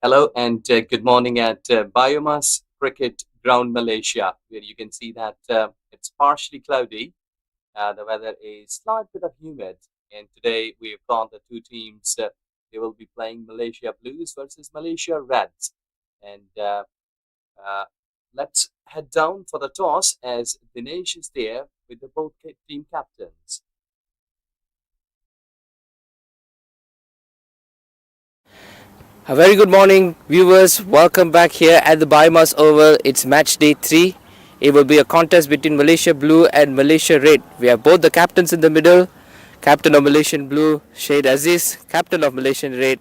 Hello and good morning at BAYUEMAS Cricket Ground, Malaysia, where you can see that it's partially cloudy. The weather is slight bit of humid, and today we've got the two teams. They will be playing Malaysia Blues versus Malaysia Reds, and uh, let's head down for the toss as Dinesh is there with the both team captains. A very good morning, viewers. Welcome back here at the BAYUEMAS Oval. It's match day 3. It will be a contest between Malaysia Blue and Malaysia Red. We have both the captains in the middle. Captain of Malaysian Blue, Shade Aziz. Captain of Malaysian Red,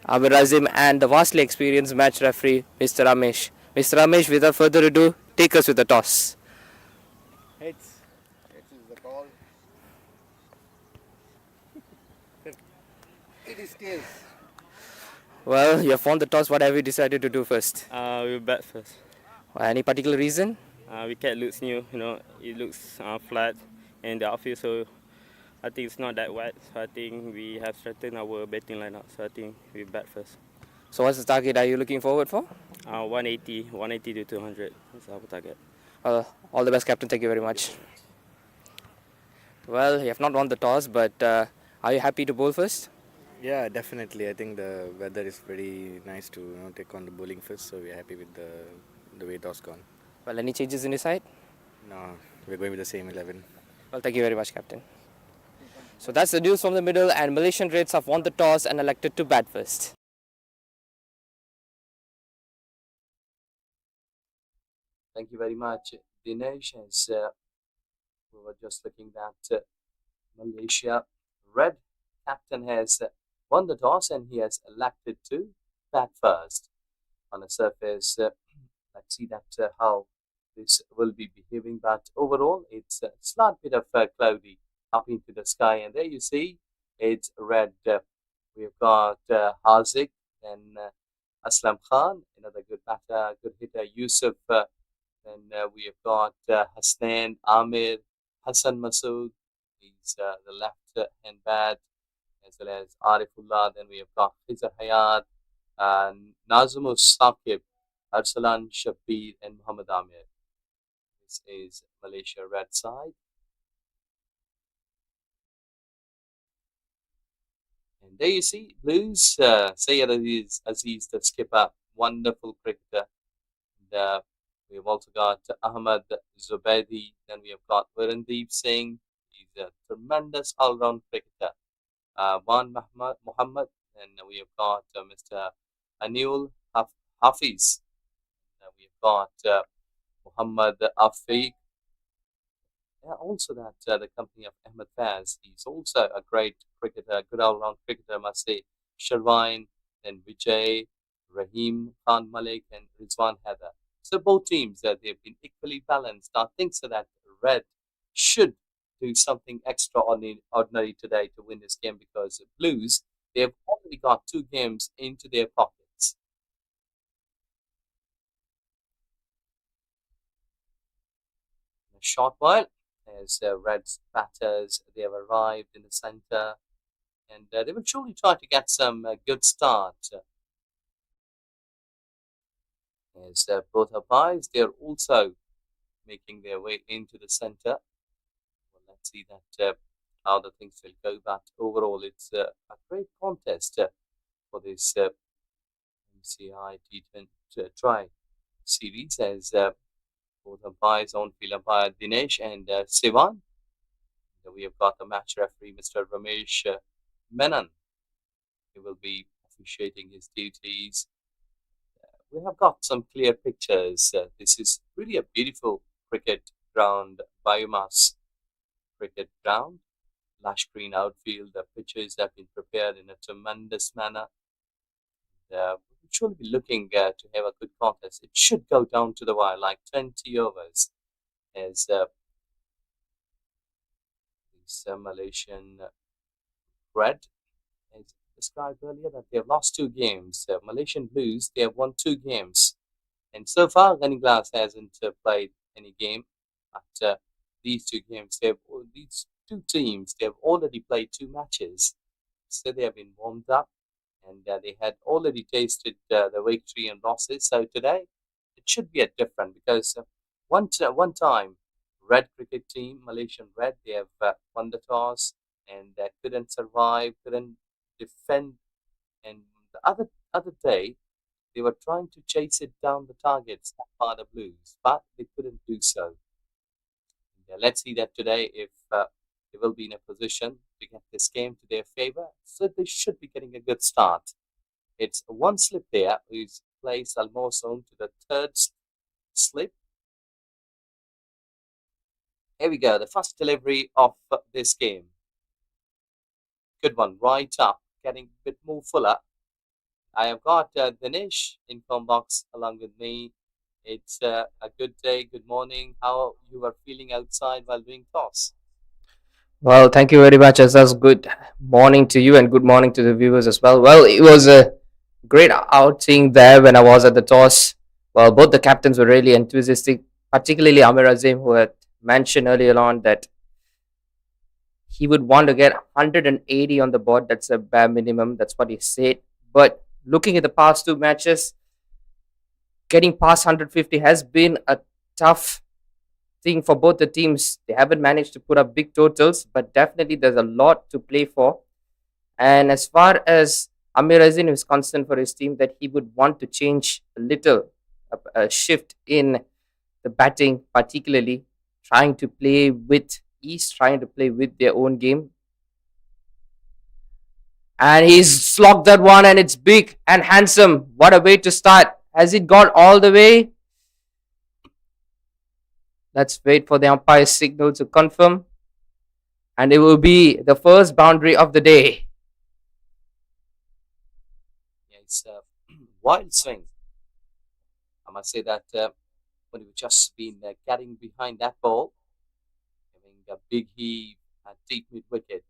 Amir Azim. And the vastly experienced match referee, Mr. Ramesh. Mr. Ramesh, without further ado, take us with the toss. Heads. Heads is the call. It is tails. Well, you have won the toss. What have you decided to do first? We'll bat first. Any particular reason? Wicket looks new, it looks flat, and the outfield, so I think it's not that wide. So I think we have strengthened our batting lineup. So I think we bat first. So what's the target are you looking forward for? 180 to 200. That's our target. All the best, Captain. Thank you very much. Well, you have not won the toss, but are you happy to bowl first? Yeah, definitely. I think the weather is very nice to take on the bowling first, so we're happy with the way toss gone. Well, any changes in your side? No, we're going with the same 11. Well, thank you very much, Captain. So that's the news from the middle, and Malaysian Reds have won the toss and elected to bat first. Thank you very much, Dinesh. As we were just looking at Malaysia Red captain has won the toss and he has elected to bat first. On the surface, let's see that how this will be behaving. But overall, it's a slight bit of cloudy up into the sky, and there you see it's red. We've got Haziq and Aslam Khan, another good batter, good hitter, Yusuf. Then we have got Hasnain, Amir, Hassan Masood. He's the left hand bat, as well as Arifullah. Then we have got Khizar Hayat, Nazimus Saqib, Arsalan Shabir, and Muhammad Amir. This is Malaysia red side. And there you see Blues, Sayyid Aziz, the skipper, wonderful cricketer. And, we've also got Ahmad Zubaidi. Then we have got Virendeep Singh. He's a tremendous all-round cricketer. Wan Muhammad, and we have got Mr. Anil Hafiz. We've got Muhammad Afiq. Also, that the company of Ahmed Faz. He's also a great cricketer, good all-round cricketer, I must say. Sharvine, then Vijay, Rahim Khan Malik, and Rizwan Haider. So both teams, they've been equally balanced. I think so that Red should do something extraordinary today to win this game, because the Blues, they've already got two games into their pockets. In a short while, as Reds batters, they have arrived in the centre, and they will surely try to get some good start. As both umpires, they are also making their way into the centre. Well, let's see that how the things will go. But overall, it's a great contest for this MCI T20 try series, as both umpires, on-field umpire Dinesh and Sivan. We have got the match referee, Mr. Ramesh Menon. He will be officiating his duties. We have got some clear pictures. This is really a beautiful cricket ground, BAYUEMAS cricket ground. Lush green outfield. The pitches have been prepared in a tremendous manner. We should be looking to have a good contest. It should go down to the wire, like 20 overs, as this Malaysian Red, as described earlier, that they have lost two games. Malaysian Blues, they have won two games. And so far, Gunning Glass hasn't played any game. But these two games, these two teams, they have already played two matches. So they have been warmed up, and they had already tasted the victory and losses. So today it should be a different because one time red cricket team Malaysian red they have won the toss and couldn't survive, couldn't defend, and the other day they were trying to chase it down the targets by the Blues, but they couldn't do so. Yeah, let's see that today if they will be in a position to get this game to their favor. So they should be getting a good start. It's one slip there who's placed almost on to the third slip. Here we go, the first delivery of this game. Good one, right up, getting a bit more fuller. I have got Dinesh in com box along with me. It's a good day, good morning. How you are feeling outside while doing toss? Well, thank you very much, Asas. Good morning to you and good morning to the viewers as well. Well, it was a great outing there when I was at the toss. Well, both the captains were really enthusiastic, particularly Amir Azim, who had mentioned earlier on that he would want to get 180 on the board. That's a bare minimum. That's what he said. But looking at the past two matches, getting past 150 has been a tough thing for both the teams. They haven't managed to put up big totals, but definitely there's a lot to play for. And as far as Amir Azin is concerned for his team, that he would want to change a little, a shift in the batting, particularly trying to play with ease, trying to play with their own game. And he's slogged that one, and it's big and handsome. What a way to start. Has it got all the way? Let's wait for the umpire's signal to confirm. And it will be the first boundary of the day. Yeah, it's a wild swing. I must say that when you've just been getting behind that ball, having a big heave at deep mid wicket.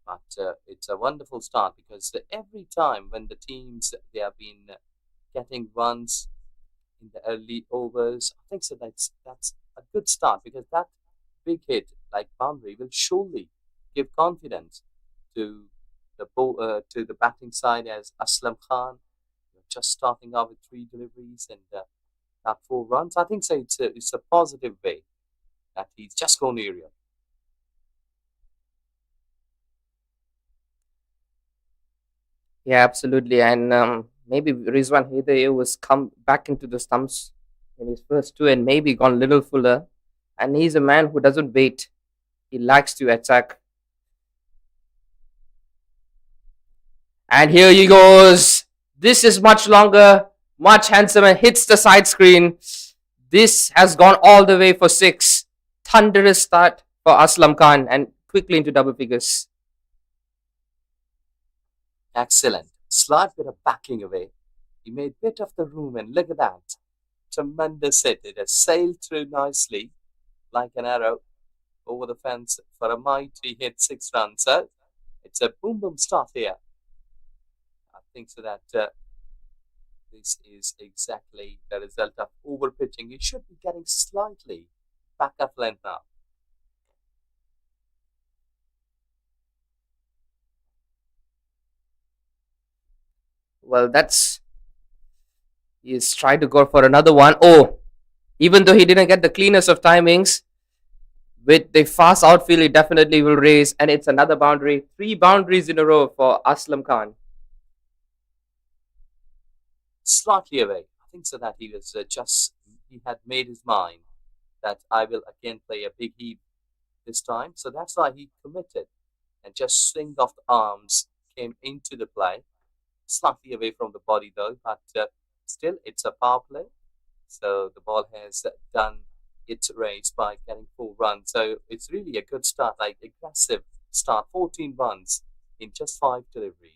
But it's a wonderful start because every time when the teams they have been getting runs in the early overs, I think so that's a good start because that big hit like boundary will surely give confidence to to the batting side as Aslam Khan just starting out with three deliveries and got 4 runs. I think so. It's a positive way that he's just gone aerial. Yeah, absolutely. And maybe Rizwan Hidayah was come back into the stumps in his first two and maybe gone a little fuller. And he's a man who doesn't wait. He likes to attack. And here he goes. This is much longer, much handsomer, hits the side screen. This has gone all the way for six. Thunderous start for Aslam Khan and quickly into double figures. Excellent. Slight bit of backing away. He made bit of the room and look at that. Tremendous hit. It has sailed through nicely like an arrow over the fence for a mighty hit 6 runs. So it's a boom boom start here. I think so that this is exactly the result of over pitching. He should be getting slightly back up length now. Well, that's he's tried to go for another one. Oh, even though he didn't get the cleanest of timings, with the fast outfield, he definitely will raise, and it's another boundary. 3 boundaries in a row for Aslam Khan. Slightly away. I think so that he was he had made his mind that I will again play a big heave this time. So that's why he committed and just swing off the arms came into the play, slightly away from the body though, but still it's a power play. So the ball has done its race by getting 4 runs. So it's really a good start, like aggressive start, 14 runs in just 5 deliveries.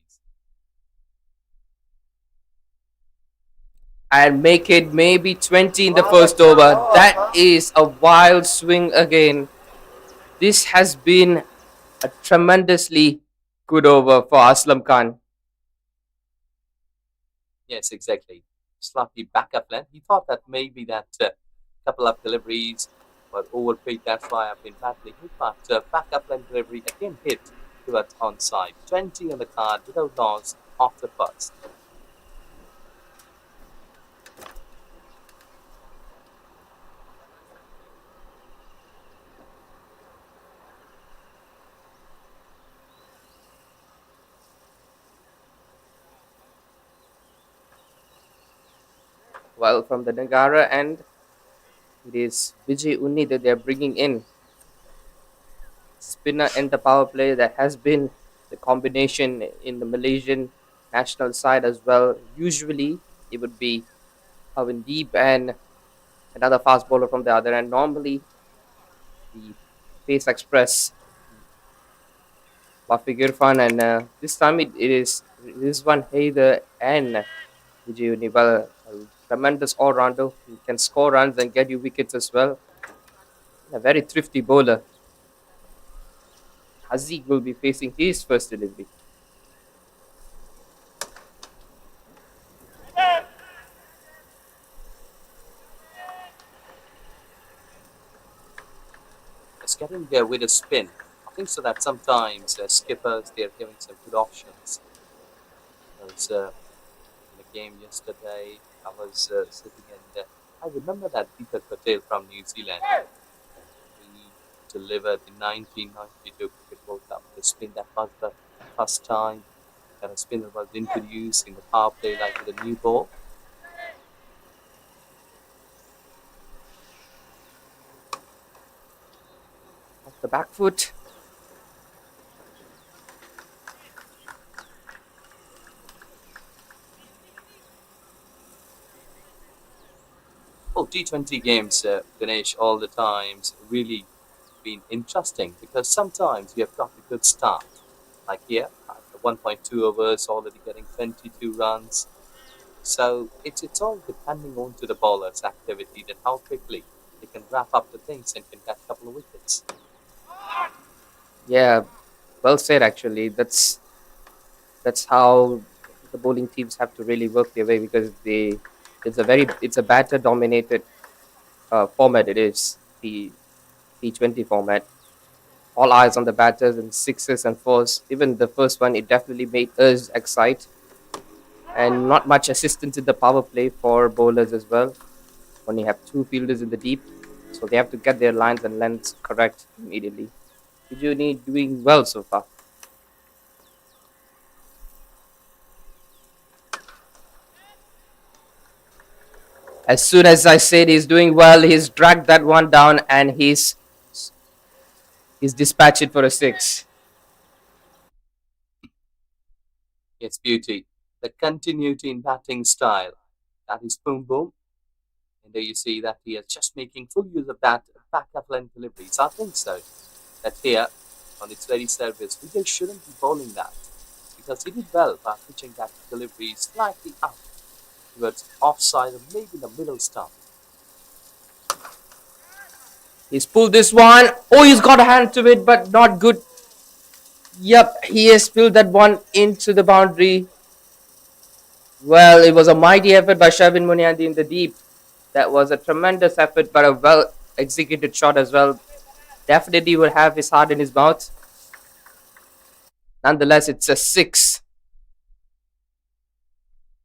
And make it maybe 20 in the first over. That is a wild swing again. This has been a tremendously good over for Aslam Khan. Yes, exactly. Slightly back up length. He thought that maybe that couple of deliveries were overpaid. That's why I've been badly hit. But back up length delivery again hit towards onside. 20 on the card without loss of the first. Well, from the Nagara end, it is Vijay Unni that they're bringing in. Spinner and the power play that has been the combination in the Malaysian national side as well. Usually, it would be Pawan Deep and another fast bowler from the other end. Normally, the pace express Wafiq Irfan, and this time it is Rizwan Haider and Vijay Unni. Well, a tremendous all rounder who can score runs and get you wickets as well. A very thrifty bowler. Haziq will be facing his first delivery. It's getting there with a spin. I think so that sometimes skippers they're giving some good options. Because in the game yesterday, I was sitting and I remember that Deepak Patel from New Zealand. He delivered the 1992 Cricket World Cup. The spin that was the first time that a spinner was introduced in the power play, like with a new ball. Off the back foot. Oh, T20 games, Ganesh, all the times really been interesting because sometimes you have got a good start. Like here, after 1.2 overs, already getting 22 runs. So it's all depending on to the bowler's activity that how quickly they can wrap up the things and can catch a couple of wickets. Yeah, well said. Actually, that's how the bowling teams have to really work their way because it's a batter dominated format. It is the T20 format. All eyes on the batters and sixes and fours. Even the first one, it definitely made us excite, and not much assistance in the power play for bowlers as well. Only have two fielders in the deep, so they have to get their lines and lengths correct immediately. Vijuni doing well so far. As soon as I said he's doing well, he's dragged that one down and he's dispatched it for a six. It's beauty. The continuity in batting style. That is boom boom. And there you see that he is just making full use of that backup length deliveries. I think so. That here, on its very surface, Vijay shouldn't be bowling that because he did well by pitching that delivery slightly up towards offside or maybe the middle stump. He's pulled this one. Oh, he's got a hand to it, but not good. Yep, he has spilled that one into the boundary. Well, it was a mighty effort by Shabin Muniandi in the deep. That was a tremendous effort, but a well executed shot as well. Definitely would have his heart in his mouth. Nonetheless, it's a six.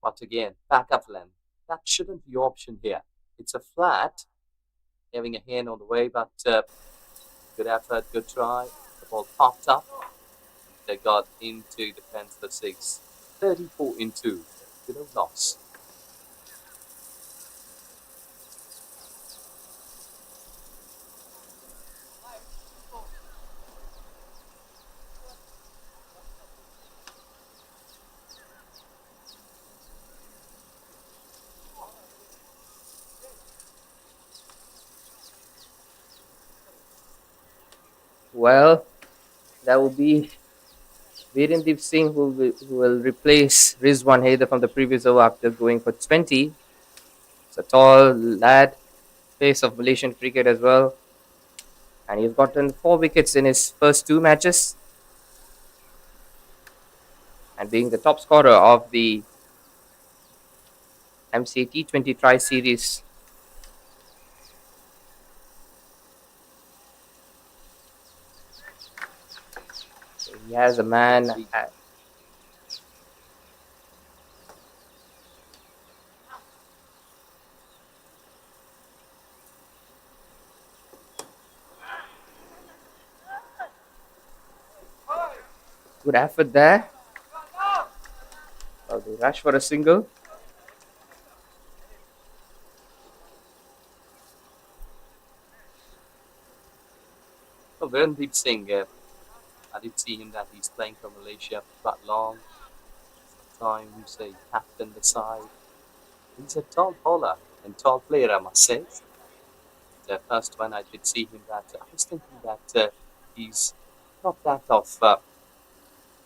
But again, backup length. That shouldn't be option here. It's a flat, having a hand on the way, but good effort, good try. The ball popped up. They got into defense for six. 34 in 2. With a loss. Well, that will be Virendip Singh who will replace Rizwan Haider from the previous over after going for 20. It's a tall lad, face of Malaysian cricket as well. And he's gotten 4 wickets in his first 2 matches. And being the top scorer of the MCA T20 Tri Series. He has a Let's man. see. Good effort there. Well, they rush for a single. Oh, Virendeep Singh, I did see him that he's playing for Malaysia for quite long. Sometimes he captain the side. He's a tall bowler and tall player, I must say. The first one I did see him that I was thinking that he's not that of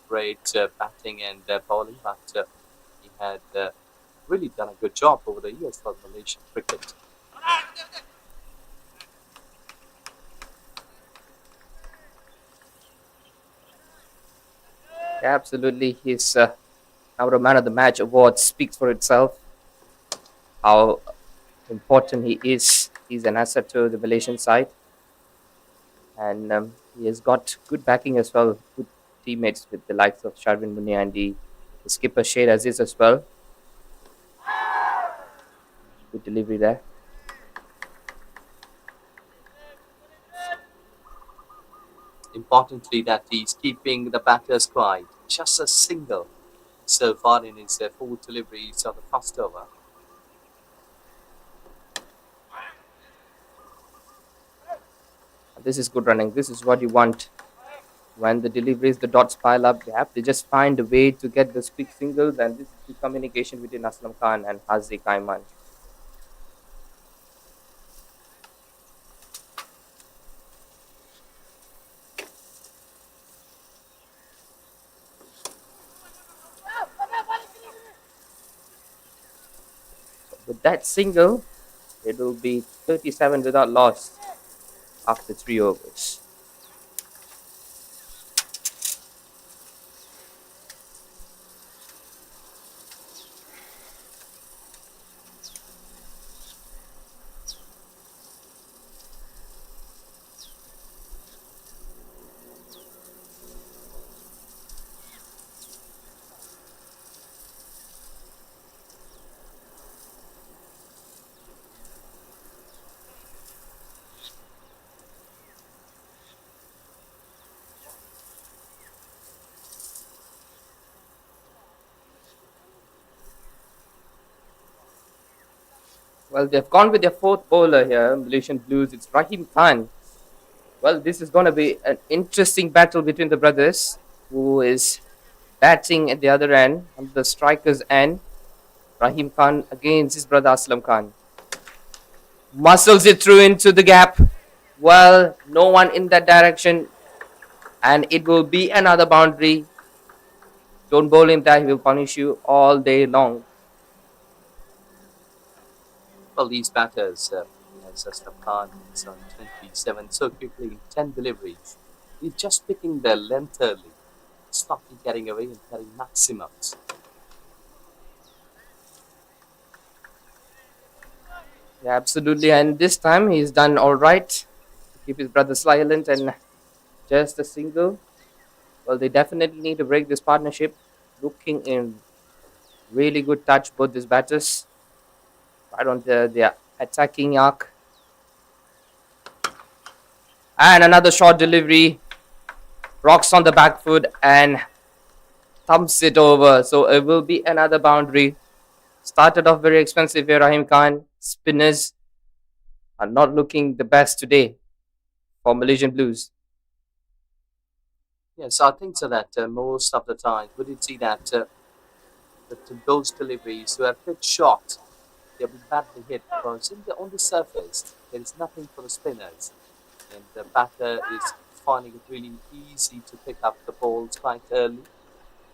great batting and bowling, but he had really done a good job over the years for Malaysian cricket. Yeah, absolutely. His our man of the match award speaks for itself. How important he is. He's an asset to the Malaysian side, and he has got good backing as well. Good teammates with the likes of Sharvin Munia and the skipper Shade Aziz as well. Good delivery there. Importantly, that he's keeping the batters quiet. Just a single so far in his four deliveries of the first over. This is good running. This is what you want. When the deliveries, the dots pile up, they have to just find a way to get the quick singles, and this is the communication between Aslam Khan and Haziq Aiman. So with that single, it will be 37 without loss after 3 overs. Well, they've gone with their fourth bowler here, Malaysian Blues. It's Rahim Khan. Well, this is going to be an interesting battle between the brothers, who is batting at the other end, on the striker's end. Rahim Khan against his brother Aslam Khan. Muscles it through into the gap. Well, no one in that direction, and it will be another boundary. Don't bowl him there, he will punish you all day long. Well, these batters, as Aslam Khan is on 27 so quickly in 10 deliveries, he's just picking their length early, slightly getting away and getting maximums. Yeah, absolutely. And this time he's done all right to keep his brother silent and just a single. Well, they definitely need to break this partnership. Looking in really good touch, both these batters, right on their attacking arc. And another short delivery, rocks on the back foot and thumps it over. So it will be another boundary. Started off very expensive here, Rahim Khan. Spinners are not looking the best today for Malaysian Blues. Yes, I think so that most of the time we did see that, those deliveries were a bit short. They'll be badly hit because on the surface there is nothing for the spinners, and the batter is finding it really easy to pick up the balls quite early.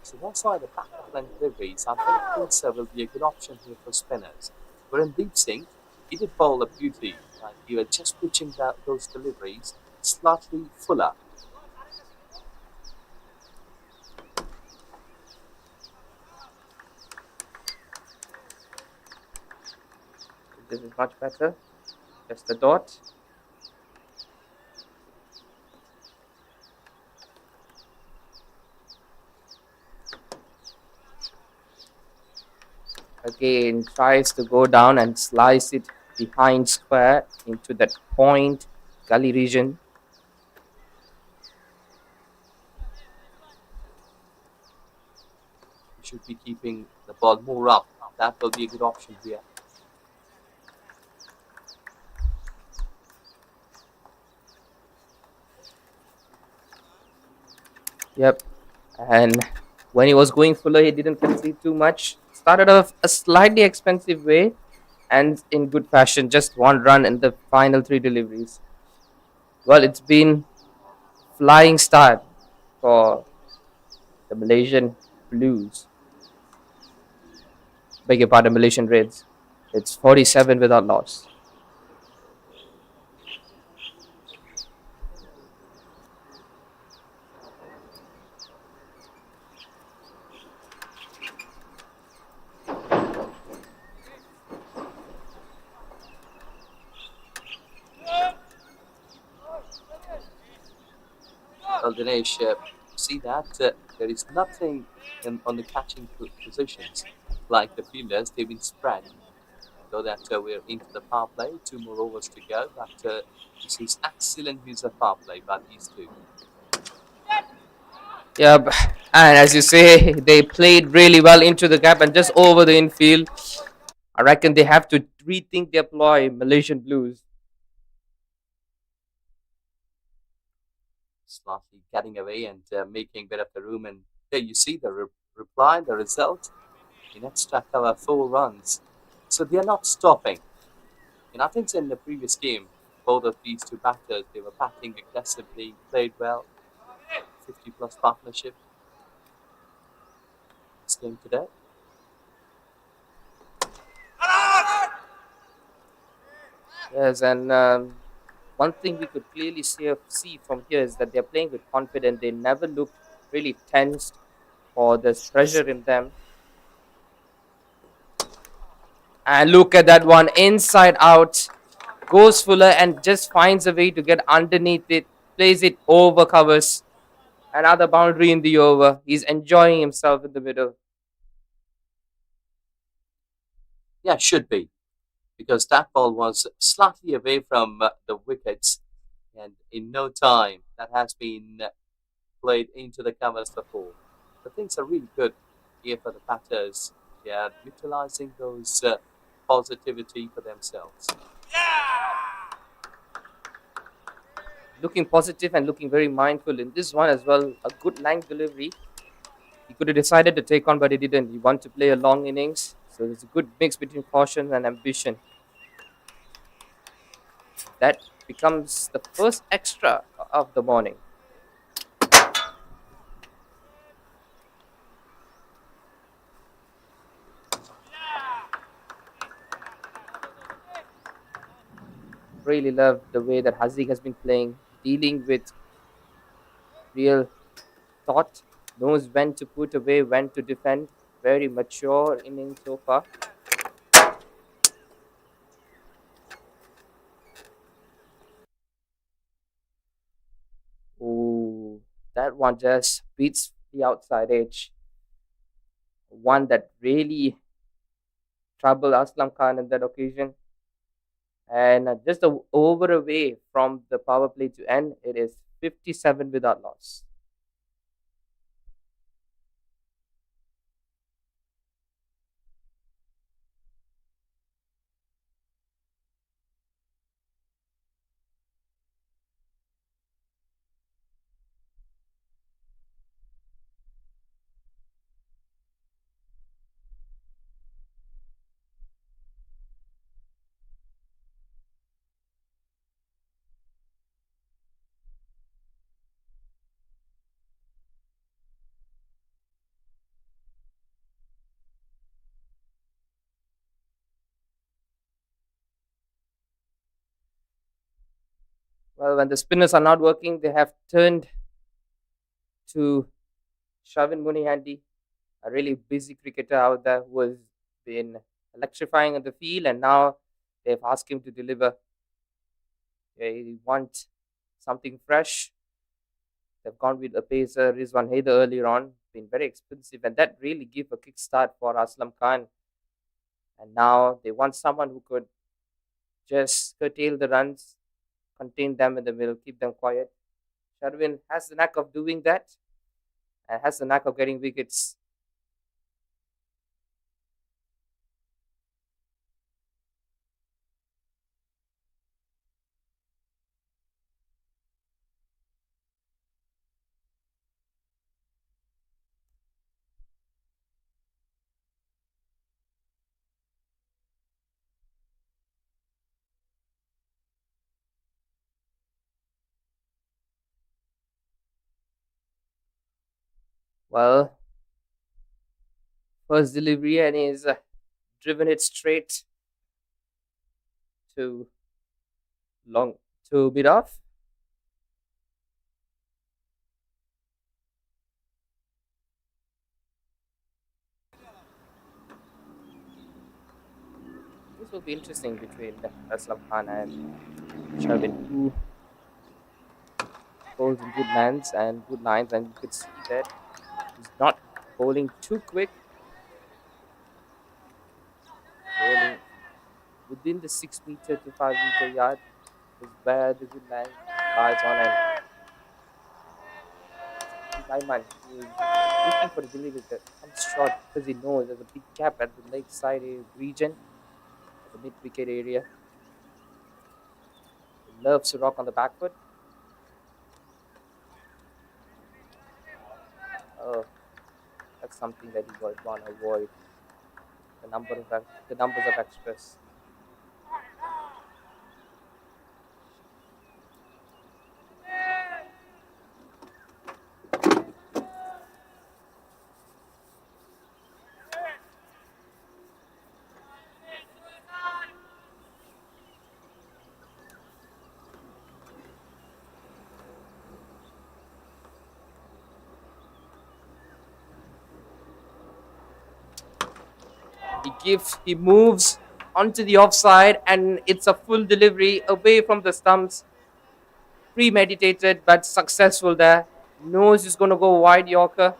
So that's why the back of length deliveries, I don't think so will be a good option here for spinners. But in Deep Singh, he did bowl a beauty. Like he was just pitching those deliveries slightly fuller. This is much better. Just the dot. Again, tries to go down and slice it behind square into that point gully region. We should be keeping the ball more up. That will be a good option here. Yep. And when he was going fuller, he didn't concede too much. Started off a slightly expensive way and in good fashion. Just one run in the final three deliveries. Well, it's been flying start for the Malaysian Blues. Beg your pardon, Malaysian Reds. It's 47 without loss. Well, Dinesh, see that there is nothing on the catching positions. Like the fielders, they've been spread. So that we're into the power play. Two more overs to go. But this is excellent use of power play by these two. Yep. And as you say, they played really well into the gap and just over the infield. I reckon they have to rethink their ploy, Malaysian Blues. Slightly getting away and making a bit of the room. And there you see the reply, the result in extra cover, 4 runs. So they are not stopping. And I think in the previous game, both of these two batters, they were batting aggressively, played well, 50 plus partnership. This game today. Yes, and one thing we could clearly see from here is that they're playing with confidence. They never looked really tensed or there's pressure in them. And look at that one inside out. Goes Fuller and just finds a way to get underneath it, plays it over covers. Another boundary in the over. He's enjoying himself in the middle. Yeah, should be. Because that ball was slightly away from the wickets. And in no time, that has been played into the covers for four. The things are really good here for the batters. They are utilizing those positivity for themselves. Looking positive and looking very mindful in this one as well. A good line delivery. He could have decided to take on, but he didn't. He wanted to play a long innings. So it's a good mix between caution and ambition. That becomes the first extra of the morning. Really love the way that Haziq has been playing, dealing with real thought, knows when to put away, when to defend. Very mature inning so far. Ooh, that one just beats the outside edge. One that really troubled Aslam Khan on that occasion. And just over away from the power play to end, it is 57 without loss. Well, when the spinners are not working, they have turned to Shavin Munihandi, a really busy cricketer out there who has been electrifying on the field, and now they've asked him to deliver. They want something fresh. They've gone with a pacer, Rizwan Haider earlier on, been very expensive, and that really gave a kickstart for Aslam Khan. And now they want someone who could just curtail the runs, contain them in the middle, keep them quiet. Sharvin has the knack of doing that and has the knack of getting wickets. Well, first delivery and he's driven it straight to long to mid off. This will be interesting between Aslam Khan and Sharvin, who bowls in good lands and good lines, and you could see that he's not bowling too quick, bowling within the 6 meter to 5 meter yard is where the good land lies on, and Gaiman who is looking for the delivery that comes short because he knows there's a big gap at the lakeside region, at the mid wicket area. He loves to rock on the back foot. Oh, that's something that he would want to avoid. The numbers of extras. He moves onto the offside, and it's a full delivery away from the stumps. Premeditated but successful there. Knows he's going to go wide Yorker,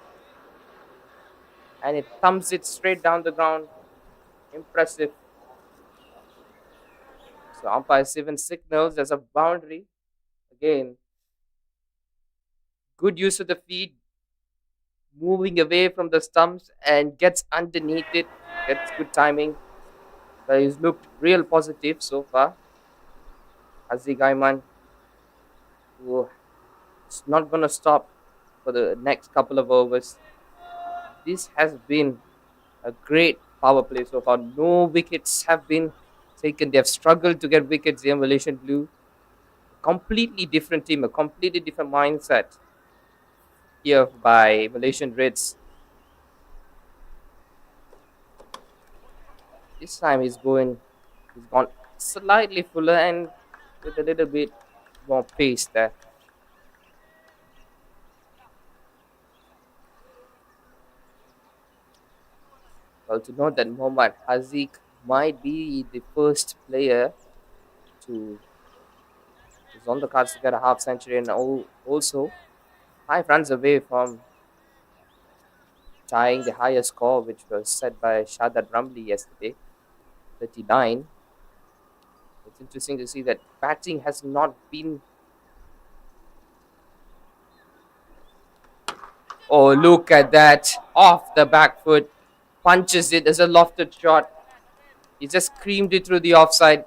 and it thumps it straight down the ground. Impressive. So umpire Seven signals as a boundary. Again, good use of the feet, moving away from the stumps and gets underneath it. Gets good timing. He's looked real positive so far. Hazi Gaiman, who is not going to stop for the next couple of overs. This has been a great power play so far. No wickets have been taken. They have struggled to get wickets here, Malaysian Blue. Completely different team, a completely different mindset here by Malaysian Reds. This time he's gone slightly fuller and with a little bit more pace there. Well, to note that Mohammad Haziq might be the first player to is on the cards to get a half century and also 5 runs away from tying the highest score, which was set by Shadad Ramli yesterday, 39. It's interesting to see that batting has not been. Oh, look at that! Off the back foot, punches it as a lofted shot. He just creamed it through the offside.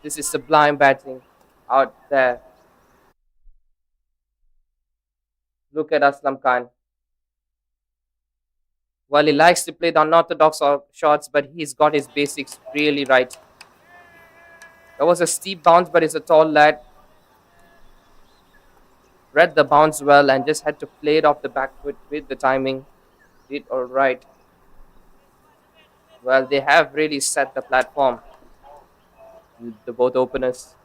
This is sublime batting out there. Look at Aslam Khan. Well, he likes to play the unorthodox shots, but he's got his basics really right. That was a steep bounce, but he's a tall lad. Read the bounce well and just had to play it off the back foot with the timing. Did all right. Well, they have really set the platform, the both openers.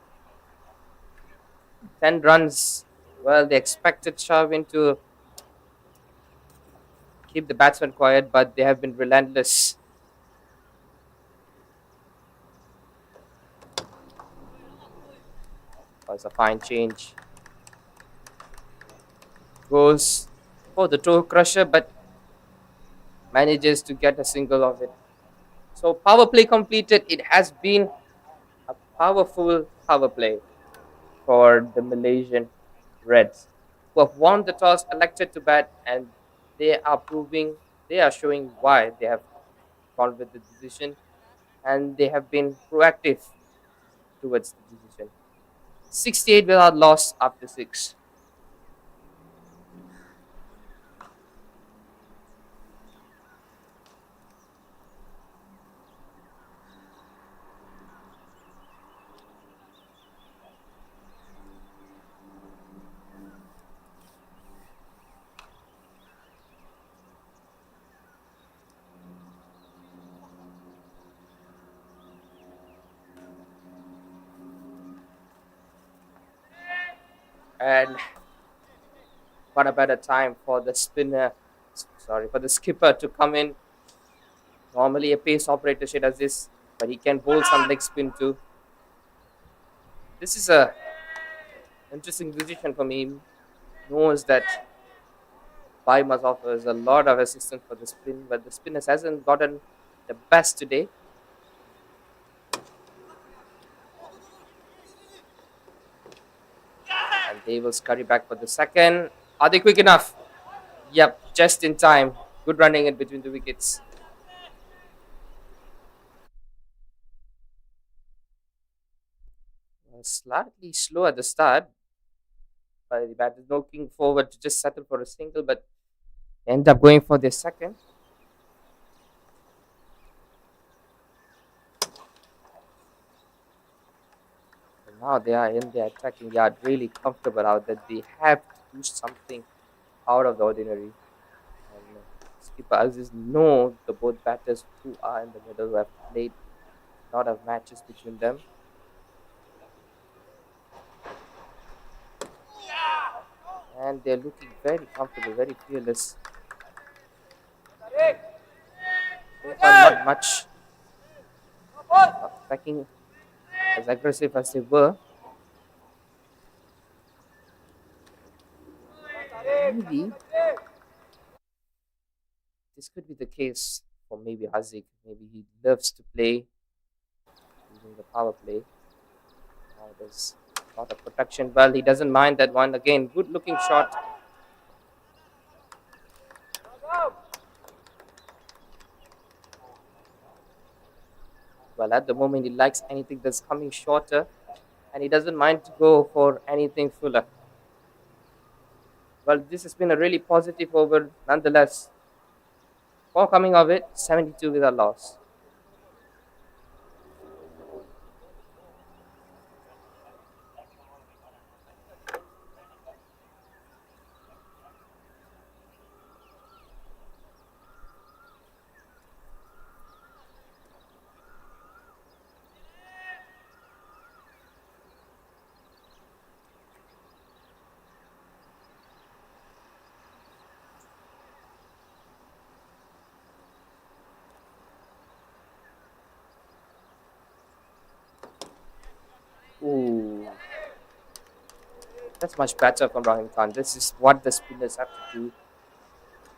10 runs. Well, they expected Sharvin to keep the batsman quiet, but they have been relentless. Was a fine change. Goes for the toe crusher, but manages to get a single of it. So power play completed. It has been a powerful power play for the Malaysian Reds, who have won the toss, elected to bat, and they are showing why they have gone with the decision, and they have been proactive towards the decision. 68 without loss after six. And what a better time for the spinner, sorry, for the skipper to come in. Normally a pace operator should does this, but he can bowl some leg spin too. This is a interesting decision for me. Knows that Baimas offers a lot of assistance for the spin, but the spinners hasn't gotten the best today. And they will scurry back for the second. Are they quick enough? Yep, just in time. Good running in between the wickets. Slightly slow at the start, but the batter looking forward to just settle for a single, but end up going for their second. And now they are in their attacking yard, really comfortable out that they have to do something out of the ordinary. And skipper Aziz know the both batters who are in the middle who have played a lot of matches between them. And they're looking very comfortable, very fearless. So far, not much attacking as aggressive as they were. Maybe this could be the case for maybe Hazik. Maybe he loves to play using the power play. Now there's a lot of protection. Well, he doesn't mind that one. Again, good looking shot. Well, at the moment, he likes anything that's coming shorter, and he doesn't mind to go for anything fuller. Well, this has been a really positive over nonetheless. For coming of it, 72 with a loss. Ooh, that's much better from Rahim Khan. This is what the spinners have to do.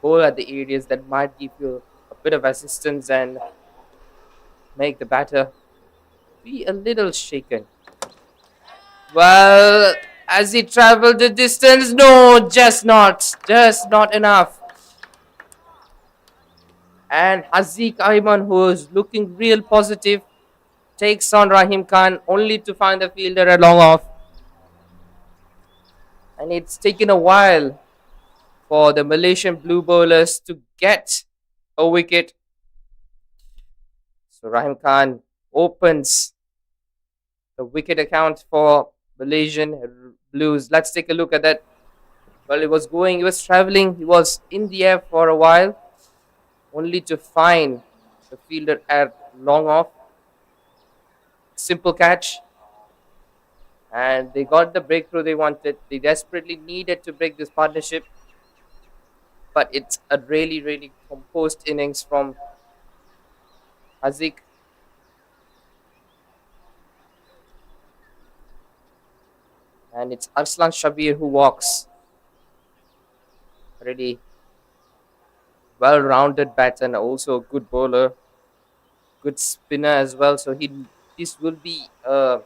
Go at the areas that might give you a bit of assistance and make the batter be a little shaken. Well, as he traveled the distance, no, just not enough. And Haziq Ayman, who is looking real positive, takes on Rahim Khan only to find the fielder a long off. And it's taken a while for the Malaysian blue bowlers to get a wicket. So Rahim Khan opens the wicket account for Malaysian Blues. Let's take a look at that. Well, he was traveling, he was in the air for a while, only to find the fielder at long off. Simple catch. And they got the breakthrough they wanted. They desperately needed to break this partnership. But it's a really, really composed innings from Haziq. And it's Arslan Shabir who walks. Really well rounded batsman, also a good bowler. good spinner as well. So he this will be a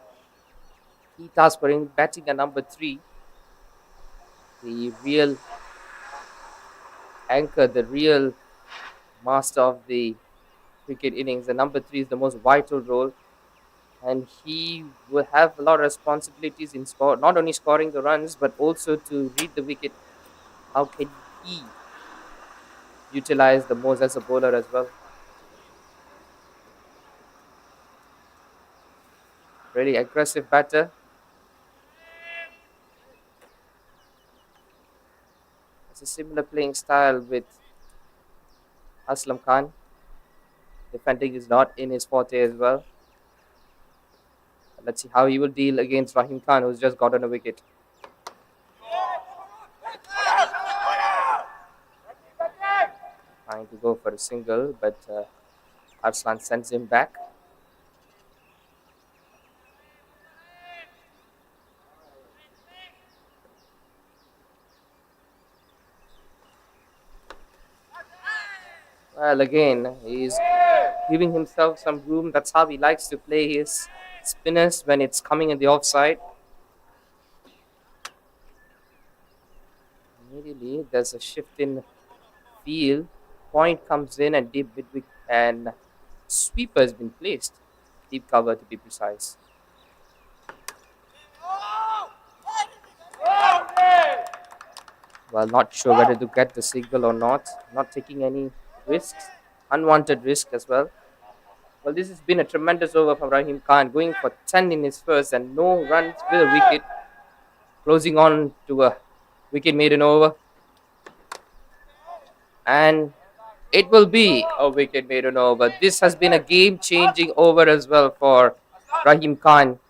key task for him batting at number three, the real anchor, the real master of the cricket innings. The number three is the most vital role, and he will have a lot of responsibilities in score, not only scoring the runs but also to read the wicket. How can he utilize the most as a bowler as well? Really aggressive batter. It's a similar playing style with Aslam Khan. Defending is not in his forte as well. Let's see how he will deal against Rahim Khan, who's just gotten a wicket. Trying to go for a single, but Arslan sends him back. Well, again, he's giving himself some room. That's how he likes to play his spinners when it's coming in the offside. Immediately, there's a shift in field. Point comes in and deep mid and sweeper has been placed. Deep cover to be precise. Well, not sure whether to get the signal or not. Not taking any risks, unwanted risk as well. Well, this has been a tremendous over from Rahim Khan, going for 10 in his first and no runs with a wicket, closing on to a wicket maiden over. And it will be a wicket maiden over. This has been a game-changing over as well for Rahim Khan,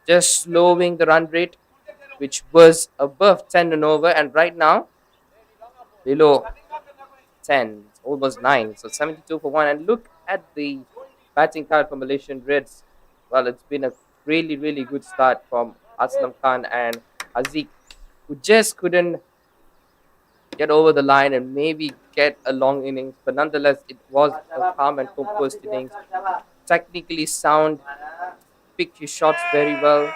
just slowing the run rate, which was above 10 and over, and right now below 10, it's almost 9. So 72 for 1. And look at the batting card for Malaysian Reds. Well, it's been a really, really good start from Aslam Khan and Aziz, who just couldn't get over the line and maybe get a long innings. But nonetheless, it was a calm and composed innings. Technically sound, picked his shots very well,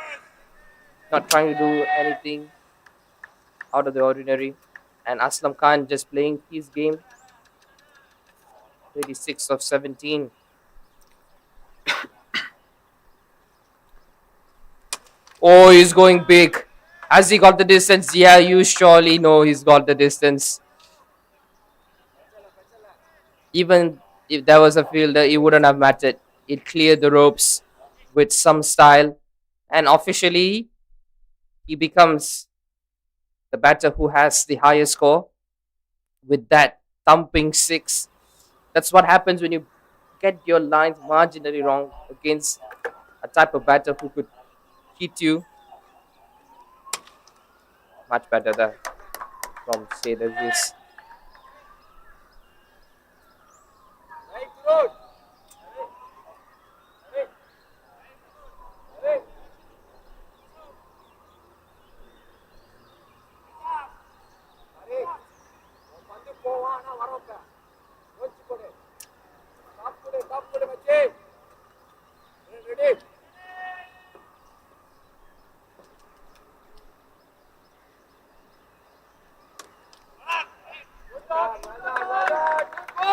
not trying to do anything out of the ordinary. And Aslam Khan just playing his game, 36 of 17. Oh, he's going big. Has he got the distance? Yeah, you surely know he's got the distance. Even if there was a fielder, it wouldn't have mattered. It cleared the ropes with some style. And officially, he becomes the batter who has the highest score with that thumping six. That's what happens when you get your lines marginally wrong against a type of batter who could hit you. Much better there from say this.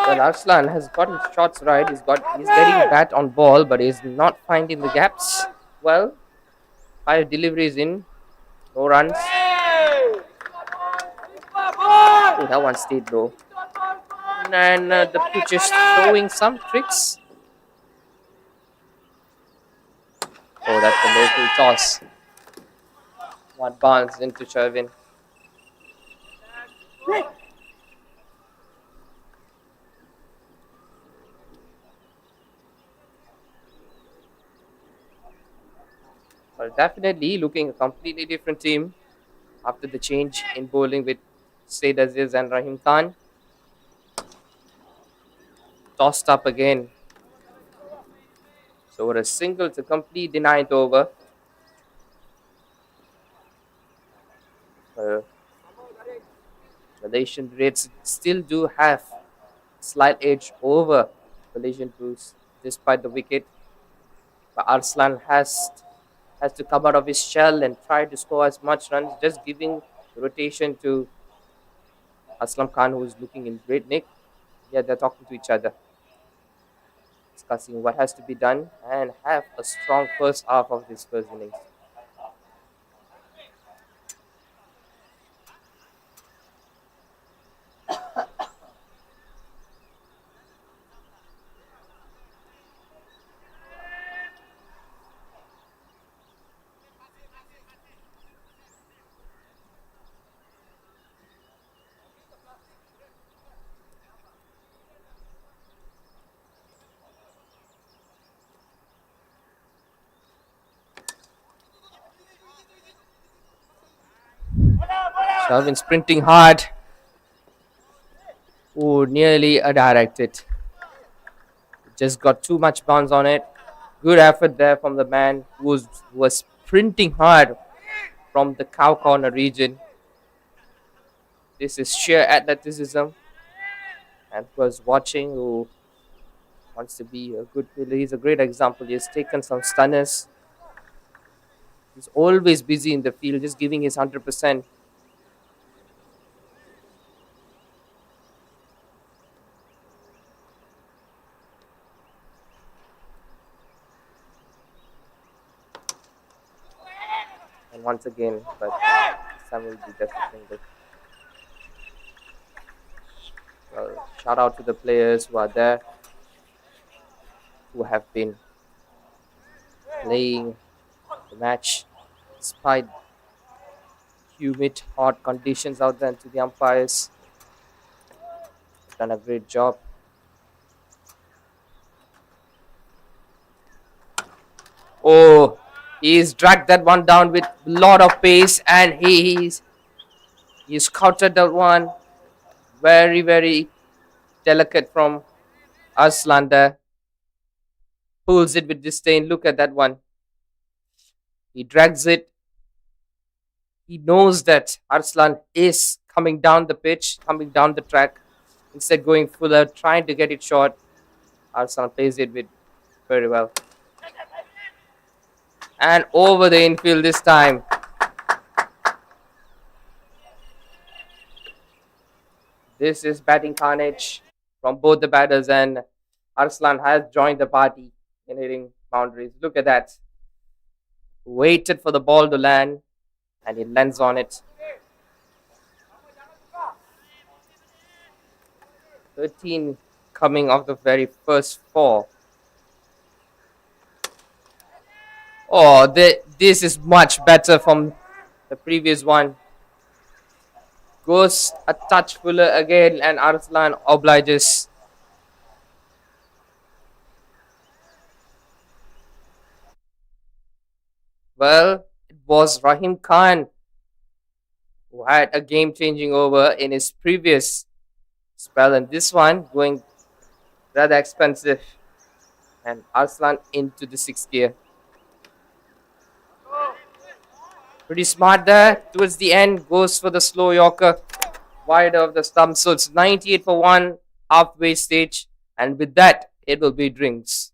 Well, Arslan has got his shots right. He's getting bat on ball, but he's not finding the gaps. Well, 5 deliveries in, no runs. Oh, that one stayed low. And the pitch is throwing some tricks. Oh, that's a local toss. One bounce into Sherwin. Well, definitely looking a completely different team after the change in bowling with Said Aziz and Rahim Khan. Tossed up again. So a single to complete the ninth over. Malaysian Reds still do have slight edge over Malaysian Blues despite the wicket. But Arslan has to come out of his shell and try to score as much runs, just giving rotation to Aslam Khan, who is looking in great nick. Yeah, they're talking to each other, discussing what has to be done and have a strong first half of this first innings. Shalvin sprinting hard. Oh, nearly a direct hit. Just got too much bounce on it. Good effort there from the man who was sprinting hard from the cow corner region. This is sheer athleticism. And who was watching, who wants to be a good fielder, he's a great example. He has taken some stunners. He's always busy in the field, just giving his 100%. And once again, but this time will be disappointed. Well, shout out to the players who are there, who have been playing the match despite humid, hot conditions out there, and to the umpires. Done a great job. Oh, he's dragged that one down with a lot of pace, and he's countered that one. Very, very delicate from Arslan there. Pulls it with disdain. Look at that one. He drags it. He knows that Arslan is coming down the pitch, coming down the track. Instead, going fuller, trying to get it short. Arslan plays it with very well. And over the infield this time. This is batting carnage from both the batters, and Arslan has joined the party in hitting boundaries. Look at that. Waited for the ball to land, and he lands on it. 13 coming off the very first four. Oh, this is much better from the previous one. Goes a touch fuller again, and Arslan obliges. Well, it was Rahim Khan who had a game-changing over in his previous spell, and this one going rather expensive. And Arslan into the sixth gear. Pretty smart there. Towards the end, goes for the slow Yorker, wide of the stump. So it's 98 for 1, halfway stage. And with that, it will be drinks.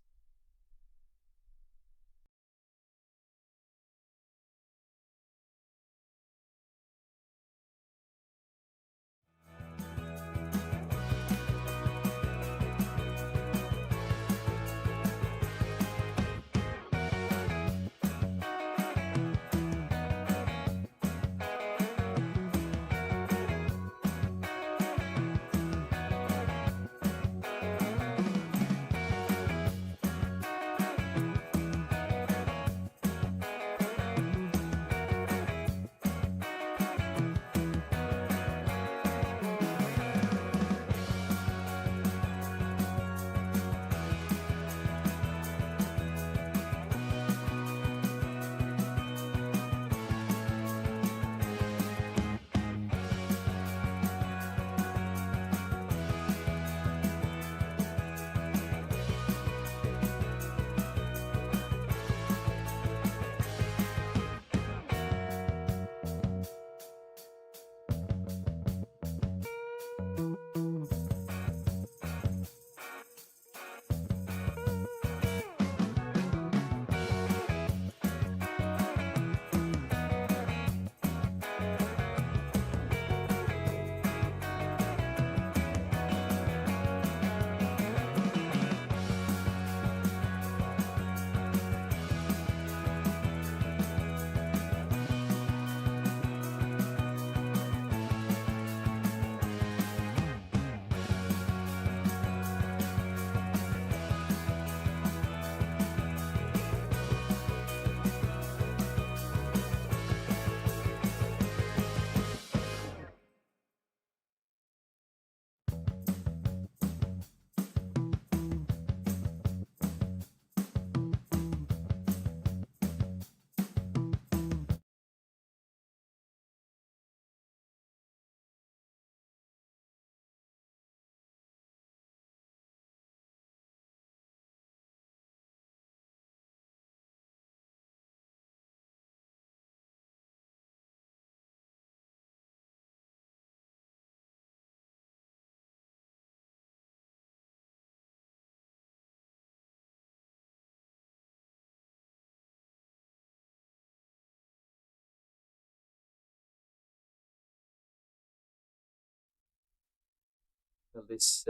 Well, this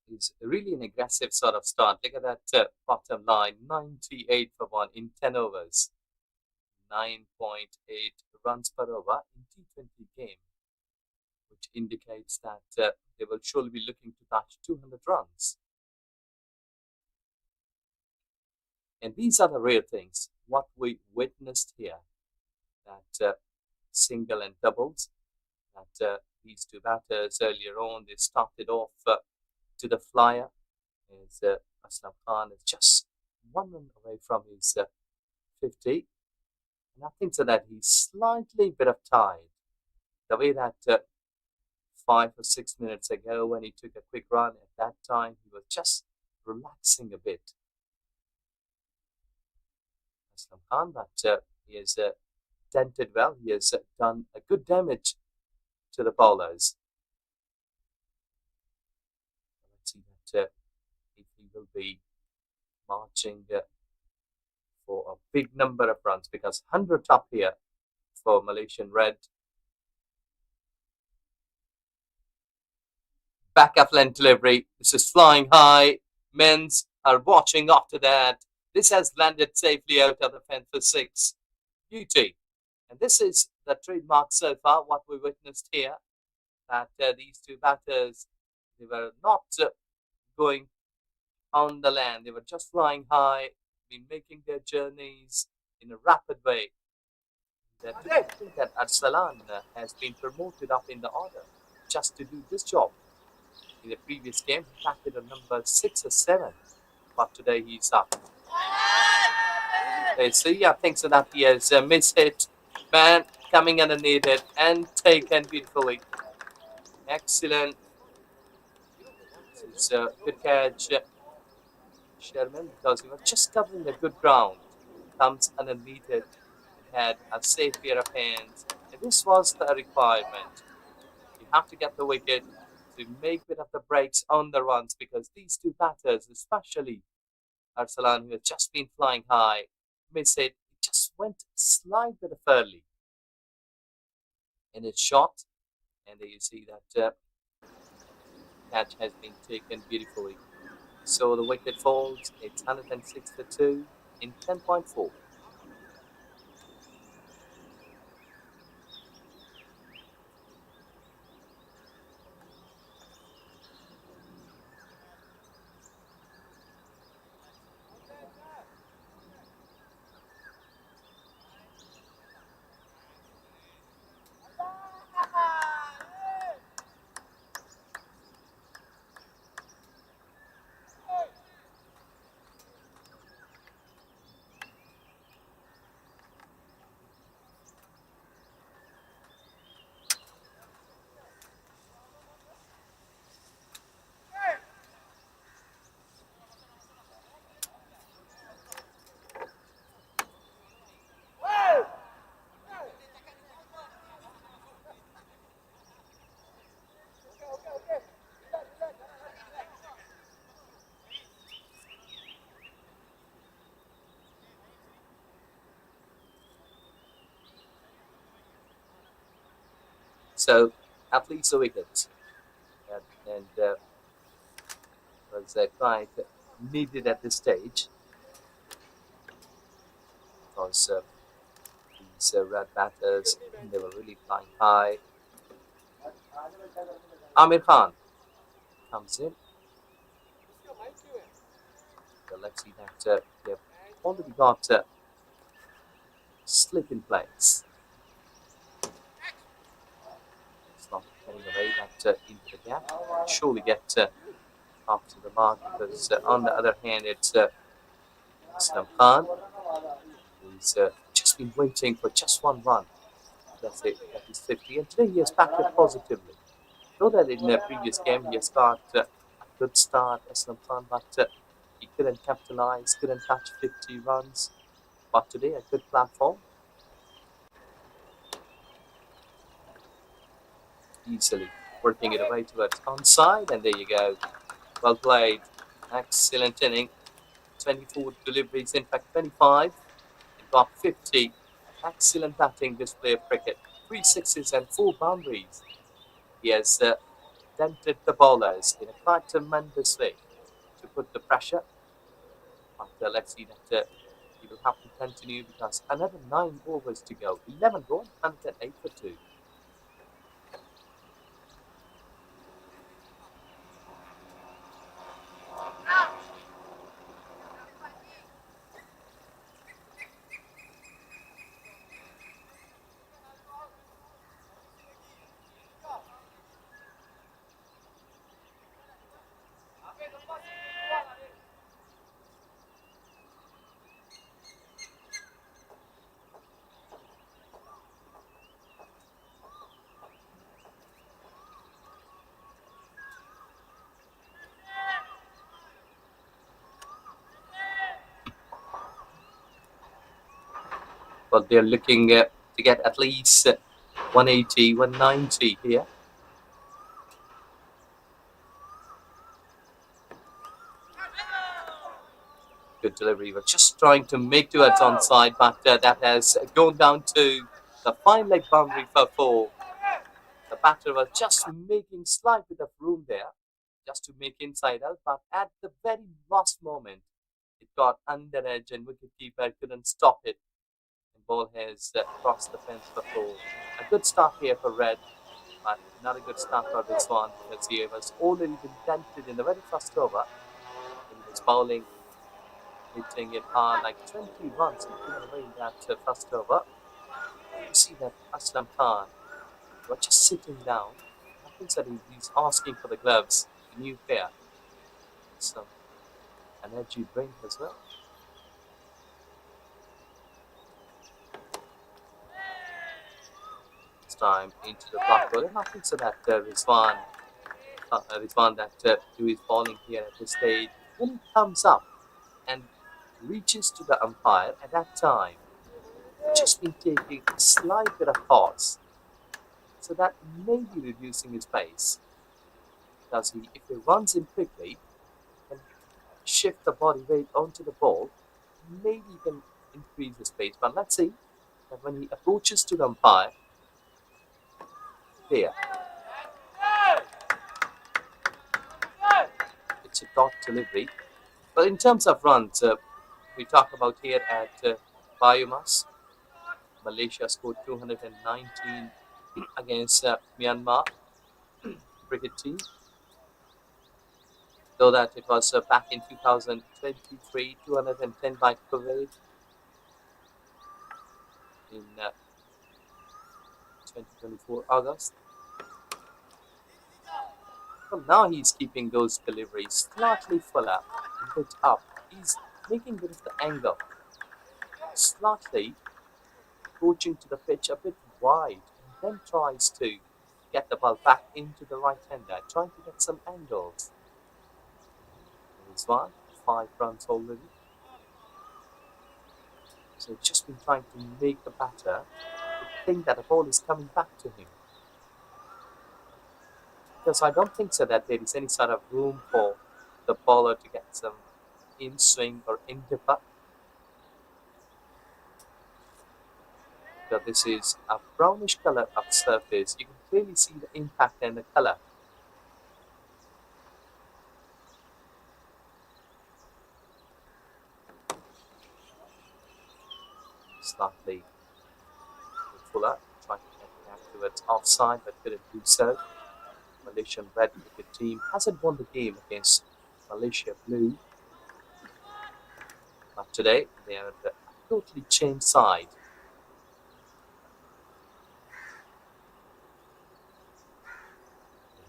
is really an aggressive sort of start. Look at that bottom line, 98 for 1 in 10 overs, 9.8 runs per over in T20 game, which indicates that they will surely be looking to touch 200 runs. And these are the rare things, what we witnessed here, that single and doubles, that these two batters earlier on, they started off to the flyer. As Aslam Khan is just 1 run away from his 50. And I think so that he's slightly bit of tired. The way that 5 or 6 minutes ago when he took a quick run, at that time he was just relaxing a bit. Aslam Khan, but he has dented well. He has done a good damage to the bowlers. Let's see that if he will be marching for a big number of runs, because 100 up here for Malaysian Red. Back of length delivery. This is flying high. Men's are watching after that. This has landed safely out of the fence for 6. Beauty. And this is the trademark so far, what we witnessed here, that these two batters, they were not going on the land. They were just flying high, been making their journeys in a rapid way. That I think that Arsalan has been promoted up in the order just to do this job. In the previous game, he batted on number 6 or 7, but today he's up. So yeah, I think so that he has mishit. Man coming underneath it and taken beautifully. Excellent. This is a good catch, Sherman, because he was just covering the good ground. Comes underneath it and had a safe pair of hands. And this was the requirement. You have to get the wicket to make bit of the breaks on the runs, because these two batters, especially Arsalan, who has just been flying high, miss it. It just went a slight bit of early in its shot. And there you see that catch has been taken beautifully. So the wicket falls. It's 162 in 10.4. So at least a wicket, and was quite needed at this stage, because these red batters, they were really flying high. Amir Khan comes in. So let's see that they've already got slip in place. It's not getting away that into the gap. Surely get up to the mark, because on the other hand, it's Aslam Khan, who's just been waiting for just 1 run. That's it, that is 50. And today he has backed it positively. Though that in the previous game he has got a good start, Aslam Khan, but he couldn't capitalize, couldn't touch 50 runs. But today a good platform. Easily working it away towards onside, and there you go. Well played. Excellent inning. 24 deliveries, in fact 25. And got 50. Excellent batting display of cricket. 3 sixes and 4 boundaries. He has dented the bowlers in a quite tremendous way to put the pressure. But let's see that he will have to continue because another 9 overs to go. 11 gone, 108 for 2. But they're looking to get at least 180, 190 here. Good delivery. We're just trying to make towards onside, but that has gone down to the fine leg boundary for 4. The batter was just making slight bit of room there, just to make inside out, but at the very last moment, it got under edge and wicketkeeper couldn't stop it. And ball has crossed the fence for 4. A good start here for Red, but not a good start for this one because he was already been dented in the very first over when he was bowling, hitting it hard like 20 runs he given away in that first over. You see that Aslam Khan was just sitting down. I think that he's asking for the gloves, the new pair. Some energy drink as well. This time into the black ball. And I think so that Rizwan that who is falling here at this stage, when he comes up and reaches to the umpire at that time, just been taking a slight bit of pause. So that may be reducing his pace. Because if he runs in quickly and shift the body weight onto the ball, maybe he can increase his pace. But let's see that when he approaches to the umpire, there, it's a dot delivery. But in terms of runs, we talk about here at BAYUEMAS, Malaysia scored 219 against Myanmar cricket team. Though that it was back in 2023, 210 by Kuwait in 2024 August. Well, now he's keeping those deliveries slightly fuller, a bit up. He's making bit of the angle, slightly approaching to the pitch a bit wide, and then tries to get the ball back into the right hander, trying to get some angles. This one, 5 runs already. So he's just been trying to make the batter think that the ball is coming back to him. Because I don't think so that there is any sort of room for the bowler to get some in swing or in dipper. So this is a brownish color of surface. You can clearly see the impact and the color. Slightly fuller, trying to get back towards offside, but couldn't do so. Malaysian red cricket team hasn't won the game against Malaysia blue. But today they are a totally changed side.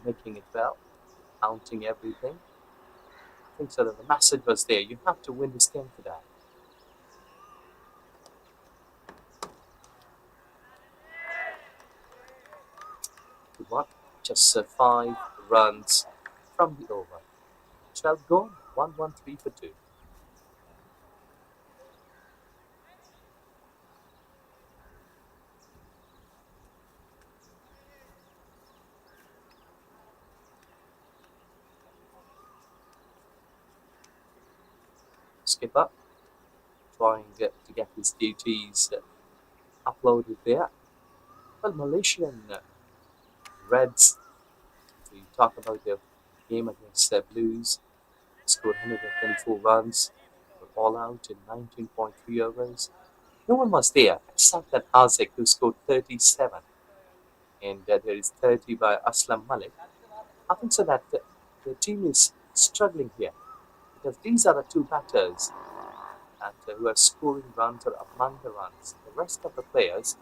They're making it well, counting everything. I think so that the message was there. You have to win this game today. Good one. Just 5 runs from the over. 12 gone, 1-1-3 for 2. Skipper trying to get his duties uploaded there. Well, Malaysian Reds We talk about the game against the Blues, scored 124 runs, were all out in 19.3 overs. No one was there except that Haziq, who scored 37, and there is 30 by Aslam Malik. I think so that the team is struggling here because these are the two batters who are scoring runs or among the runs. The rest of the players,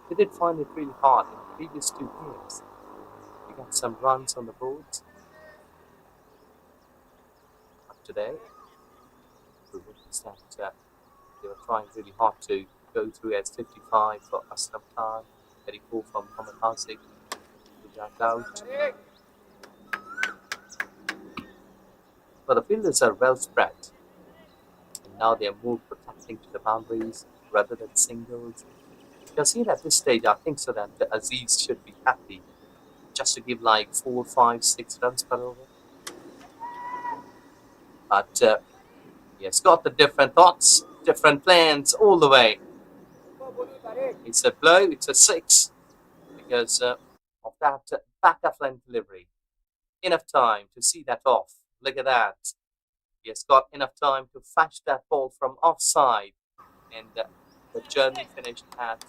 they did find it really hard in the previous two games. We got some runs on the boards, but today we witnessed that they were trying really hard to go through as 55 for Aslam Khan, 34 from Mohammad Haziq, who got out. But the fielders are well spread, and now they are more protecting to the boundaries rather than singles. You'll see at this stage, I think so that the Aziz should be happy just to give like 4, 5, 6 runs per over. But he has got the different thoughts, different plans all the way. It's a blow, it's a 6 because of that back of line delivery. Enough time to see that off. Look at that. He has got enough time to fetch that ball from offside, and the journey finished at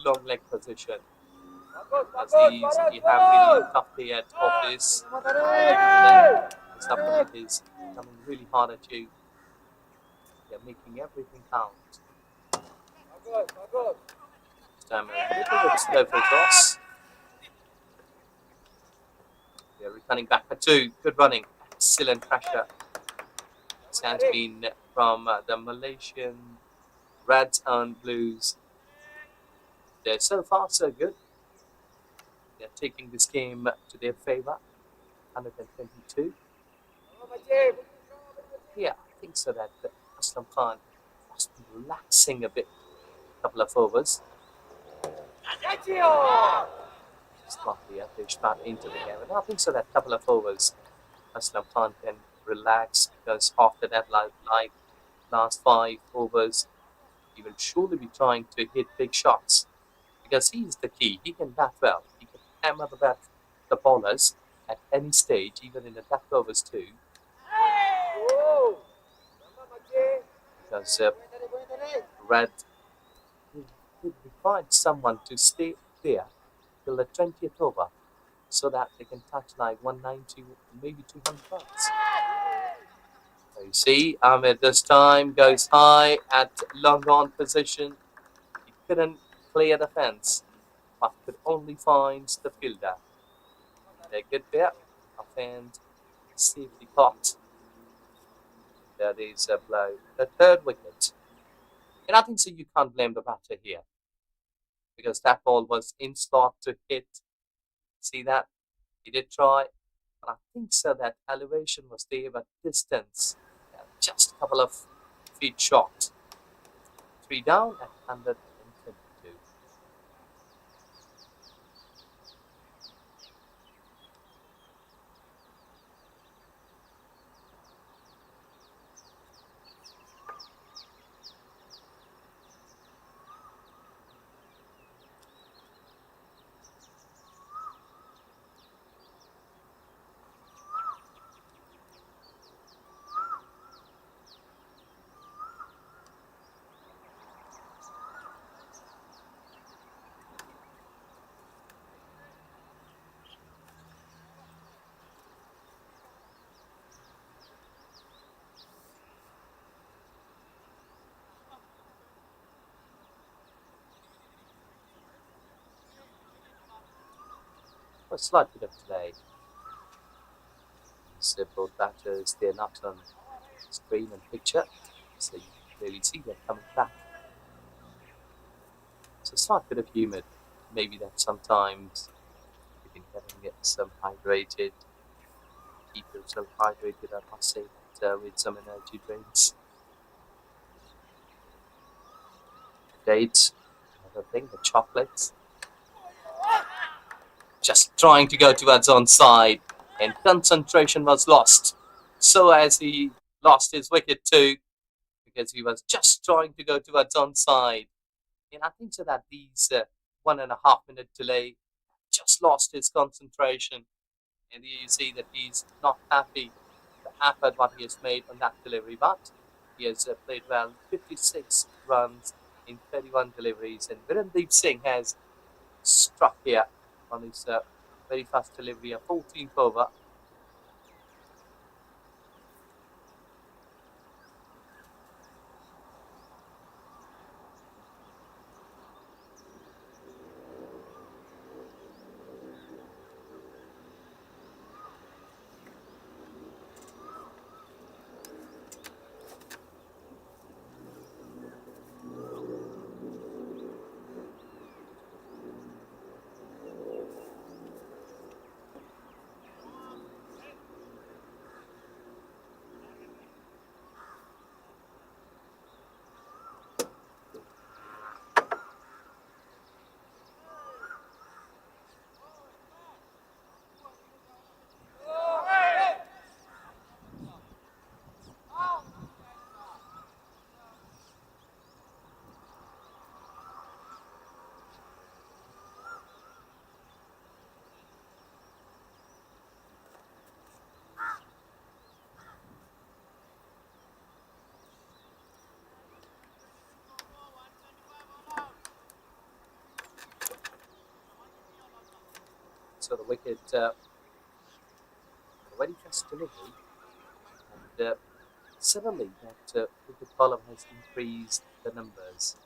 long leg position. Aziz, he have really tough day at office. Then his opponent is coming really hard at you. They're making everything count. This time a little bit slow for toss. They're returning back for 2. Good running. Excellent pressure. This has been from the Malaysian Reds and Blues. They're so far so good. They're taking this game to their favor. 122. Yeah, I think so that Aslam Khan must be relaxing a bit. Couple of overs. Smartly pushed back into the game. And I think so that couple of overs, Aslam Khan can relax because after that, like last 5 overs, he will surely be trying to hit big shots because he is the key. He can bat well. He can hammer the bowlers at any stage, even in the death overs too. Because Red will require someone to stay there till the 20th over so that they can touch like 190, maybe 200 runs. So you see, Ahmed this time goes high at long on position. He couldn't clear the fence, but could only find the fielder. A good bit of and safety caught. That is a blow. The third wicket. And I think so you can't blame the batter here because that ball was in slot to hit. See that? He did try, but I think so that elevation was there, but distance just a couple of feet short. 3 down at 122. A slight bit of delay. So both batters, they're not on screen and picture, so you can clearly see they're coming back. It's a slight bit of humid. Maybe that sometimes you can get some hydrated, keep yourself hydrated, I must say, that, with some energy drinks. Dates, another thing, the chocolates. Just trying to go towards onside, and concentration was lost. So as he lost his wicket too, because he was just trying to go towards onside. And I think so that these 1.5 minute delay just lost his concentration, And here you see that he's not happy the effort what he has made on that delivery, but he has played well. 56 runs in 31 deliveries, and Virendeep Singh has struck here on his very first delivery, a 14th over. So the wicket, the very first delivery, and suddenly that wicket column has increased the numbers.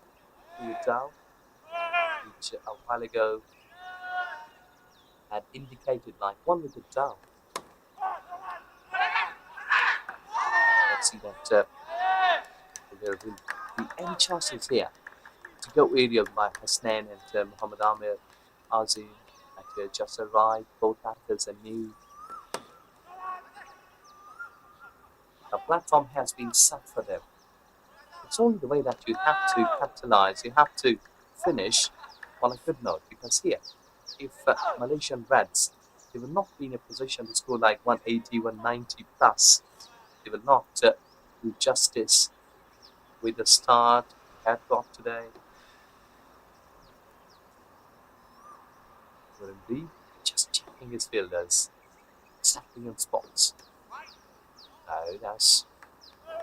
2 down, which a while ago had indicated like 1 wicket down. Let's see that there will be any chances here to go aerial by Hasnan and Muhammad Amir Azim at just arrived. Both batters are new. The platform has been set for them. It's only the way that you have to capitalize, you have to finish on a good note, because here, if Malaysian Reds, they will not be in a position to score like 180, 190 plus. They will not do justice with the start had got today. Indeed, just checking his fielders, exactly on spots. No, that's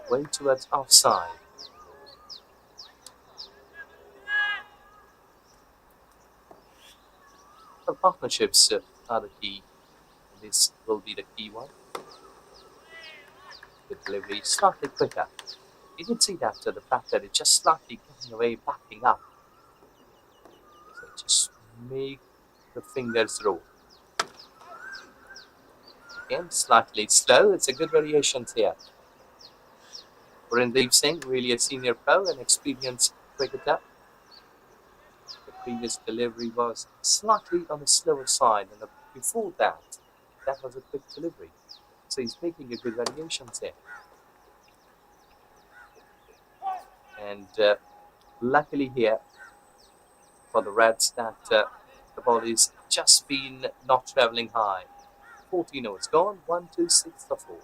way towards offside. The partnerships are the key. This will be the key one. The delivery is slightly quicker. You can see that the batter is just slightly getting away, backing up. So just make the fingers roll. Again, slightly slow. It's a good variation here. Virendeep Singh, really a senior pro and experienced cricketer. The previous delivery was slightly on the slower side, and before that, that was a quick delivery. So he's making a good variation here. And luckily here for the Reds that the ball is just been not travelling high. 14 overs gone, 1, 2, 6 for 4.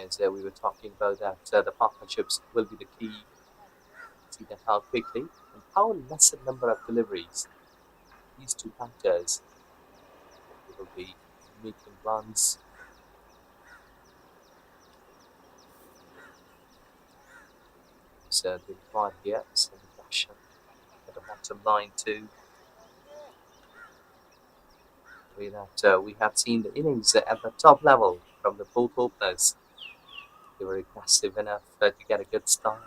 As we were talking about that, the partnerships will be the key. See that how quickly and how lesser number of deliveries these two batters will be making runs. So the required here is aggression at the bottom line too. The way that we have seen the innings at the top level from the both openers. They were aggressive enough to get a good start.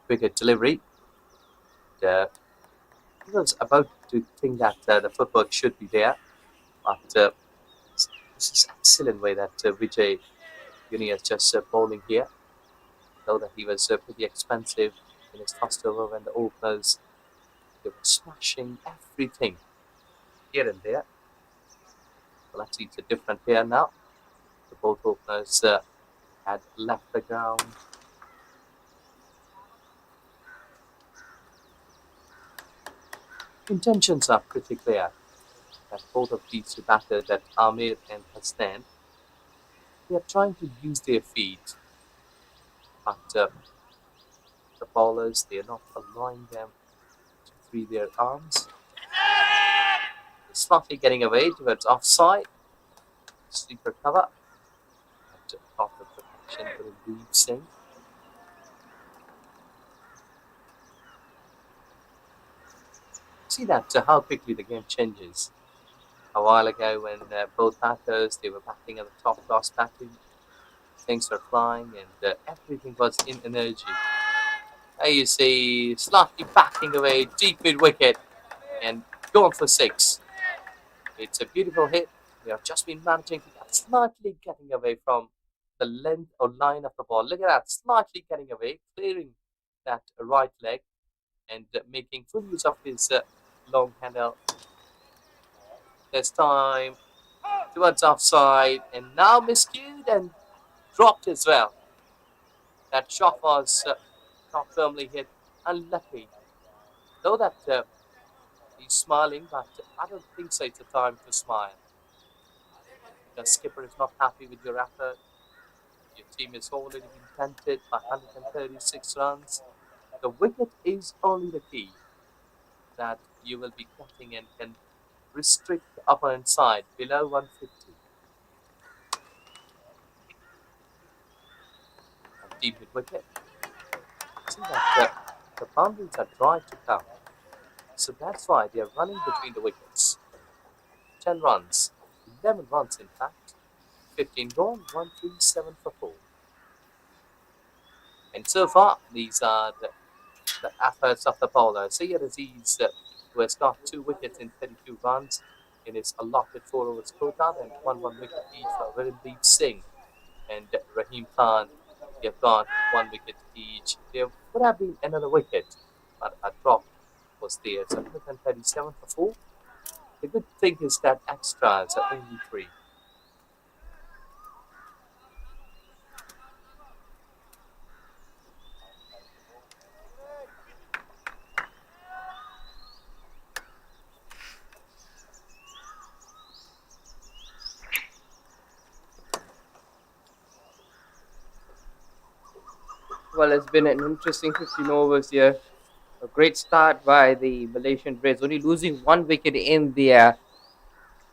Wicket delivery. He was about to think that the footwork should be there, but this is excellent way that Vijay Uni is just bowling here. Though that he was pretty expensive in his first over when the openers they were smashing everything here and there. Well, let's see, it's a different pair now. The both openers had left the ground. Intentions are pretty clear that both of these two batters, that Amir and Hassan, they are trying to use their feet, but the bowlers, they are not allowing them to free their arms. They're slightly getting away towards offside. Sleeper cover. And proper protection for the Deep Singh. See that how quickly the game changes. A while ago, when both batters they were batting at the top class batting, things were flying and everything was in energy. Now you see slightly backing away deep mid wicket and going for six. It's a beautiful hit. We have just been managing to get slightly getting away from the length or line of the ball. Look at that, slightly getting away, clearing that right leg and making full use of his long handle. This time towards offside and now miscued and dropped as well. That shot was not firmly hit. Unlucky. Though that he's smiling, but I don't think so. It's a time to smile. The skipper is not happy with your effort. Your team has already been tempted by 136 runs. The wicket is only the key that you will be getting and can restrict the opponent side below 150. And deep mid wicket. See that the boundaries are dry to come. So that's why they are running between the wickets. 10 runs, 11 runs in fact. 15 gone, 137 for 4. And so far, these are the efforts of the bowler. Syed Aziz, who has got 2 wickets in 32 runs in his allotted 4 overs quota, and 1 wicket each for Virendeep Singh and Rahim Khan. They've got 1 wicket each. There would have been another wicket, but a drop was there. So 137 for 4. The good thing is that extras are only 3. Well, it's been an interesting 15 overs here. A great start by the Malaysian Reds, only losing 1 wicket in their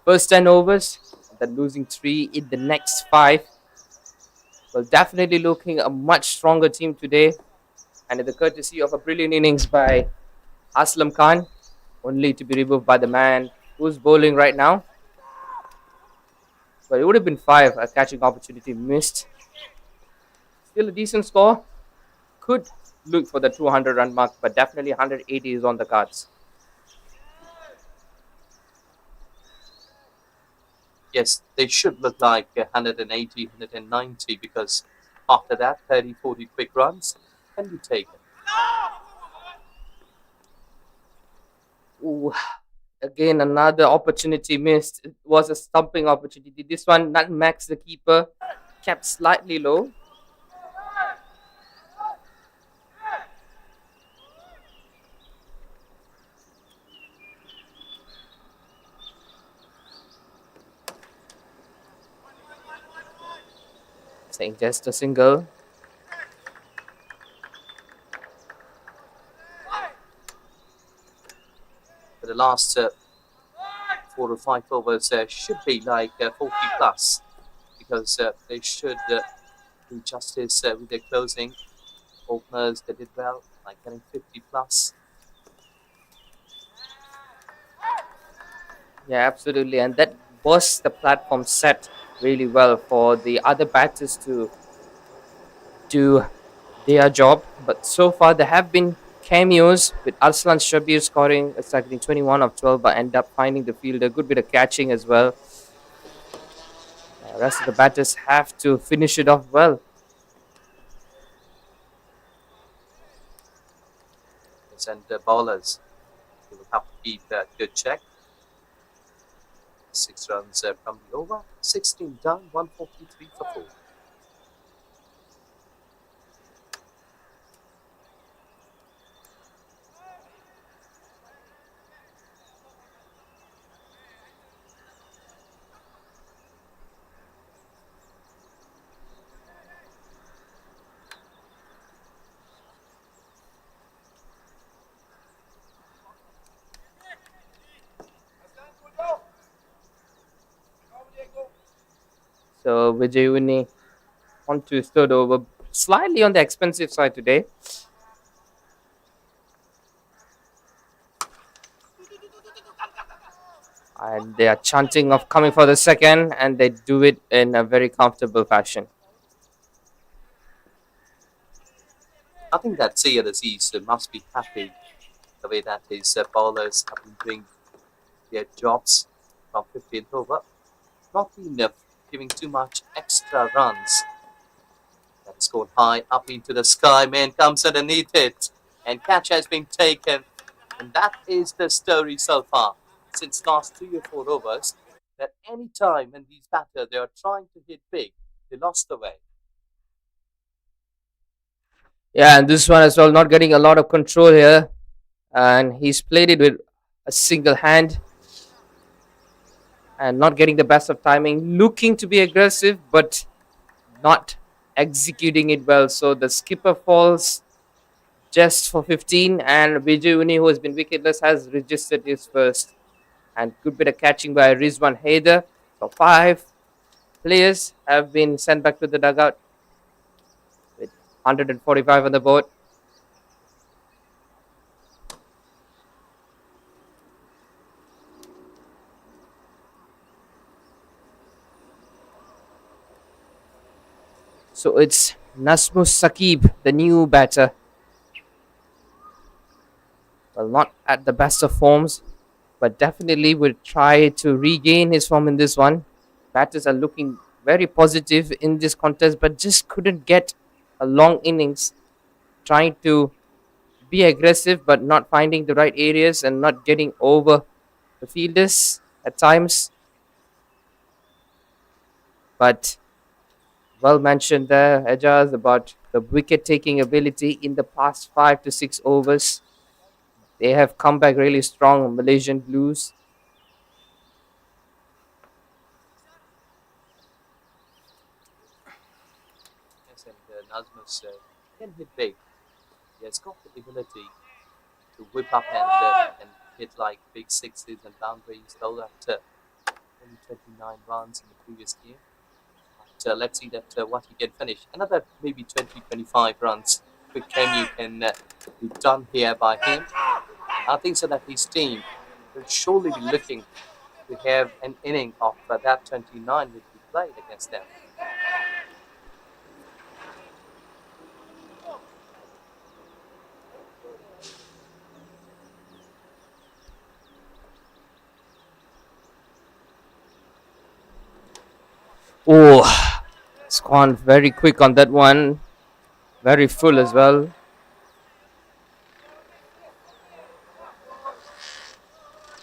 first 10 overs, and then losing 3 in the next 5. Well, definitely looking a much stronger team today, and the courtesy of a brilliant innings by Aslam Khan, only to be removed by the man who's bowling right now. But it would have been 5, a catching opportunity missed. Still a decent score. Could look for the 200 run mark, but definitely 180 is on the cards. Yes, they should look like 180, 190 because after that, 30, 40 quick runs can be taken. Ooh, again, another opportunity missed. It was a stumping opportunity. This one, not Max, the keeper, kept slightly low. Saying just a single. For the last 4 or 5 overs should be like 40 plus because they should do justice with their closing. Openers, they did well, like getting 50 plus. Yeah, absolutely. And that was the platform set really well for the other batters to do their job. But so far, there have been cameos with Arslan Shabir scoring, exactly 21 of 12, but end up finding the field a good bit of catching as well. Rest of the batters have to finish it off well. Yes, and bowlers, they will have to keep a good check. 6 runs from the over. 16 down, 143 for 4. So Vijayuni on to his third over, slightly on the expensive side today. And they are chanting of coming for the second, and they do it in a very comfortable fashion. I think that Sia Aziz must be happy the way that his bowlers have been doing their jobs from 15th over. Not enough, giving too much extra runs. That is scored high up into the sky. Man comes underneath it, and catch has been taken. And that is the story so far since last 3 or 4 overs. That any time when these batters they are trying to hit big, they lost the way. Yeah, and this one as well, not getting a lot of control here, and he's played it with a single hand and not getting the best of timing, looking to be aggressive but not executing it well. So the skipper falls just for 15, and Vijay Uni, who has been wicketless, has registered his first. And good bit of catching by Rizwan Haider. So 5 players have been sent back to the dugout with 145 on the board. So it's Nasmus Saqib, the new batter. Well, not at the best of forms, but definitely will try to regain his form in this one. Batters are looking very positive in this contest, but just couldn't get a long innings, trying to be aggressive, but not finding the right areas and not getting over the fielders at times. But well mentioned there, Ejaz, about the wicket taking ability in the past 5 to 6 overs. They have come back really strong, Malaysian Blues. Yes, and Nazmus can hit big. He has got the ability to whip up and hit like big sixes and boundaries. Though that only 29 runs in the previous game. But let's see that what he can finish. Another maybe 20-25 runs. Quick cameo can be done here by him. I think so that his team will surely be looking to have an inning of that 29 which we played against them. Oh, it's gone very quick on that one. Very full as well.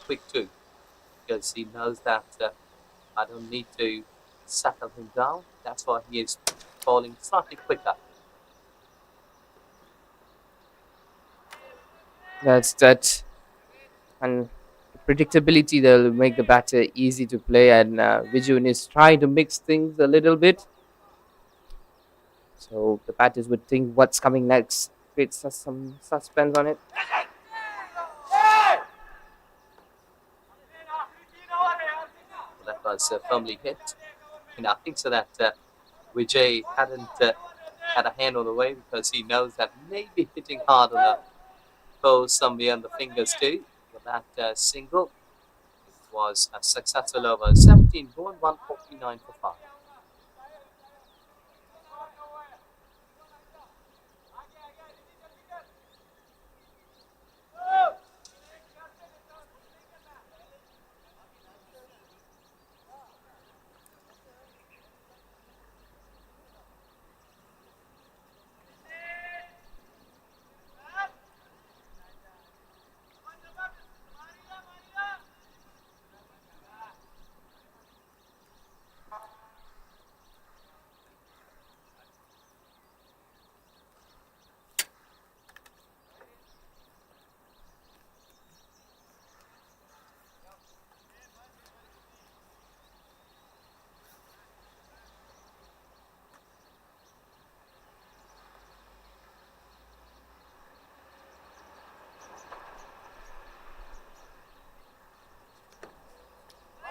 Quick too, because he knows that I don't need to settle him down. That's why he is falling slightly quicker. That's that. And predictability that will make the batter easy to play. And Vijun is trying to mix things a little bit. So the batters would think what's coming next. Create some suspense on it. So that was firmly hit. And I think so that Vijay hadn't had a hand on the way because he knows that maybe hitting hard on the toes somewhere on the fingers too. But that single was a successful over. 17 gone, 149 for 5.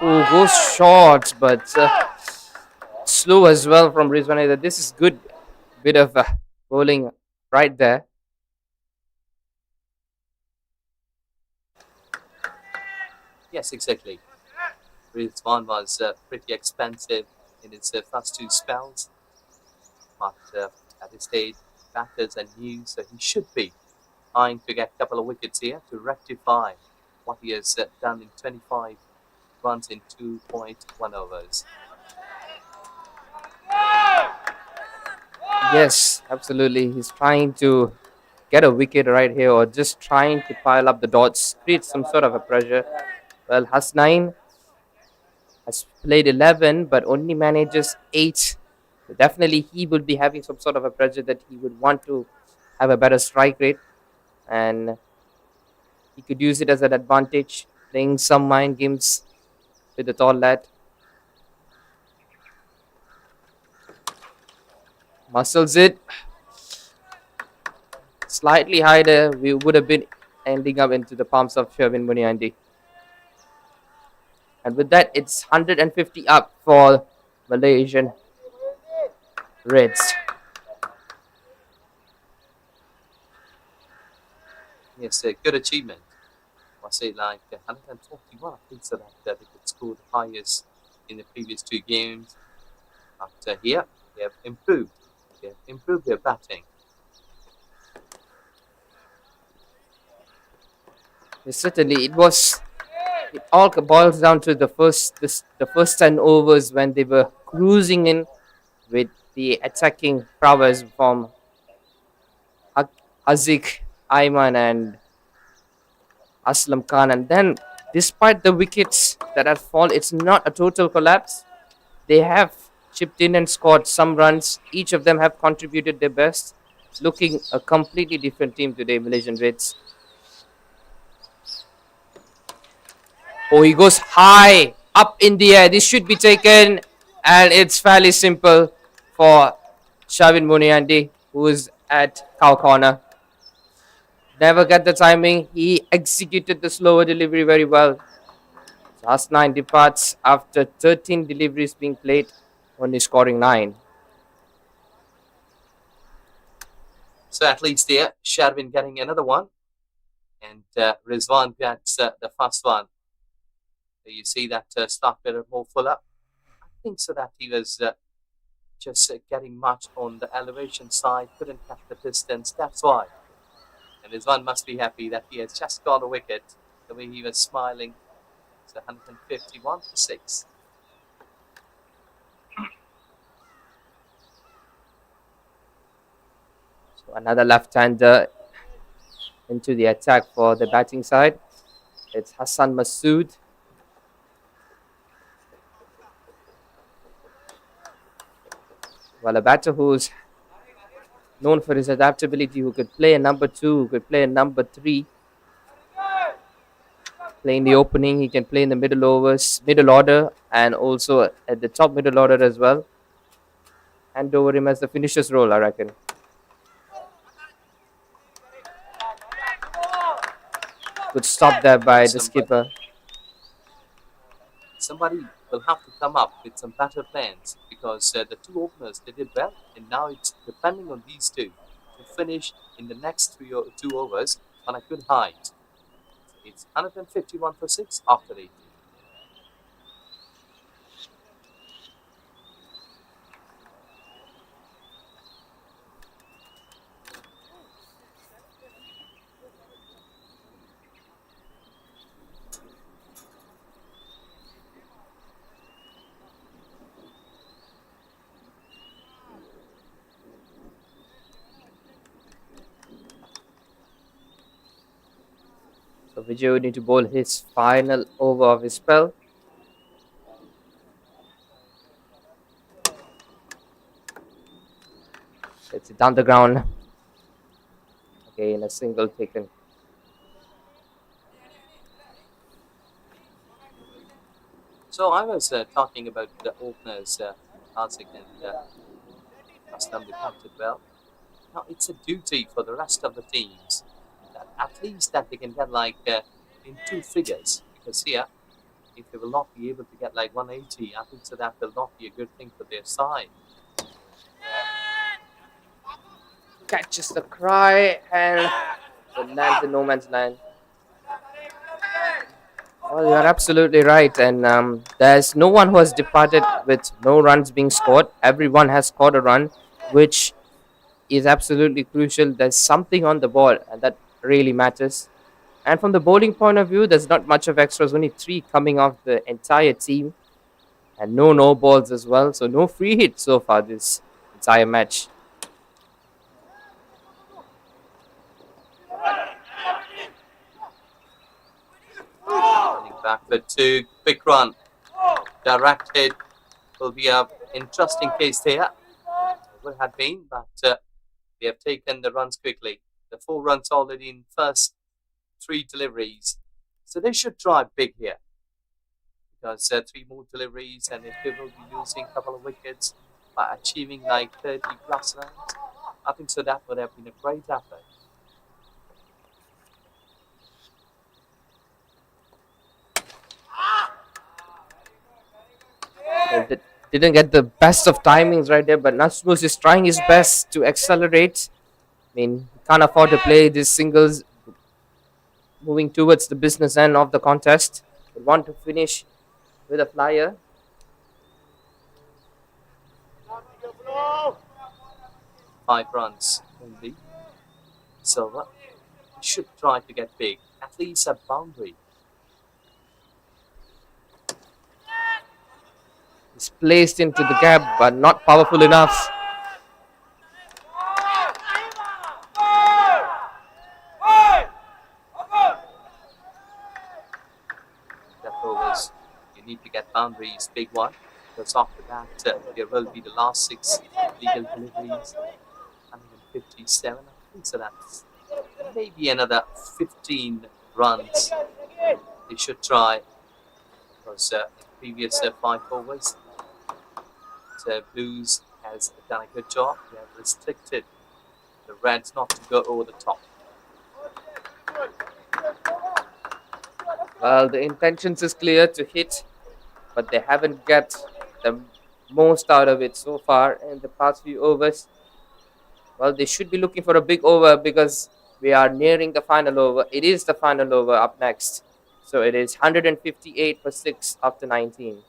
Who goes short, but slow as well from Rizwan. This is good bit of bowling right there. Yes, exactly. Rizwan was pretty expensive in his first two spells, but at this stage, batters are new, so he should be trying to get a couple of wickets here to rectify what he has done in 25 runs in 2.1 overs. Yes, absolutely. He's trying to get a wicket right here or just trying to pile up the dots, create some sort of a pressure. Well, Hasnain has played 11 but only manages 8. So definitely he would be having some sort of a pressure that he would want to have a better strike rate, and he could use it as an advantage, playing some mind games with the tall lad. Muscles it slightly higher, we would have been ending up into the palms of Sherwin Muniandi. And with that, it's 150 up for Malaysian Reds. Yes, a good achievement. I say like 141. I think so that they could score the highest in the previous two games. But here, they have improved. They have improved their batting. Yes, certainly, it was. It all boils down to the first 10 overs when they were cruising in with the attacking prowess from Hazik, Ayman, and Aslam Khan. And then, despite the wickets that have fallen, it's not a total collapse. They have chipped in and scored some runs. Each of them have contributed their best. Looking a completely different team today, Malaysian Reds. Oh, he goes high up in the air. This should be taken, and it's fairly simple for Shavin Muniandi, who is at cow corner. Never get the timing. He executed the slower delivery very well. Last 9 departs after 13 deliveries being played, only scoring 9. So at least there, Sharvin getting another one. And Rizwan gets the first one. So you see that start bit more fuller. I think so that he was just getting much on the elevation side, couldn't catch the distance. That's why. And Rizwan must be happy that he has just got a wicket. The way he was smiling. It's 151 for 6. So another left-hander into the attack for the batting side. It's Hassan Masood. Well, a batter who's known for his adaptability, who could play a number 2, who could play a number 3. Play in the opening, he can play in the middle overs, middle order, and also at the top middle order as well. Hand over him as the finisher's role, I reckon. Good stop there by the skipper. Somebody will have to come up with some better plans because the two openers they did well, and now it's depending on these two to finish in the next 2 overs on a good height. It's 151 for 6 after 80. So Vijay would need to bowl his final over of his spell. It's down the ground. Again, a single taken. So I was talking about the openers, Harzik and Aslam, they captured well. Now it's a duty for the rest of the teams that at least that they can get like in two figures because here if they will not be able to get like 180, I think so that will not be a good thing for their side. Catches the cry and it lands in no man's land. Well, you're absolutely right, and there's no one who has departed with no runs being scored. Everyone has scored a run, which is absolutely crucial. There's something on the ball, and that really matters. And from the bowling point of view, there's not much of extras, only three coming off the entire team, and no balls as well. So, no free hits so far this entire match. Running back for two. Quick run. Directed. Will be a interesting case there. Would have been, but they have taken the runs quickly. The 4 runs already in first 3 deliveries. So they should try big here. Because 3 more deliveries, and if they will be losing a couple of wickets by achieving like 30 plus runs, I think so that would have been a great effort. Didn't get the best of timings right there, but Nasmus is trying his best to accelerate. I mean, he can't afford to play these singles, moving towards the business end of the contest. Would want to finish with a flyer. 5 runs only. Silver should try to get big, at least a boundary. He's placed into the gap, but not powerful enough. That overs, you need to get boundaries, big one. Because after that, there will be the last 6 legal deliveries. 157, I think so that's maybe another 15 runs they should try. Because in previous 5 overs, Blues has done a good job. They have restricted the Reds not to go over the top. Well, the intentions is clear to hit, but they haven't got the most out of it so far in the past few overs. Well, they should be looking for a big over because we are nearing the final over. It is the final over up next. So it is 158 for 6 after 19.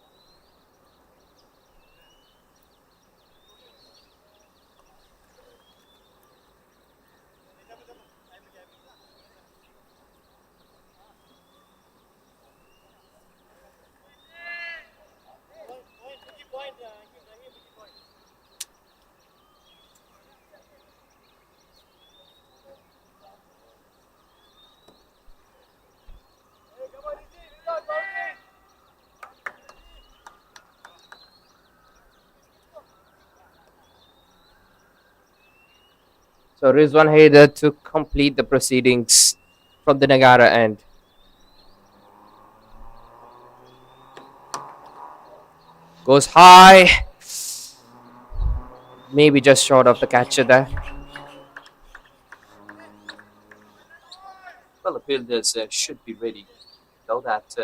So Rizwan Haider to complete the proceedings from the Nagara end. Goes high. Maybe just short of the catcher there. Well, the fielders should be ready, know that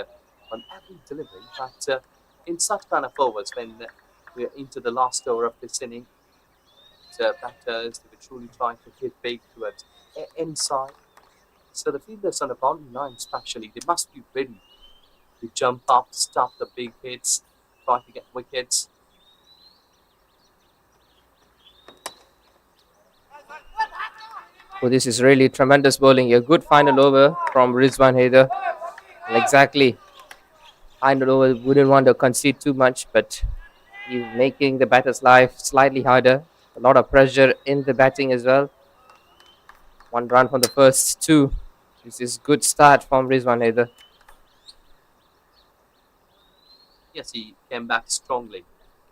on every delivery. But in such kind of overs, when we're into the last over of this inning, batters they were truly trying to hit big towards inside. So the fielders on the boundary line, especially, they must be ready to jump up, stop the big hits, try to get wickets. Oh, this is really tremendous bowling. A good final over from Rizwan Haider. Exactly. Final over, wouldn't want to concede too much, but he's making the batter's life slightly harder. A lot of pressure in the batting as well. 1 run from the first 2. This is good start from Rizwan Haider. Yes, he came back strongly,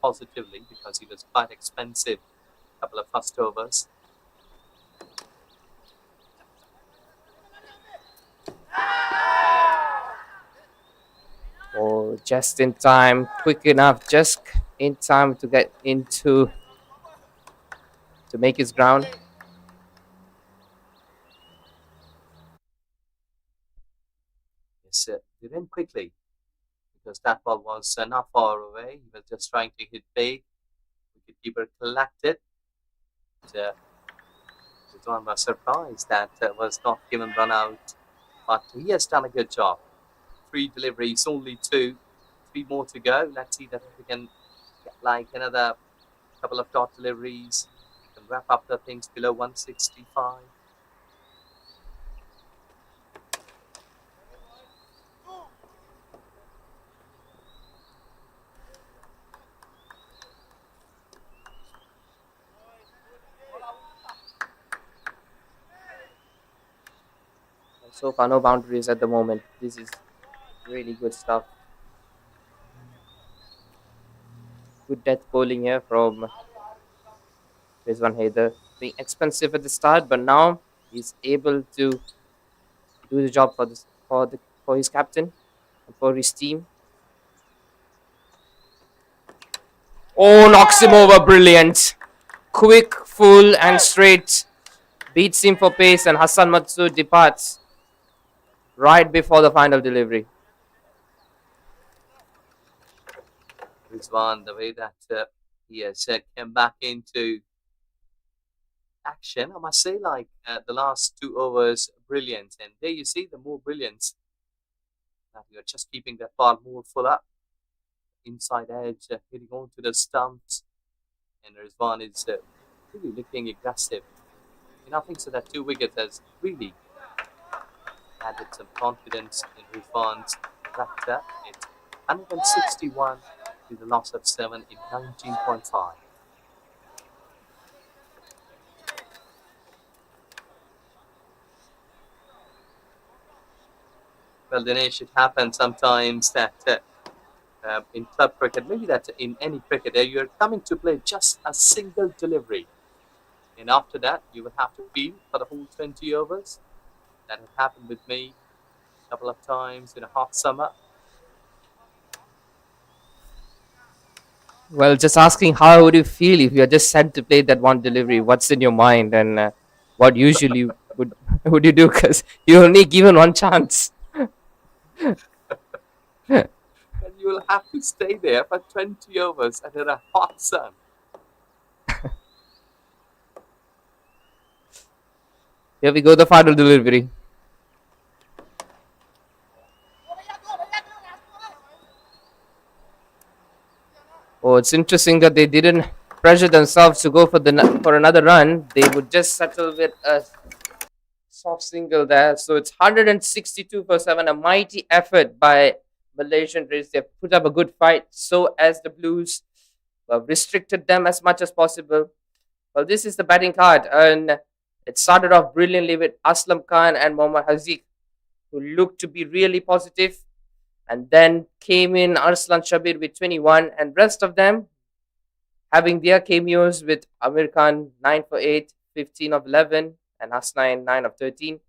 positively, because he was quite expensive. Couple of first overs. Oh, just in time, quick enough, just in time to get into to make his ground. Yes, they ran quickly because that ball was not far away. He was just trying to hit big. Wicketkeeper collected. Uh, Rizwan was surprised that was not given run out, but he has done a good job. 3 deliveries, only 2. 3 more to go. Let's see that if we can get like another couple of dot deliveries. We can wrap up the things below 165. So far, no boundaries at the moment. This is really good stuff. Good death bowling here from Rizwan Haider. Being expensive at the start, but now he's able to do the job for his captain and for his team. Oh, knocks him over! Brilliant, quick, full, and straight. Beats him for pace, and Hassan Matsud departs right before the final delivery. Rizwan, the way that he has came back into action, I must say, like the last 2 overs, brilliant. And there you see the more brilliance that you're just keeping that ball more full up. Inside edge, hitting onto the stumps. And Rizwan is really looking aggressive. And I think so that 2 wickets has really added some confidence in Rizwan's character. It's 161 with a loss of 7 in 19.5. Well, Dinesh, it happens sometimes that in club cricket, maybe that in any cricketer, you're coming to play just a single delivery. And after that, you will have to field for the whole 20 overs. That had happened with me a couple of times in a hot summer. Well, just asking how would you feel if you're just sent to play that one delivery? What's in your mind, and what usually would would you do? Because you're only given one chance. And you will have to stay there for 20 overs under a hot sun. Here we go, the final delivery. Oh, it's interesting that they didn't pressure themselves to go for another run. They would just settle with a soft single there. So it's 162 for 7. A mighty effort by Malaysian Rays. They've put up a good fight. So as the Blues restricted them as much as possible. Well, this is the batting card, and it started off brilliantly with Aslam Khan and Mohammad Haziq, who looked to be really positive. And then came in Arslan Shabir with 21, and rest of them having their cameos with Amir Khan 9 for 8, 15 of 11, and Hasnain 9 of 13.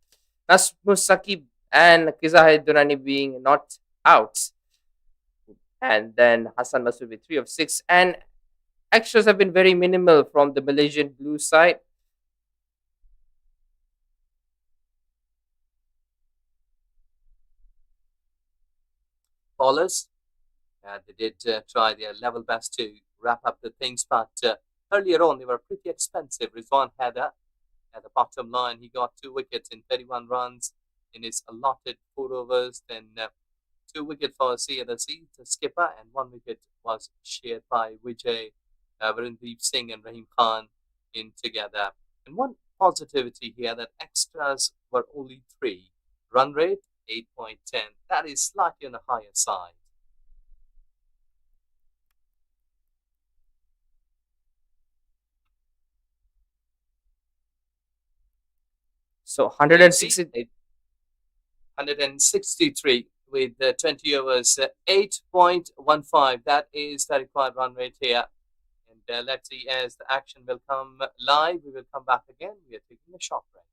Nasmus Sakib and Kizahid Durrani being not out. And then Hassan Masood with 3 of 6. And extras have been very minimal from the Malaysian blue side. Bowlers, they did try their level best to wrap up the things, but earlier on they were pretty expensive. Rizwan Haider at the bottom line, he got 2 wickets in 31 runs in his allotted 4 overs. Then 2 wickets for CLC, the skipper, and 1 wicket was shared by Vijay, Virendeep Singh, and Rahim Khan in together. And one positivity here that extras were only 3. Run rate 8.10. That is slightly on the higher side. So 160. 163 with 20 overs, 8.15. That is the required run rate here. And let's see, as the action will come live, we will come back again. We are taking a short break.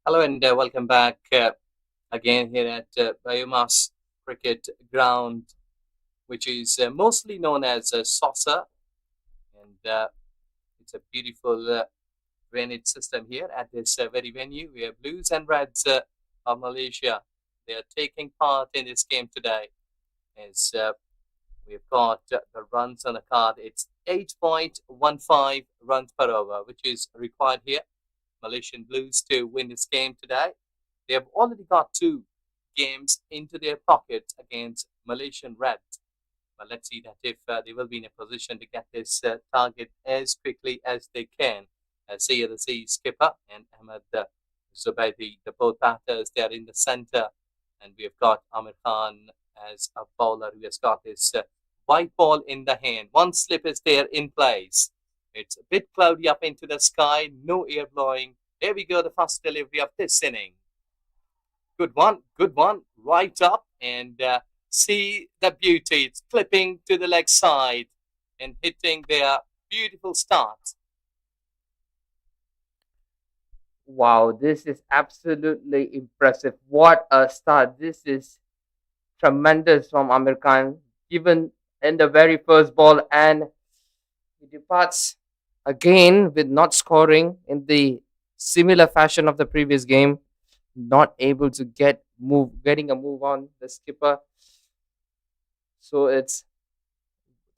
Hello and welcome back again here at BAYUEMAS Cricket Ground, which is mostly known as Saucer, and it's a beautiful drainage system here at this very venue. We have Blues and Reds of Malaysia. They are taking part in this game today. As we've got the runs on the card, it's 8.15 runs per over, which is required here. Malaysian Blues to win this game today. They have already got two games into their pockets against Malaysian Reds. But let's see that if they will be in a position to get this target as quickly as they can. Sayed the Sea skipper and Ahmed Zubaidi, the both batters, they are in the centre. And we have got Amir Khan as a bowler who has got this white ball in the hand. One slip is there in place. It's a bit cloudy up into the sky, no air blowing. Here we go, the first delivery of this inning. Good one, right up and see the beauty. It's clipping to the leg side and hitting their beautiful start. Wow, this is absolutely impressive. What a start. This is tremendous from Amir Khan, given in the very first ball, and he departs again with not scoring in the similar fashion of the previous game, not able to getting a move on the skipper. So it's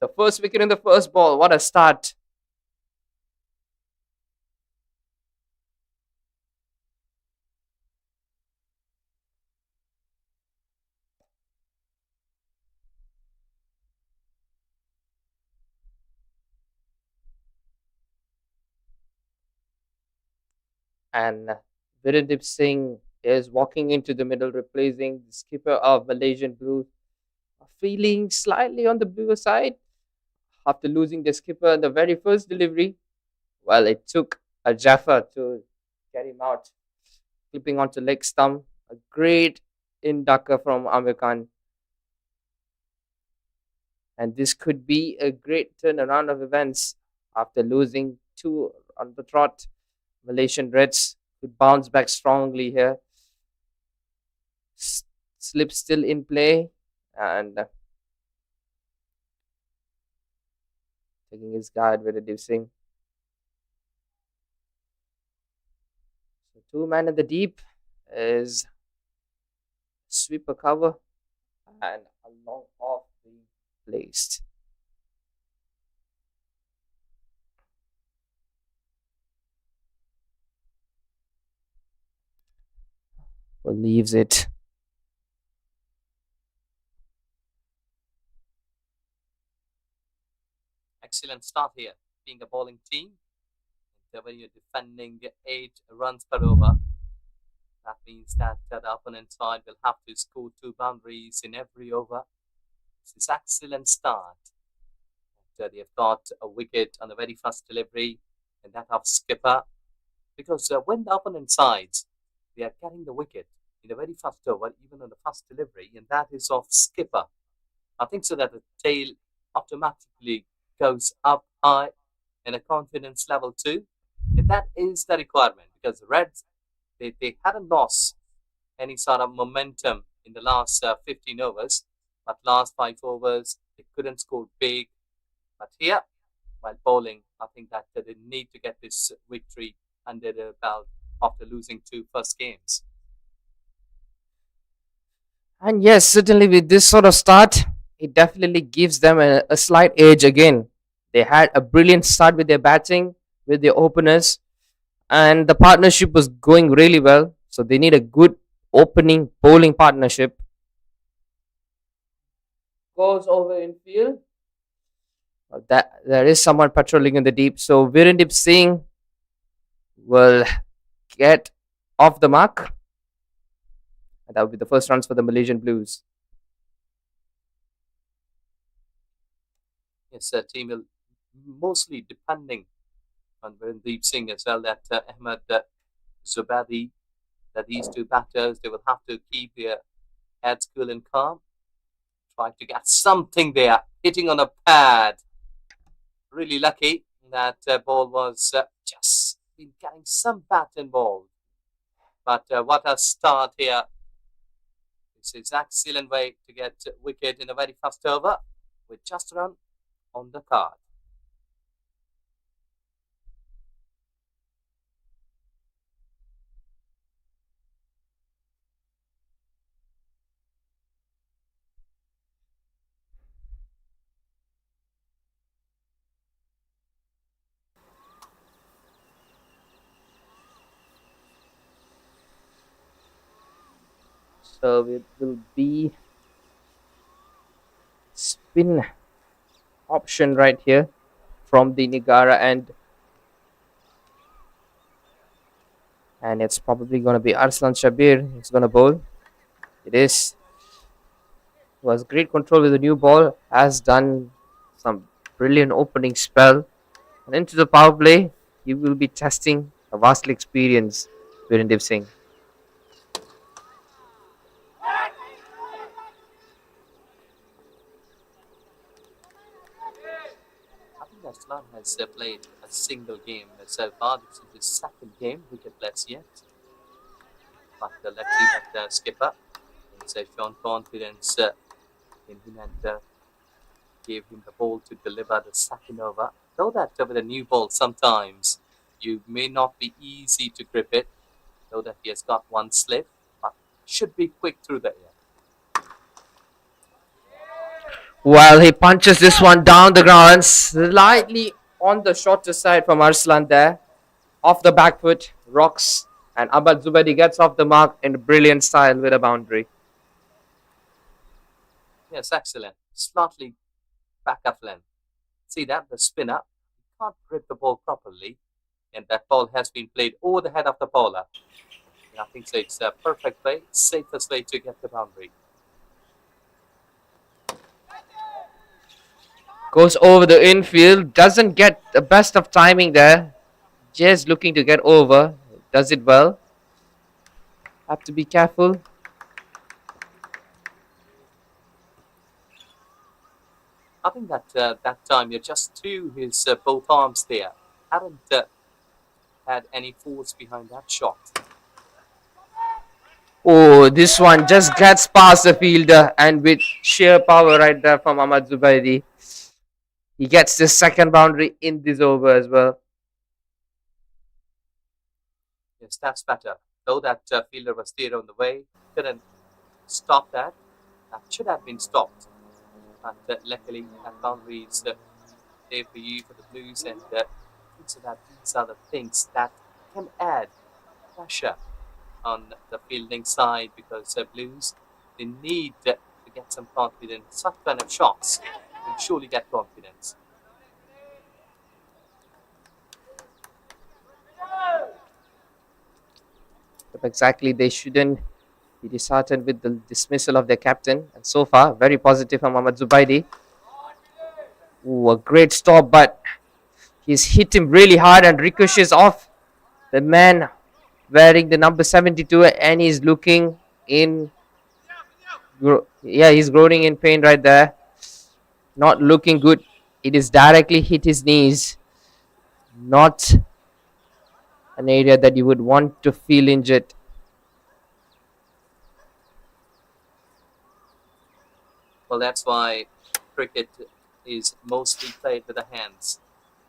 the first wicket in the first ball. What a start. And Virendip Singh is walking into the middle, replacing the skipper of Malaysian Blues, feeling slightly on the bluer side after losing the skipper in the very first delivery. Well, it took a Jaffa to get him out, clipping onto leg stump. A great inducker from Amir Khan. And this could be a great turnaround of events after losing two on the trot. Malaysian Reds could bounce back strongly here. Slip still in play and taking his guard with a deep swing. So two man in the deep is sweeper cover and a long off being placed. Well, leaves it. Excellent start here, being a bowling team. And when you're defending 8 runs per over, that means that the opponent side will have to score 2 boundaries in every over. This is excellent start. They have got a wicket on the very first delivery, and that of skipper. Because when the opponent sides, they are getting the wicket in the very first over, even on the first delivery, and that is of skipper. I think so that the tail automatically goes up high and a confidence level too. And that is the requirement because the Reds, they hadn't lost any sort of momentum in the last 15 overs, but last 5 overs, they couldn't score big. But here, while bowling, I think that they need to get this victory under their belt after losing 2 first games. And yes, certainly with this sort of start, it definitely gives them a slight edge again. They had a brilliant start with their batting, with their openers, and the partnership was going really well. So they need a good opening bowling partnership. Goes over in field. That there is someone patrolling in the deep. So Virendip Singh will get off the mark. And that will be the first runs for the Malaysian Blues. Yes, team will mostly depending on Virendeep Singh as well, that Ahmed Zubadi, that these two batters, they will have to keep their heads cool and calm, try to get something there, hitting on a pad. Really lucky that ball was just been getting some bat involved. But what a start here. This is excellent way to get wicket in a very first over with just a run on the card. So it will be spin option right here from the Nigara end, and it's probably going to be Arslan Shabir. It's going to bowl. It is. Was great control with the new ball. Has done some brilliant opening spell, and into the power play. He will be testing a vastly experienced Virendev Singh. I think Aslan has played a single game so far. This is his second game, wicketless yet. But let's see that skipper has shown confidence in him and gave him the ball to deliver the second over. Though that with a new ball, sometimes you may not be easy to grip it, though that he has got one slip, but should be quick through the air. While he punches this one down the ground, slightly on the shorter side from Arslan there, off the back foot, rocks, and Abad Zubaidi gets off the mark in brilliant style with a boundary. Yes, excellent. Slightly back of length. See that? The spinner can't grip the ball properly, and that ball has been played over the head of the bowler. And I think so it's a perfect way, safest way to get the boundary. Goes over the infield, doesn't get the best of timing there. Just looking to get over, does it well. Have to be careful. I think that that time you're just threw his both arms there. Haven't had any force behind that shot. Oh, this one just gets past the fielder and with sheer power right there from Ahmad Zubaidi. He gets the second boundary in this over as well. Yes, that's better. Though that fielder was there on the way, couldn't stop that. That should have been stopped. But luckily, that boundary is there for you for the Blues, and so that these are the things that can add pressure on the fielding side because Blues they need to get some confidence. Such kind of shots will surely get confidence. But exactly, they shouldn't be disheartened with the dismissal of their captain. And so far, very positive from Ahmad Zubaidi. Ooh, a great stop, but he's hit him really hard and ricochets off the man wearing the number 72, and he's looking in. Yeah, he's groaning in pain right there. Not looking good. It is directly hit his knees. Not an area that you would want to feel injured. Well, that's why cricket is mostly played with the hands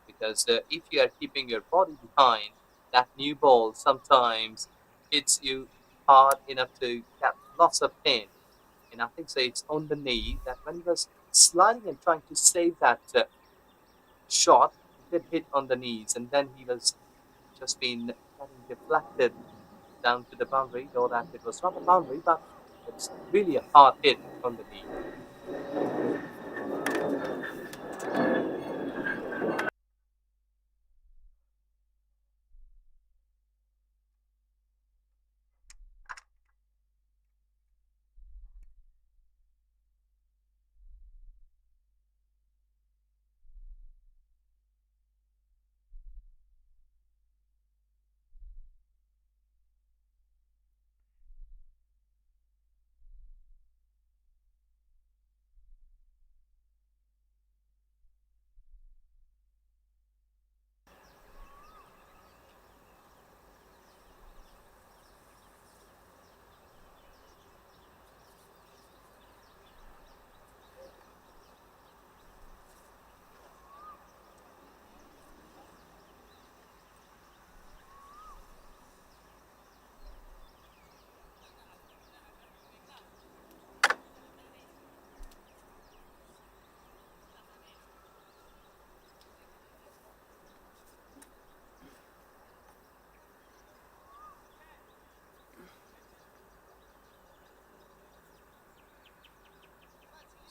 because if you are keeping your body behind, that new ball sometimes hits you hard enough to get lots of pain. And I think so it's on the knee that when he was sliding and trying to save that shot, he did hit on the knees, and then he was just been getting deflected down to the boundary, though that it was not a boundary, but it's really a hard hit on the knee.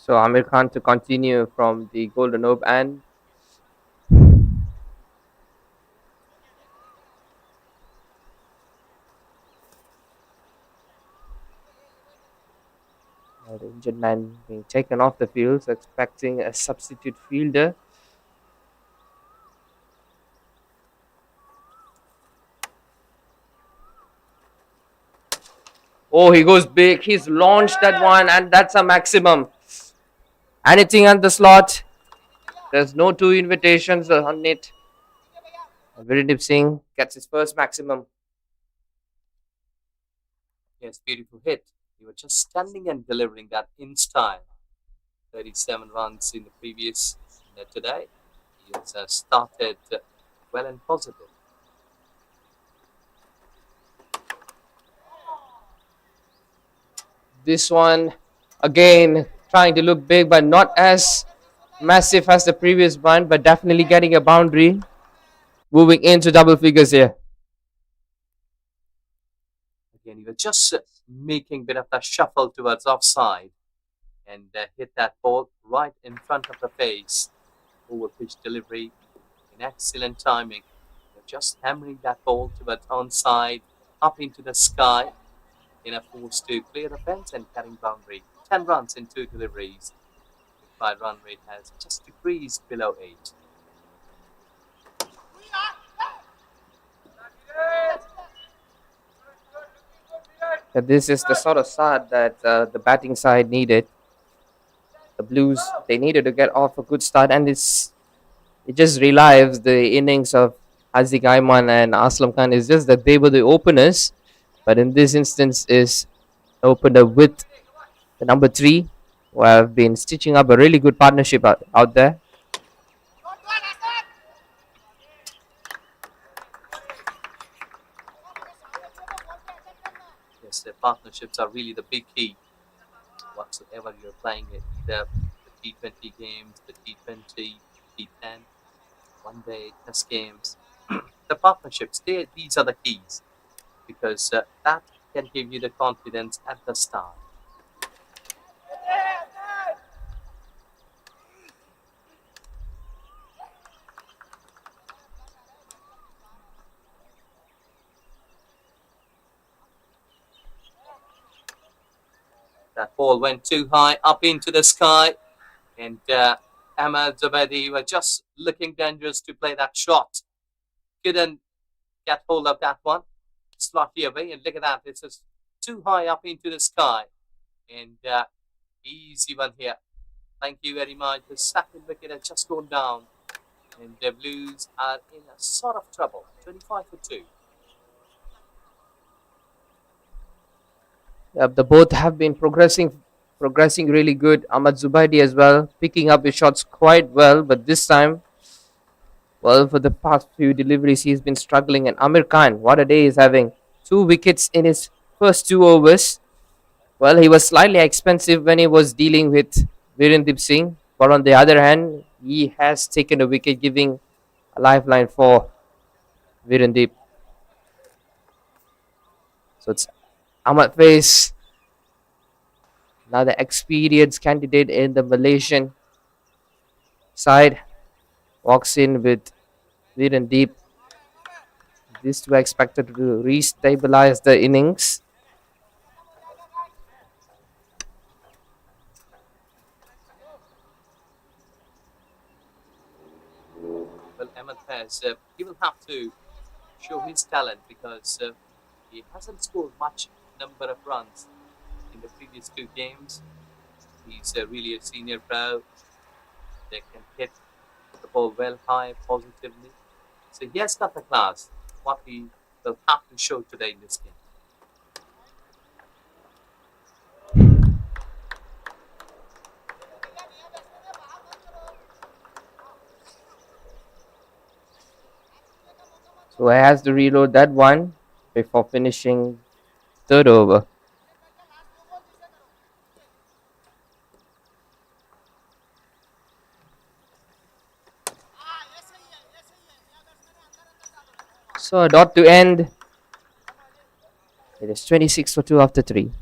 So Amir Khan to continue from the golden orb, and the injured man being taken off the field, so expecting a substitute fielder. Oh, he goes big. He's launched that one, and that's a maximum. Anything on the slot. There's no two invitations on it. Virendip Singh gets his first maximum. Yes, beautiful hit. He was just standing and delivering that in style. 37 runs in the previous today. He has started well and positive. This one, again, trying to look big, but not as massive as the previous one, but definitely getting a boundary. Moving into double figures here. Again, he was just making a bit of a shuffle towards offside and hit that ball right in front of the face. Over pitch delivery in excellent timing. Just hammering that ball towards onside, up into the sky in a force to clear the fence and carrying boundary. 10 runs in 2 deliveries. Required run rate has just decreased below 8. This is the sort of start that the batting side needed. The Blues, they needed to get off a good start, and it just relives the innings of Haziq Aiman and Aslam Khan. It's just that they were the openers, but in this instance is opener with the number 3, who have been stitching up a really good partnership out there. Yes, the partnerships are really the big key whatsoever you're playing it. The T20 games, the T20, T10, one day test games. The partnerships, these are the keys because that can give you the confidence at the start. That ball went too high up into the sky, and Ahmad Zabedi were just looking dangerous to play that shot. Couldn't get hold of that one. Slightly away, and look at that. It's just too high up into the sky. And easy one here. Thank you very much. The second wicket has just gone down. And the Blues are in a sort of trouble. 25 for 2. The both have been progressing really good. Ahmad Zubaidi as well, picking up his shots quite well, but this time, well, for the past few deliveries, he's been struggling. And Amir Khan, what a day he's having! 2 wickets in his first 2 overs. Well, he was slightly expensive when he was dealing with Virendip Singh, but on the other hand, he has taken a wicket, giving a lifeline for Virendip. So it's Ahmad Faiz, another experienced candidate in the Malaysian side, walks in with Virendip. These two are expected to re-stabilize the innings. Well, Ahmed Faiz, he will have to show his talent because he hasn't scored much number of runs in the previous 2 games. He's really a senior pro. They can hit the ball well high positively. So he has got the class. What he will have to show today in this game. So he has to reload that one before finishing third over. So a dot to end. It is 26 for 2 after 3.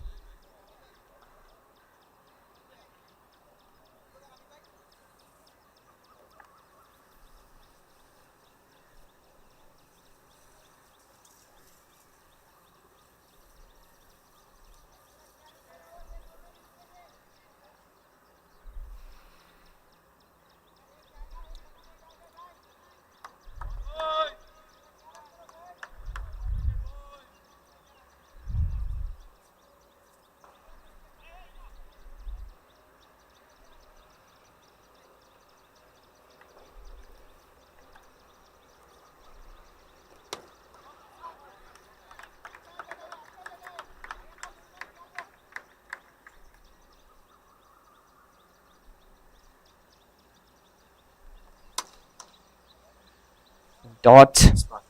Dot. Smart,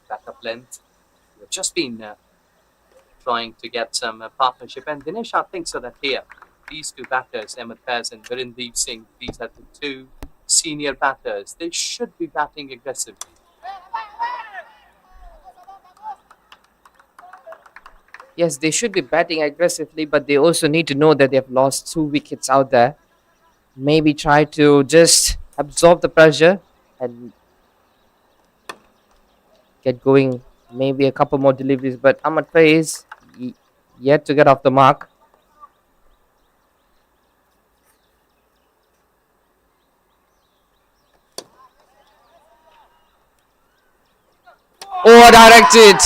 backup length. We've just been trying to get some partnership. And Dinesh, I think so that here, these two batters, Ahmed Faiz and Virendeep Singh, these are the two senior batters. They should be batting aggressively. Yes, they should be batting aggressively, but they also need to know that they've lost 2 wickets out there. Maybe try to just absorb the pressure and get going. Maybe a couple more deliveries, but Ahmad Faiz yet to get off the mark. Oh, directed.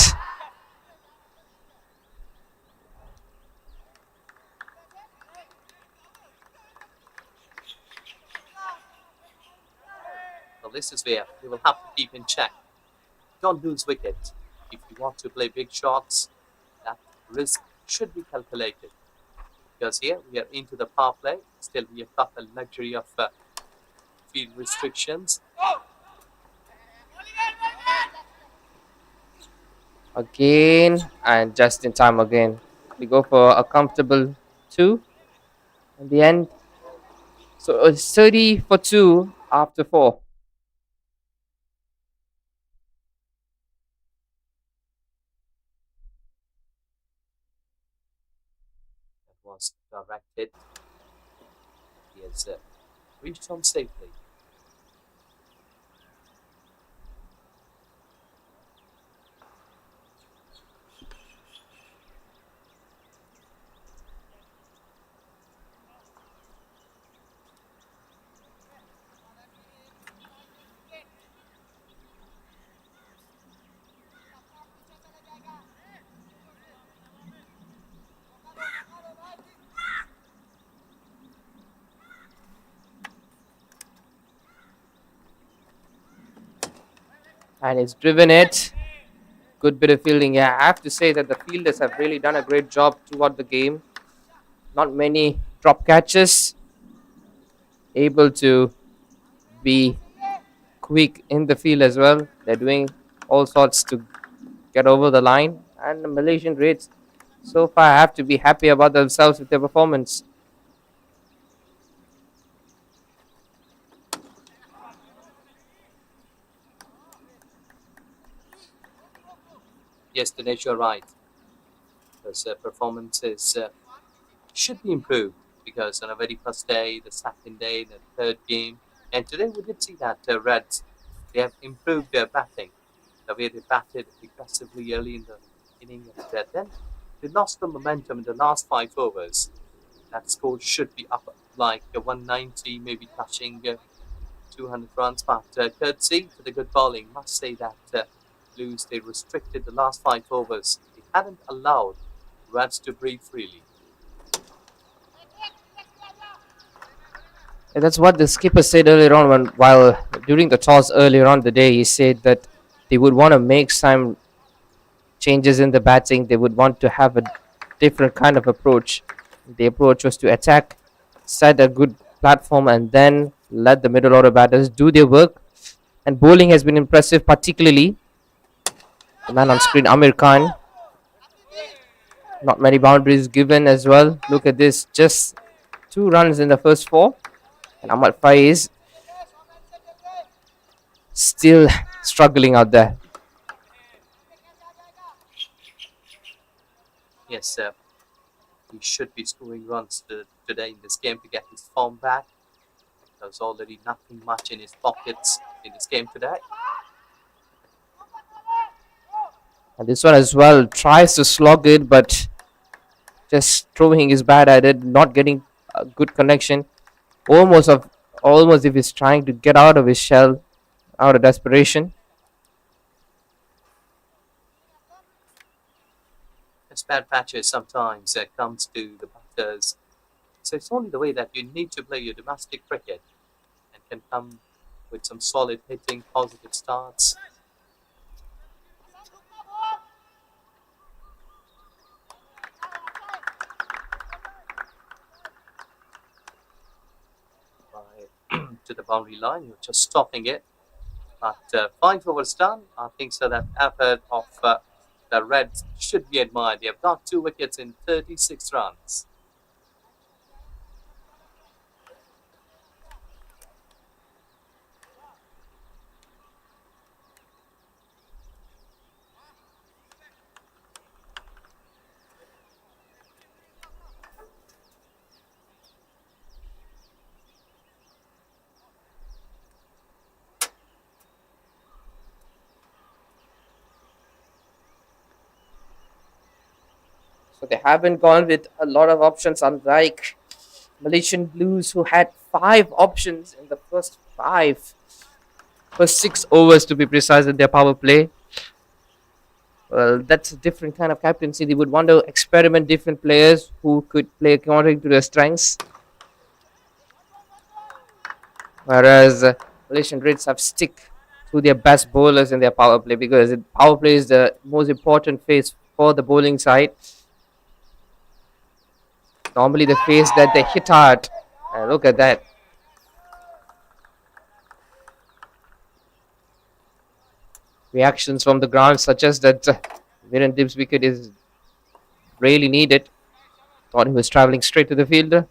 So this is where they will have to keep in check. Don't lose wicket. If you want to play big shots, that risk should be calculated. Because here we are into the power play. Still, we have got the luxury of field restrictions. Again, and just in time again. We go for a comfortable 2 in the end. So it's 30 for 2 after 4. That was directed. He has reached home safely. And it's driven it. Good bit of fielding. Yeah, I have to say that the fielders have really done a great job throughout the game. Not many drop catches. Able to be quick in the field as well. They're doing all sorts to get over the line. And the Malaysian Reds, so far, have to be happy about themselves with their performance. Yes, Dinesh, you're right. His performances should be improved because on a very first day, the second day, the third game, and today we did see that Reds, they have improved their batting. The way they batted aggressively early in the inning, and then they lost the momentum in the last 5 overs. That score should be up like 190, maybe touching 200 runs. But courtesy to the good bowling, must say that Blues, they restricted the last 5 overs. They hadn't allowed Reds to breathe freely. And that's what the skipper said earlier on while during the toss earlier on the day. He said that they would want to make some changes in the batting. They would want to have a different kind of approach. The approach was to attack, set a good platform, and then let the middle order batters do their work. And bowling has been impressive, particularly the man on screen, Amir Khan. Not many boundaries given as well. Look at this, just 2 runs in the first 4. And Ahmad Faiz still struggling out there. Yes, he should be scoring runs today in this game to get his form back. There's already nothing much in his pockets in this game today. And this one as well tries to slog it, but just throwing his bat at it, not getting a good connection. Almost of almost if he's trying to get out of his shell out of desperation. As bad patches sometimes comes to the batters. So it's only the way that you need to play your domestic cricket and can come with some solid hitting, positive starts. By to the boundary line, you're just stopping it. But 5 overs done, I think so that effort of the Reds should be admired. They have got 2 wickets in 36 runs. So they haven't gone with a lot of options, unlike Malaysian Blues, who had 5 options in the first 6 overs to be precise, in their power play. Well, that's a different kind of captaincy. They would want to experiment different players who could play according to their strengths. Whereas Malaysian Reds have stick to their best bowlers in their power play, because power play is the most important phase for the bowling side. Normally, the phase that they hit hard. Look at that. Reactions from the ground suggest that Viren Dib's wicket is really needed. Thought he was travelling straight to the fielder.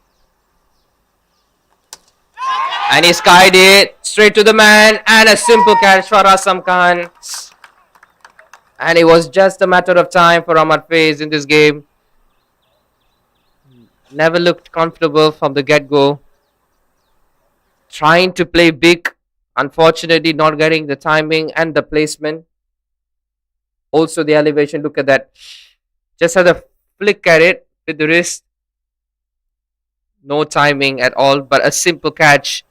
And he skied it straight to the man, and a simple catch for Asam Khan. And it was just a matter of time for Ahmad Faiz in this game. Never looked comfortable from the get-go. Trying to play big, unfortunately not getting the timing and the placement. Also the elevation, look at that. Just had a flick at it with the wrist. No timing at all, but a simple catch.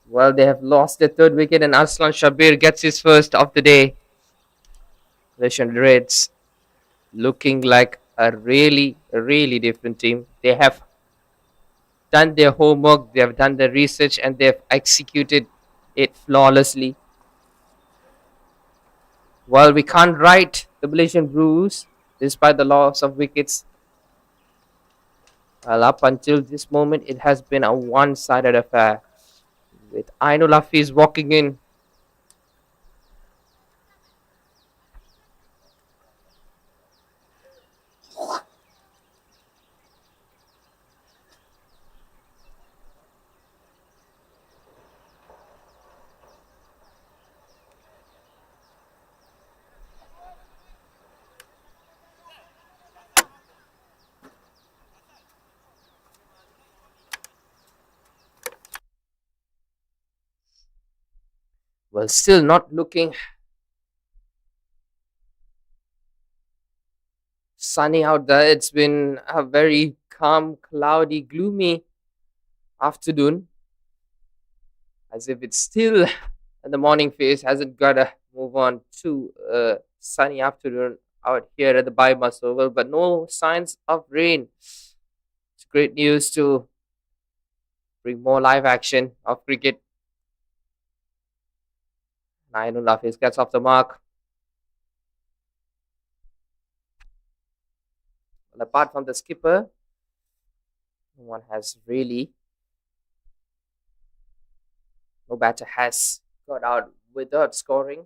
Well, they have lost their 3rd wicket, and Arslan Shabir gets his first of the day. Malaysian Reds looking like a really different team. They have done their homework, they have done their research, and they have executed it flawlessly. Well, we can't write the Malaysian Blues despite the loss of wickets. Well, up until this moment, it has been a one-sided affair, with Ainul Hafiz walking in. Well, still not looking sunny out there. It's been a very calm, cloudy, gloomy afternoon, as if it's still in the morning phase, hasn't got to move on to a sunny afternoon out here at the BAYUEMAS Oval, but no signs of rain. It's great news to bring more live action of cricket. Nainul Hafiz gets off the mark. Well, apart from the skipper, no one has really, no batter has got out without scoring.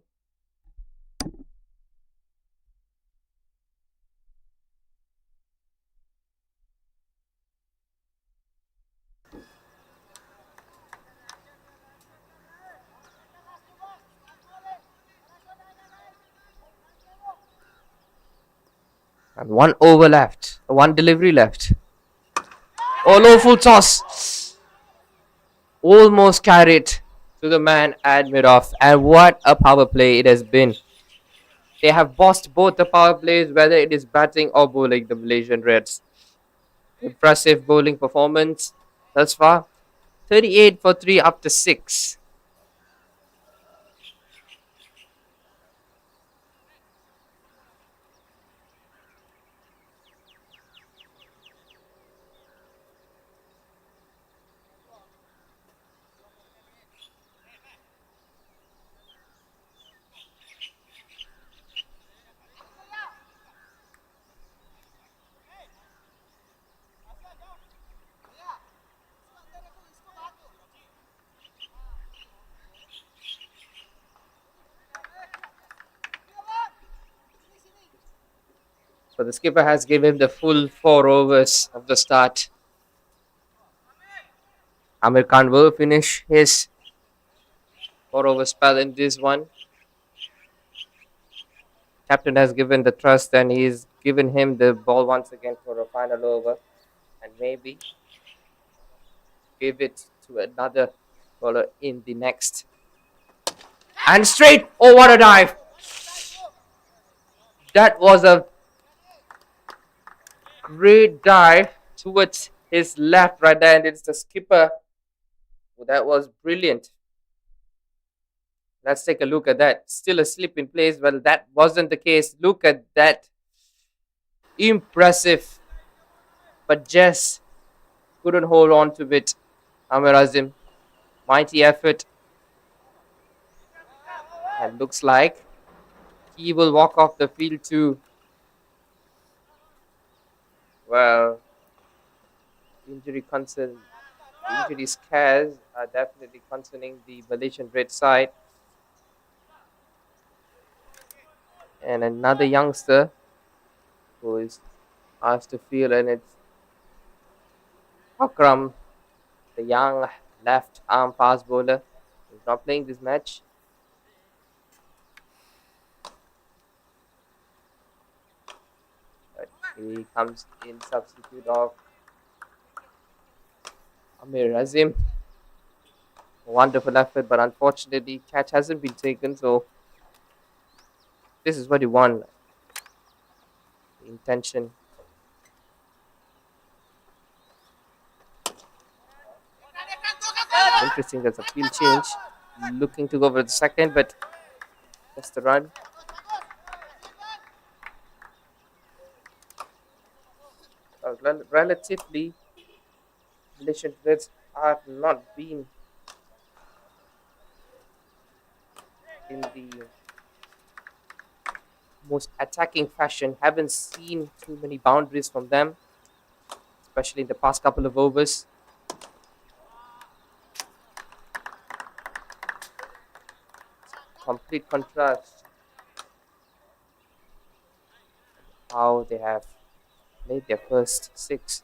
And 1 over left, 1 delivery left. Oh, low full toss. Almost carried to the man at mid-off. And what a power play it has been. They have bossed both the power plays, whether it is batting or bowling, the Malaysian Reds. Impressive bowling performance thus far. 38 for 3 after 6. So the skipper has given him the full 4 overs of the start. Amir Khan will finish his 4 over spell in this one. Captain has given the trust and he's given him the ball once again for a final over and maybe give it to another bowler in the next. And straight! Oh, what a dive! That was a great dive towards his left right there, and it's the skipper. That was brilliant. Let's take a look at that. Still a slip in place. Well, that wasn't the case. Look at that. Impressive. But just couldn't hold on to it. Amir Azim. Mighty effort. And looks like he will walk off the field too. Well, injury concern, injury scares are definitely concerning the Malaysian red side. And another youngster who is asked to field, and it's Akram, the young left arm fast bowler. He's not playing this match. But he comes in substitute of Amir Azim. Wonderful effort, but unfortunately, catch hasn't been taken. So this is what he won. The intention. Interesting. There's a field change. Looking to go for the second, but just a run. Relatively, Malaysian Reds have not been in the most attacking fashion. Haven't seen too many boundaries from them, especially in the past couple of overs. Complete contrast how they have made their first six.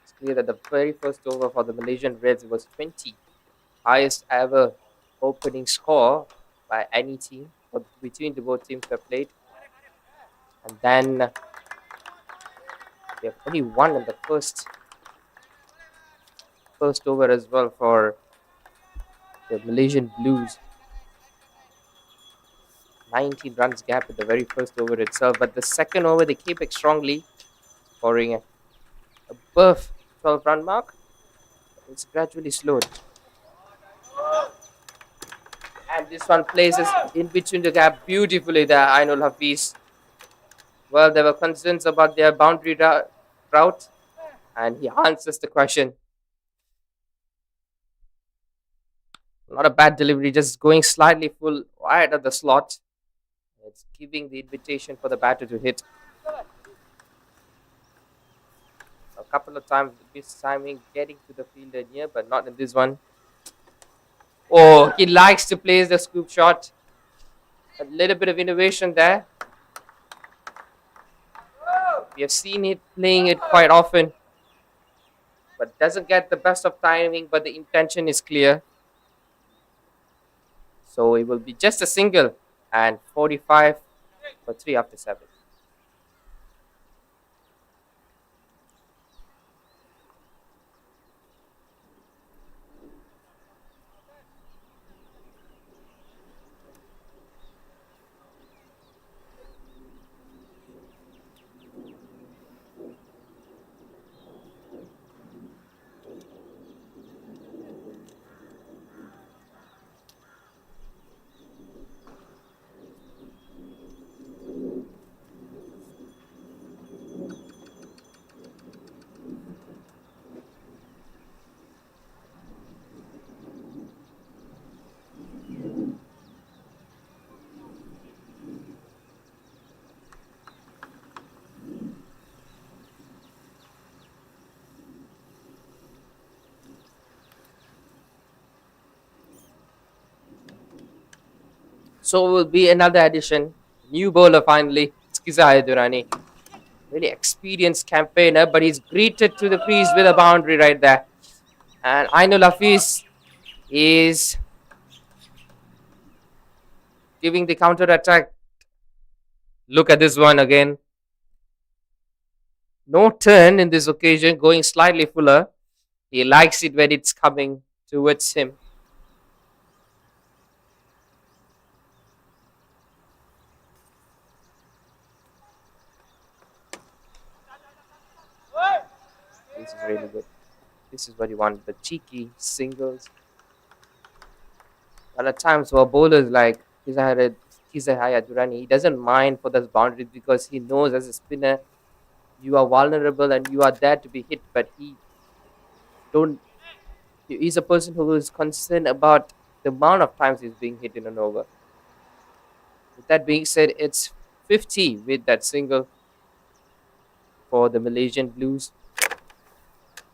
It's clear that the very first over for the Malaysian Reds was 20, highest ever opening score by any team or between the both teams that played. And then they have only won in the first over as well for the Malaysian Blues. 19 runs gap at the very first over itself, but the second over they came back strongly, scoring above 12-run mark. It's gradually slowed. And this one places in between the gap beautifully there, Ainul Hafiz. Well, there were concerns about their boundary route, and he answers the question. Not a bad delivery, just going slightly full right at the slot. It's giving the invitation for the batter to hit. A couple of times, this timing getting to the fielder near, but not in this one. Oh, he likes to place the scoop shot. A little bit of innovation there. We have seen it playing it quite often, but doesn't get the best of timing, but the intention is clear. So it will be just a single and 45 for 3 after 7. So it will be another addition. New bowler finally. It's Kizaya Durrani. Really experienced campaigner, but he's greeted to the crease with a boundary right there. And Ainul Hafiz is giving the counter attack. Look at this one again. No turn in this occasion, going slightly fuller. He likes it when it's coming towards him. This is really good. This is what you want, the cheeky singles. But at times for bowlers like Kizahaya Durrani, he doesn't mind for those boundaries because he knows as a spinner you are vulnerable and you are there to be hit, but don't he's a person who is concerned about the amount of times he's being hit in an over. With that being said, it's 50 with that single for the Malaysian Blues.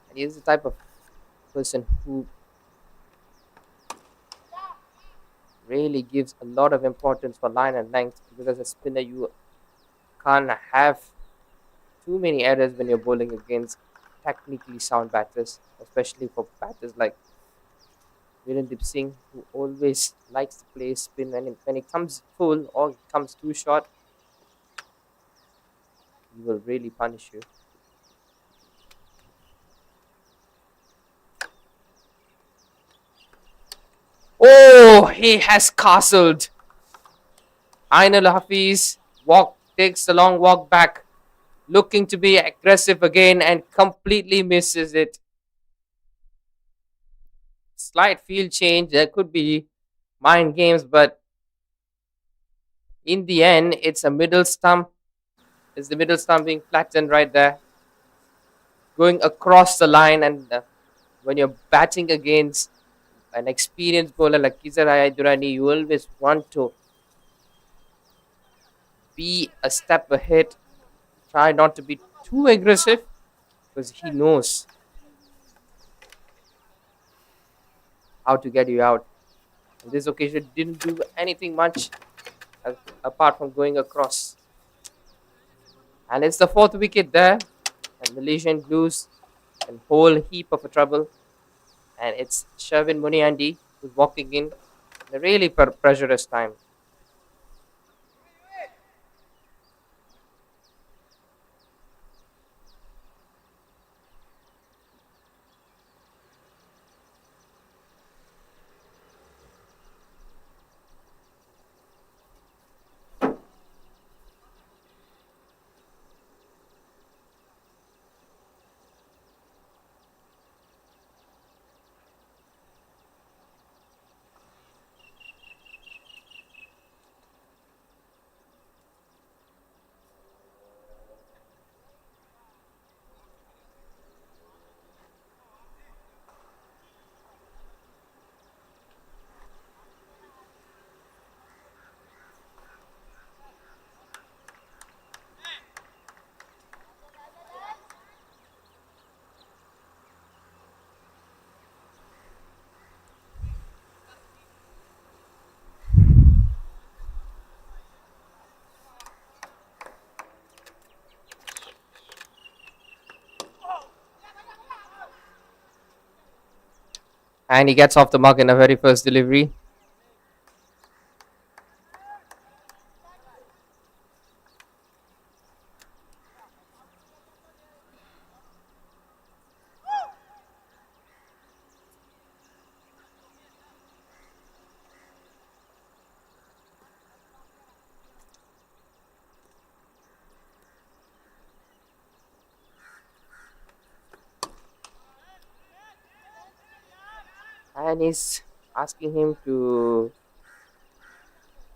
And he's the type of person who really gives a lot of importance for line and length because as a spinner you can't have too many errors when you're bowling against technically sound batters, especially for batters like Virendip Singh, who always likes to play spin when it comes full or it comes too short, he will really punish you. Oh, he has castled. Ainul Hafiz takes a long walk back, looking to be aggressive again and completely misses it. Slight field change. There could be mind games, but in the end, it's a middle stump. It's the middle stump being flattened right there, going across the line. And when you're batting against an experienced bowler like Kizaraya Durrani, you always want to be a step ahead. Try not to be too aggressive because he knows how to get you out. On this occasion, didn't do anything much apart from going across. And it's the fourth wicket there. And Malaysian Blues a whole heap of a trouble. And it's Sherwin Muniandi who's walking in a really pressurous time. And he gets off the mark in the very first delivery. And he's asking him to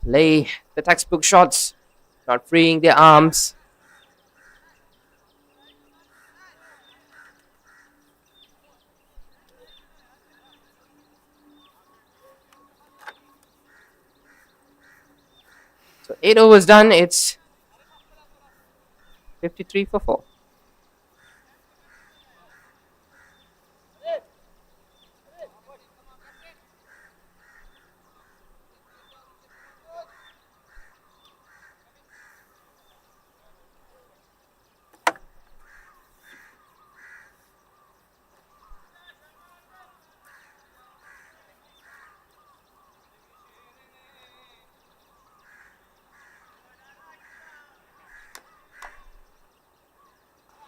lay the textbook shots, not freeing their arms. So 8 overs done. It's 53 for 4.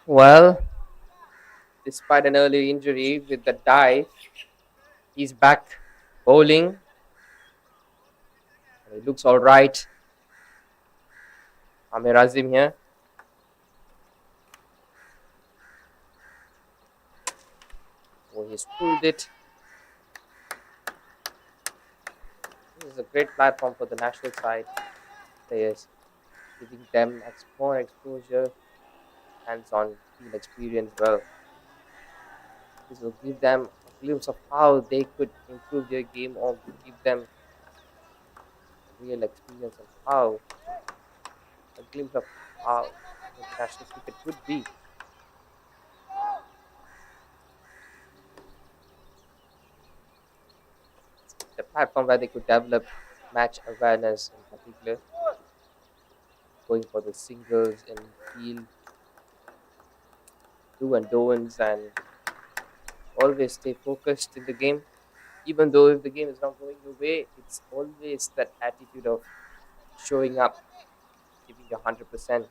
Well, despite an early injury with the dive, he's back bowling. And it looks all right. Amir Azim here. Oh, he's pulled it. This is a great platform for the national side players, giving them more exposure, hands-on field experience. Well, this will give them a glimpse of how they could improve their game or give them a real experience on how a glimpse of how international cricket could be. The platform where they could develop match awareness in particular, going for the singles in field, do and don'ts, and always stay focused in the game. Even though if the game is not going your way, it's always that attitude of showing up, giving your 100%.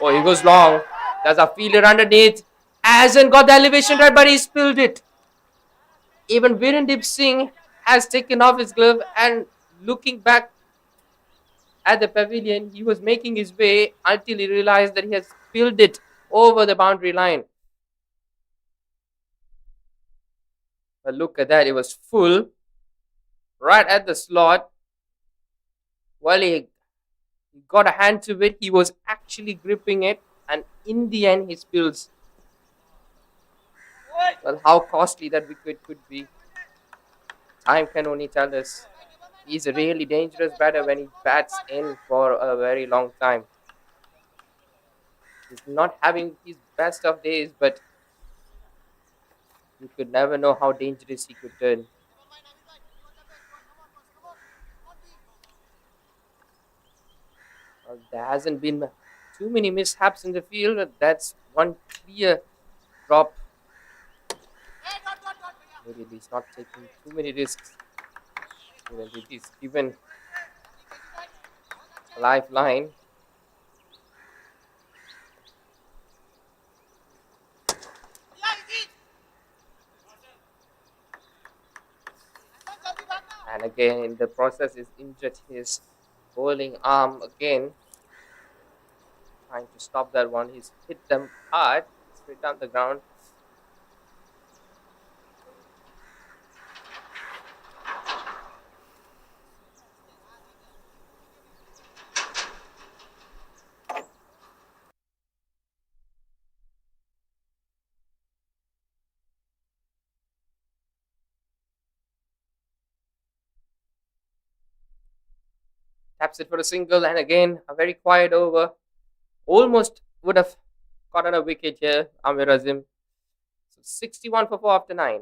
Oh, he goes long. There's a fielder underneath. Hasn't got the elevation right, but he spilled it. Even Virendip Singh has taken off his glove and looking back at the pavilion, he was making his way until he realized that he has spilled it over the boundary line. But look at that, it was full right at the slot. Well, he got a hand to it. He was actually gripping it, and in the end, he spills. Well, how costly that wicket could be, time can only tell us. He's a really dangerous batter when he bats in for a very long time. He's not having his best of days, but you could never know how dangerous he could turn. Well, there hasn't been too many mishaps in the field. That's one clear drop. Maybe he's not taking too many risks. Even if he's given a lifeline. And again, in the process, is injured his bowling arm again. Trying to stop that one. He's hit them hard, straight down the ground. Taps it for a single, and again, a very quiet over. Almost would have gotten a wicket here, Amir Azim. So 61 for 4 after 9.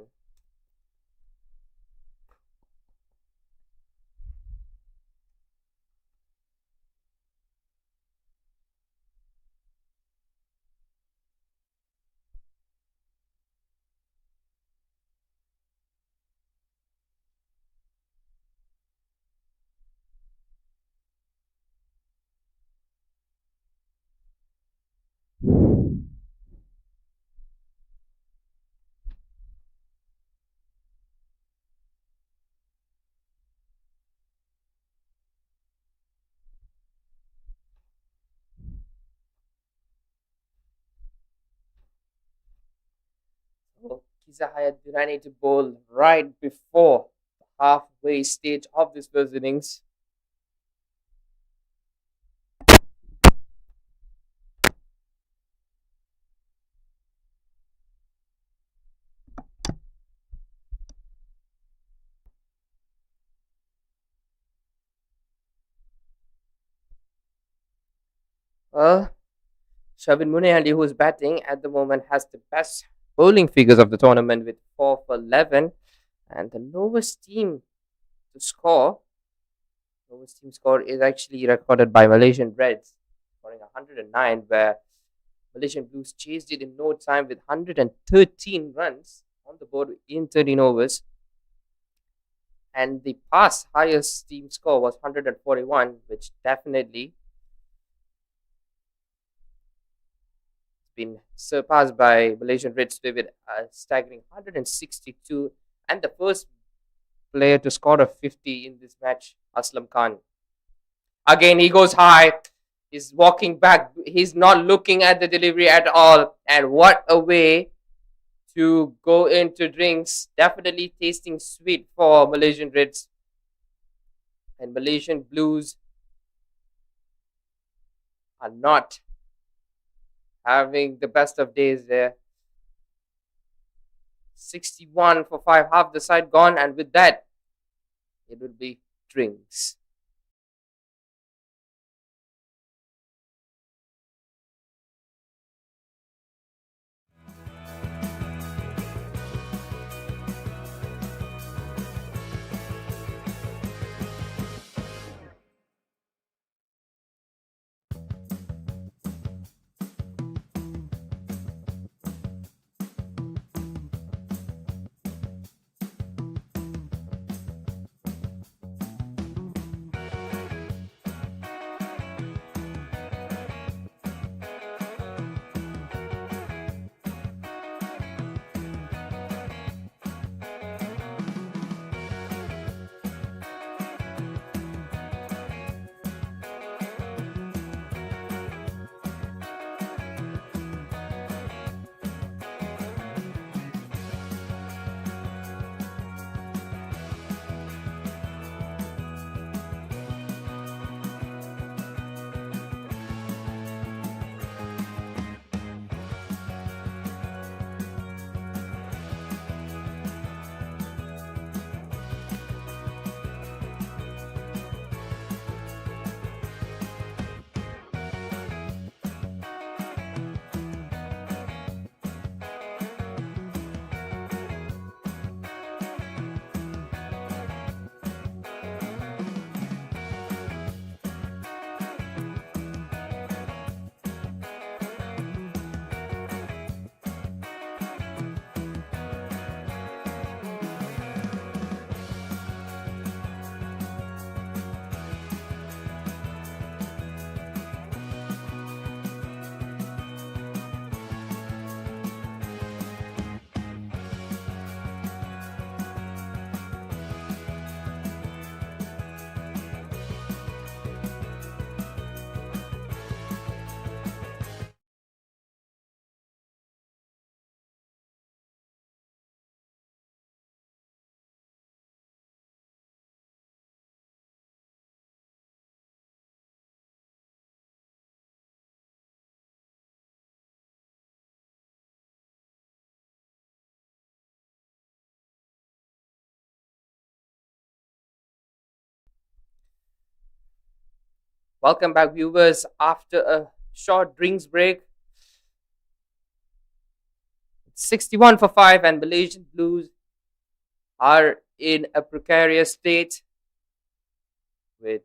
So Kizahaya Durrani to bowl right before the halfway stage of this first innings. Well, Shabin Munehandi, who is batting at the moment, has the best bowling figures of the tournament with 4 for 11. And the lowest team to score, lowest team score is actually recorded by Malaysian Reds, scoring 109, where Malaysian Blues chased it in no time with 113 runs on the board in 13 overs. And the past highest team score was 141, which definitely been surpassed by Malaysian Reds today with a staggering 162, and the first player to score a 50 in this match, Aslam Khan. Again, he goes high. He's walking back. He's not looking at the delivery at all. And what a way to go into drinks. Definitely tasting sweet for Malaysian Reds. And Malaysian Blues are not having the best of days there. 61 for 5, half the side gone. And with that, it will be drinks. Welcome back, viewers, after a short drinks break. 61 for 5, and Malaysian Blues are in a precarious state with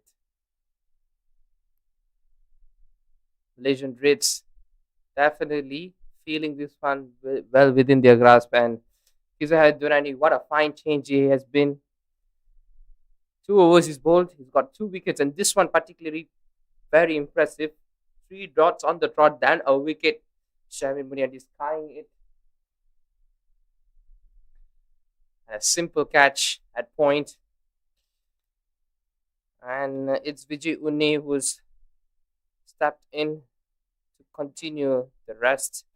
Malaysian Reds definitely feeling this one well within their grasp. And Kizahad Durrani, what a fine change he has been. 2 overs he's bowled. He's got 2 wickets, and this one particularly very impressive. 3 dots on the trot, then a wicket. Shamim Munian is skying it. And a simple catch at point. And it's Vijay Unni who's stepped in to continue the rest.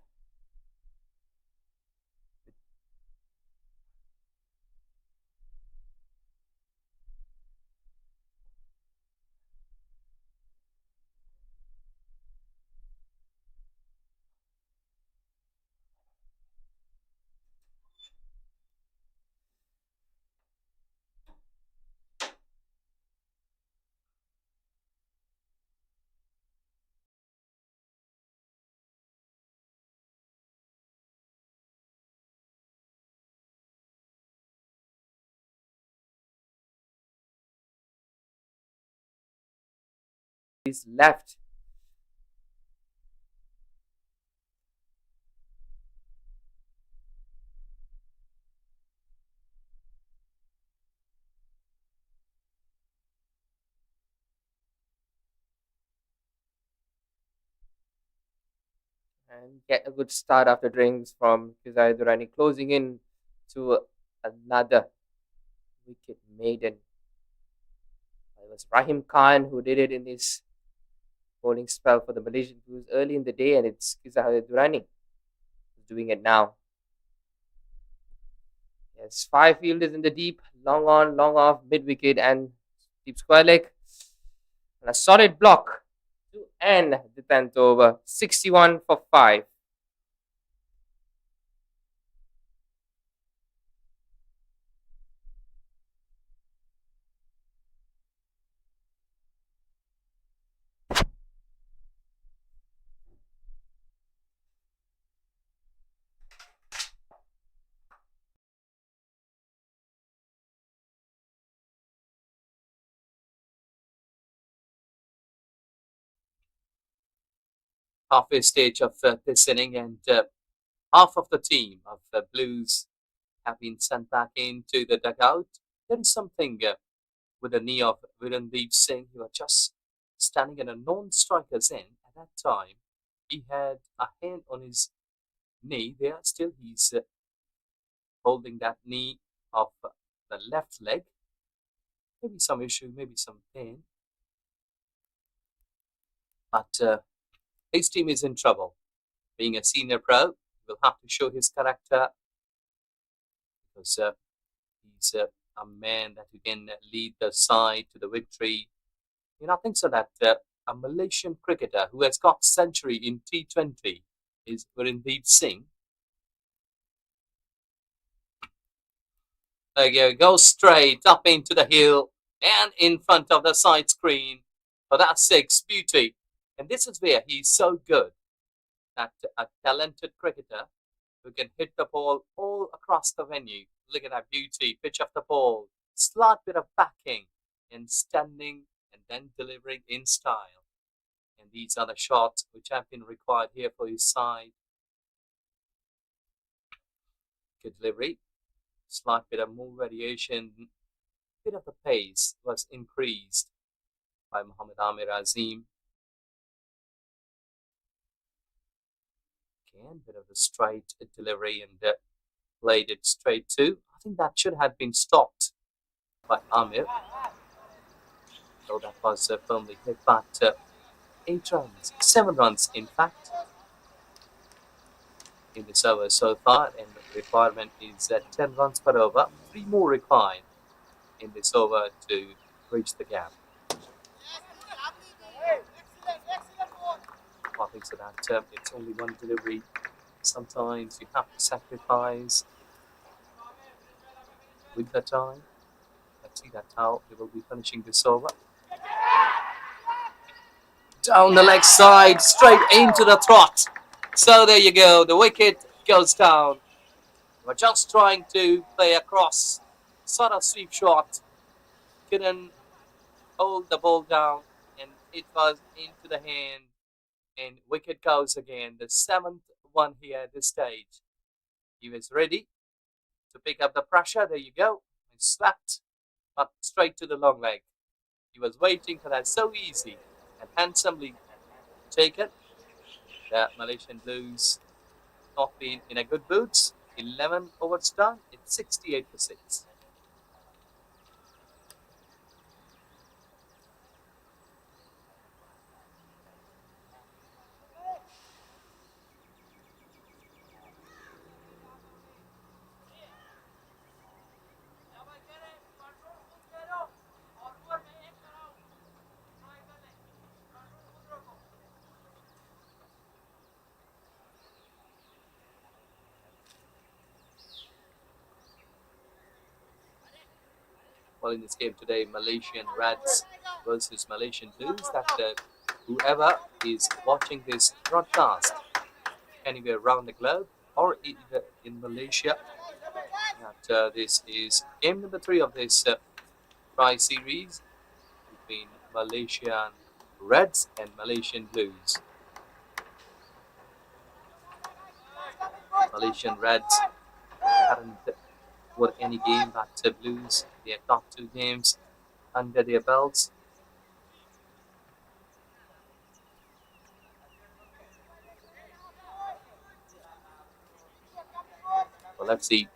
He's left. and get a good start after drinks from Kizai Durrani, closing in to another wicket maiden. It was Rahim Khan who did it in his bowling spell for the Malaysian Blues early in the day, and it's Kizai Durrani who's doing it now. Yes, 5 fielders in the deep, long on, long off, mid wicket, and deep square leg. And a solid block to end the 10th over, 61 for 5. Halfway stage of this inning, and half of the team of the Blues have been sent back into the dugout. There is something with the knee of Virendeep Singh. He was just standing in a non-striker's end at that time. He had a hand on his knee there. Still, he's holding that knee of the left leg. Maybe some issue, maybe some pain. But his team is in trouble. Being a senior pro, he will have to show his character because he's a man that who can lead the side to the victory. I think so that a Malaysian cricketer who has got century in T20 is Virendeep Singh. There you go, go straight up into the hill and in front of the side screen for that 6 beauty. And this is where he's so good, that a talented cricketer who can hit the ball all across the venue. Look at that beauty, pitch of the ball, slight bit of backing and standing and then delivering in style. And these are the shots which have been required here for his side. Good delivery, slight bit of more variation, bit of the pace was increased by Mohammad Amir Azim. Again, bit of a straight delivery and played it straight too. I think that should have been stopped by Amir. So that was firmly hit, but 8 runs, 7 runs in fact in this over so far, and the requirement is 10 runs per over. 3 more required in this over to bridge the gap. I think so that it's only one delivery. Sometimes you have to sacrifice with the time. Let's see that's how they will be finishing this over. Down the leg side, straight into the trot. So there you go, the wicket goes down. We're just trying to play across, sort of sweep shot. Couldn't hold the ball down, and it was into the hand. And wicket goes again, the 7th one here at this stage. He was ready to pick up the pressure. There you go. He slapped, but straight to the long leg. He was waiting for that, so easy and handsomely taken. The Malaysian Blues not been in a good boots. 11 overs done. It's 68 for 6. Well, in this game today, Malaysian Reds versus Malaysian Blues. That whoever is watching this broadcast anywhere around the globe or either in Malaysia, that this is game number 3 of this prize series between Malaysian Reds and Malaysian Blues. Malaysian Reds haven't won any game, but Blues, they have got 2 games under their belts. Well, let's see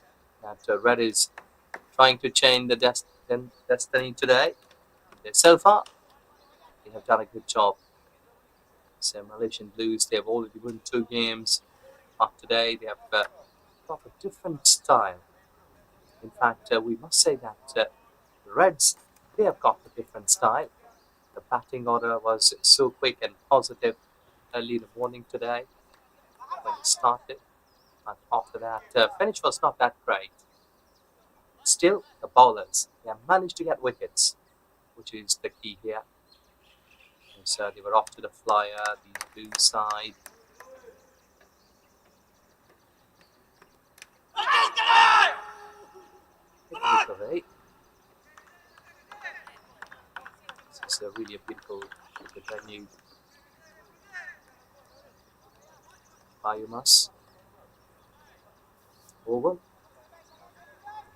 that Red is trying to change the destiny today. So far, they have done a good job. So Malaysian Blues, they have already won 2 games. But today, they have got a different style. In fact, we must say that the Reds, they have got a different style. The batting order was so quick and positive early in the morning today when it started. But after that, finish was not that great. Still, the bowlers, they have managed to get wickets, which is the key here. And so they were off to the flyer, the blue side. Hit the wicket away. This is really a beautiful cricket venue. BAYUEMAS Oval,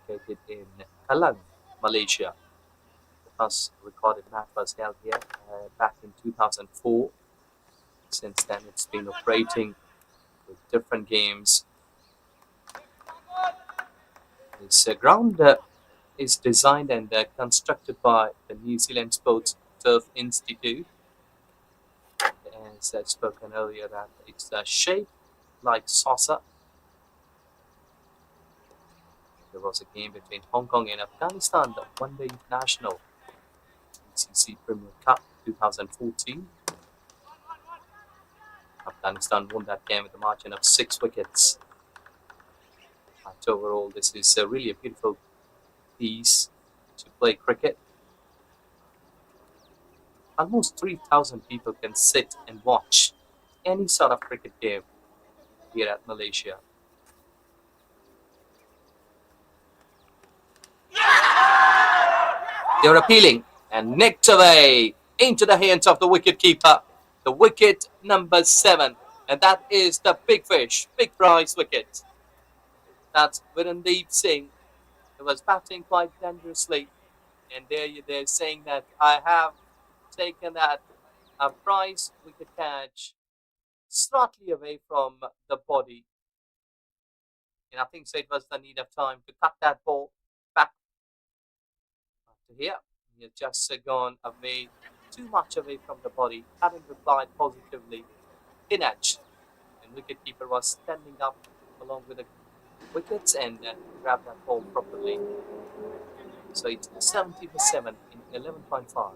located in Penang, Malaysia. The first recorded match was held here back in 2004. Since then, it's been operating with different games. This ground is designed and constructed by the New Zealand Sports Turf Institute. As I've spoken earlier, that it's shaped like saucer. There was a game between Hong Kong and Afghanistan, the one-day international BCC Premier Cup 2014. Afghanistan won that game with a margin of 6 wickets. But overall, this is really a beautiful piece to play cricket. Almost 3,000 people can sit and watch any sort of cricket game here at Malaysia. They're appealing and nicked away into the hands of the wicket keeper. The wicket number 7, and that is the big fish, big prize wicket. That's Virendeep Singh, who was batting quite dangerously, and they're saying that I have taken that a prize wicket catch slightly away from the body. And I think so it was the need of time to cut that ball back to here. He has just gone away, too much away from the body, hadn't replied positively, in edge. And wicketkeeper was standing up along with the wickets and grabbed that ball properly. So it's 70 for 7 in 11.5.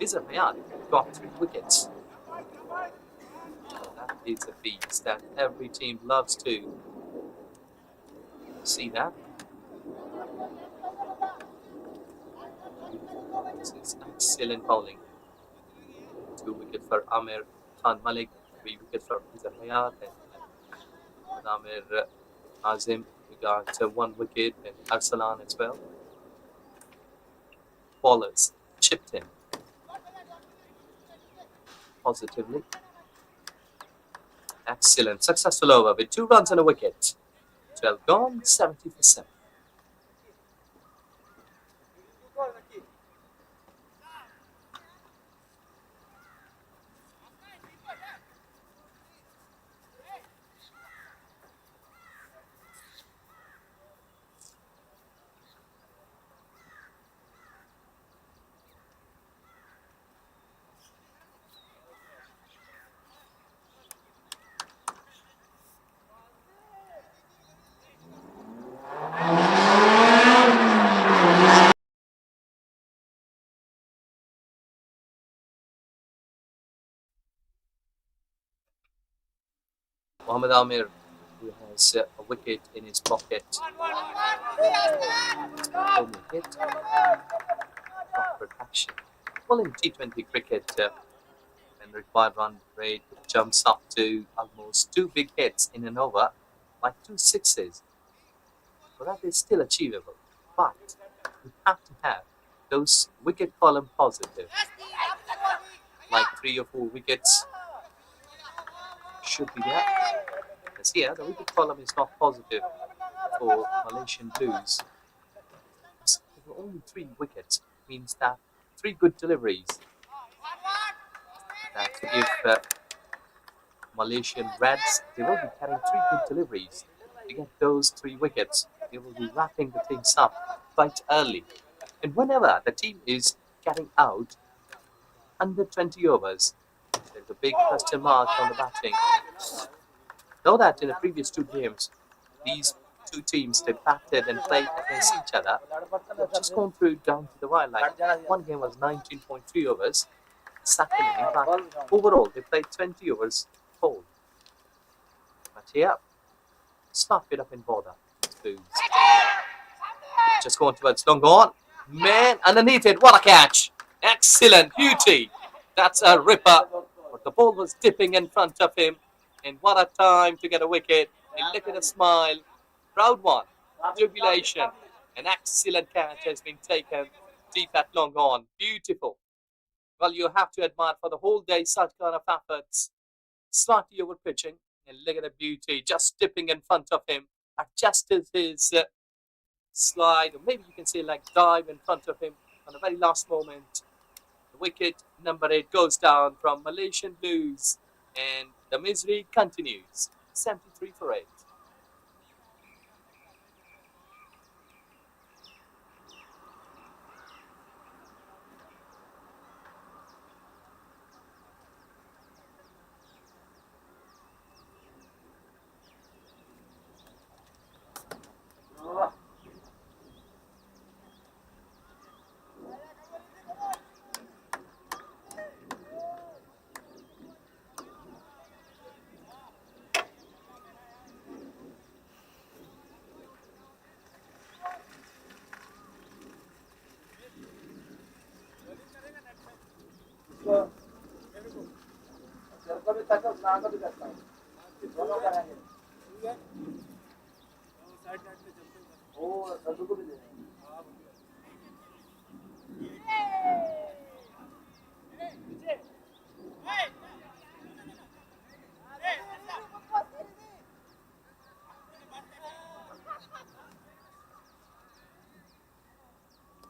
Izzamayad got 3 wickets. That is a piece that every team loves to see that. This is excellent bowling. 2 wickets for Amir Khan Malik, 3 wickets for Izzamayad, and Amir Azim, we got 1 wicket, and Arsalan as well. Bowlers chipped in positively. Excellent, successful over with 2 runs and a wicket. 12 gone, 70 for 7. Mohammad Amir, who has a wicket in his pocket. Home wicket. Protection. Well, in T20 cricket, when required run rate jumps up to almost 2 big hits in an over, like 2 sixes. So that is still achievable. But you have to have those wicket column positive, like 3 or 4 wickets should be there. As here, the wicket column is not positive for Malaysian Blues. There were only 3 wickets, means that three good deliveries. That if Malaysian Reds, they will be carrying three good deliveries to get those 3 wickets. They will be wrapping the things up quite early. And whenever the team is getting out under 20 overs, there's a big question mark on the batting. Know that in the previous 2 games, these two teams, they batted and played against each other. They've just gone through down to the wire. Like one game was 19.3 overs, second inning, but overall they played 20 overs whole. But here, stop it up in border. Booze. Just going towards long on. Man, underneath it, what a catch! Excellent beauty. That's a ripper. But the ball was dipping in front of him. And what a time to get a wicket. And look at the smile. Proud one. Jubilation. An excellent catch has been taken deep at long on. Beautiful. Well, you have to admire for the whole day such kind of efforts. Slightly over pitching. And look at the beauty. Just dipping in front of him. Adjusted his slide, or maybe you can say like dive in front of him on the very last moment. The wicket number 8 goes down from Malaysian Blues, and the misery continues. 73 for 8.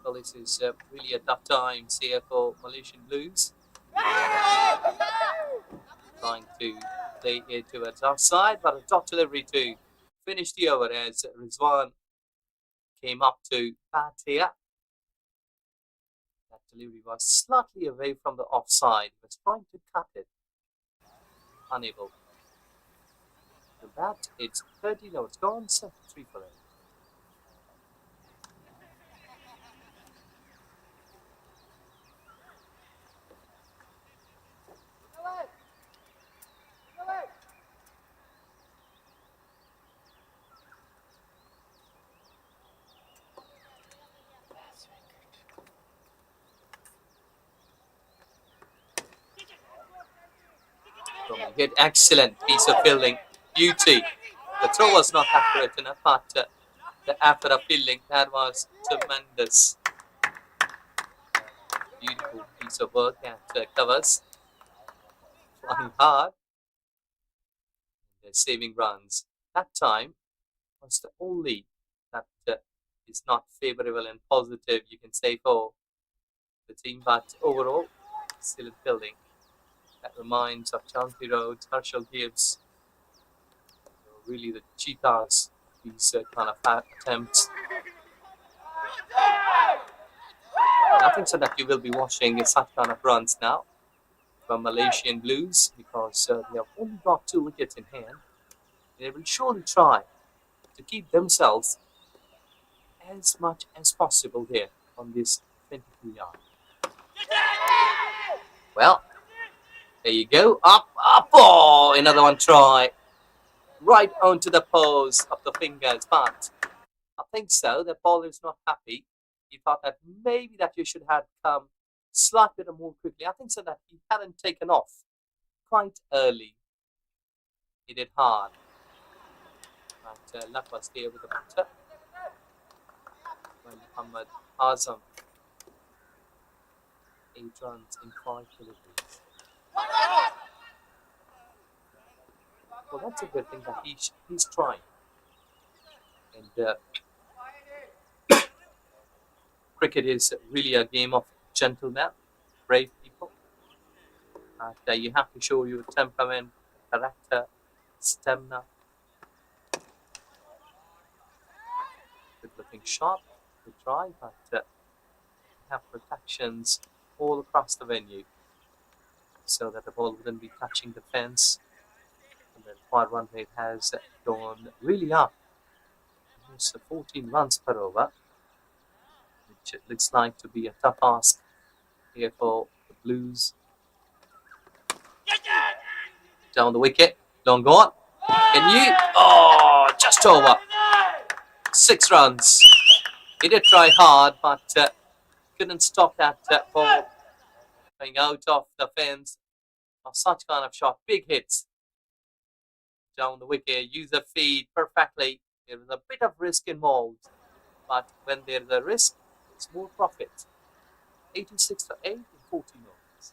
Well, this is really a tough time here for Malaysian Blues. Trying to play it towards outside, but a top delivery to finish the over as Rizwan came up to bat here. That delivery was slightly away from the offside. He was trying to cut it. Unable to bat. It's 13 overs gone, 73 for 8. Hit, excellent piece of fielding, beauty. The throw was not accurate enough, but the effort of fielding, that was tremendous. Beautiful piece of work at covers, flying hard. They're saving runs. That time was the only that is not favorable and positive, you can say, for the team, but overall, still in fielding. That reminds of Chanti Road, Herschel Gibbs. Really, the cheetahs, these kind of attempts. Nothing so that you will be watching such kind of runs now from Malaysian Blues, because they have only got 2 wickets in hand. They will surely try to keep themselves as much as possible there on this 22 yard. Well, there you go. Up, up, oh, another one try. Right onto the post of the fingers, but I think so. The bowler is not happy. He thought that maybe that you should have come slightly more quickly. I think so that he hadn't taken off quite early. He did hard. But luck was there with the batter. Well, Muhammad Azam, 8 runs in 5 deliveries. Well, that's a good thing that he's trying. And cricket is really a game of gentlemen, brave people. And you have to show your temperament, character, stamina. Good looking shot, good try, but have protections all across the venue so that the ball wouldn't be touching the fence. And the required run rate has gone really up. Almost 14 runs per over, which looks like to be a tough ask here for the Blues. Down the wicket, long gone. Can you? Oh, just over. 6 runs. He did try hard, but couldn't stop that ball going out of the fence. Of such kind of shot, big hits down the wicket, use the feet perfectly. There is a bit of risk involved, but when there is a risk, it's more profit. 86 for 8 in 14 overs.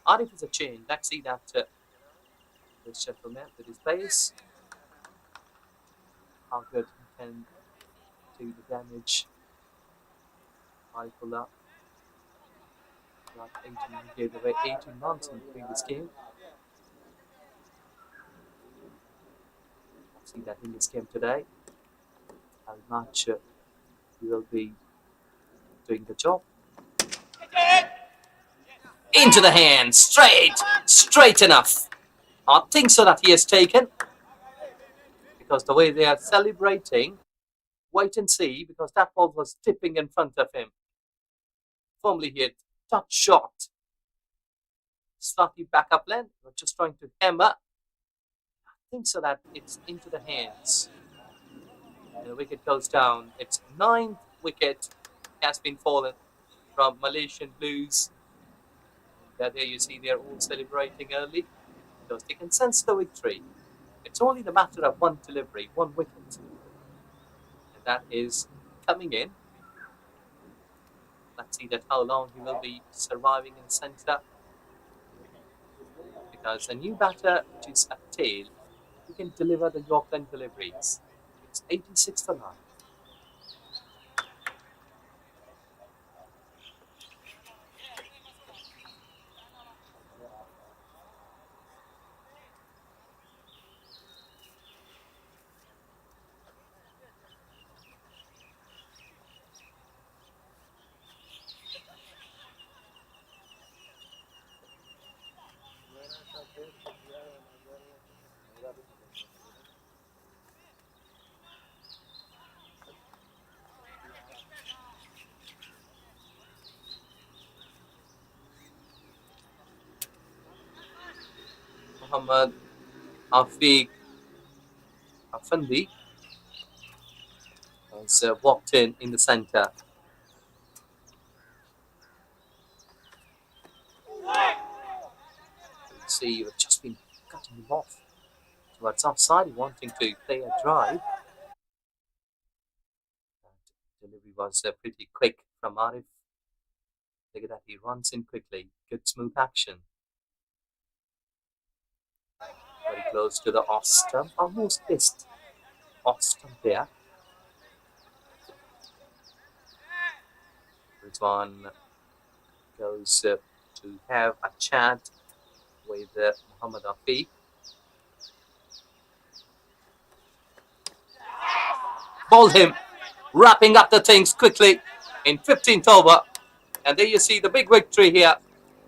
Arif is a change. Let's see that this gentleman with his pace, how good he can do the damage. Arifullah got 18, gave away 18 runs in the previous game. Let's see that in this game today. How much he will be doing the job. Into the hand, straight enough. I think so that he has taken, because the way they are celebrating, wait and see, because that ball was tipping in front of him. Firmly hit, touch shot. Slightly back up length, but just trying to hammer. I think so that it's into the hands. And the wicket goes down. Its 9th wicket has been fallen from Malaysian Blues. And there you see they're all celebrating early because they can sense the victory. It's only the matter of one delivery, one wicket. And that is coming in. Let's see that how long he will be surviving in centre. Because a new batter, which is a tail, he can deliver the Yorkland deliveries. It's 86 for 9. Muhammad Afiq Afandi has walked in the centre. You see, you've just been cutting him off towards offside, wanting to play a drive. That delivery was pretty quick from Arif. Look at that, he runs in quickly. Good smooth action. Very close to the off stump, almost missed off stump there. Rizwan goes to have a chat with Muhammad Afiq. Bowled him, wrapping up the things quickly in 15th over. And there you see the big victory here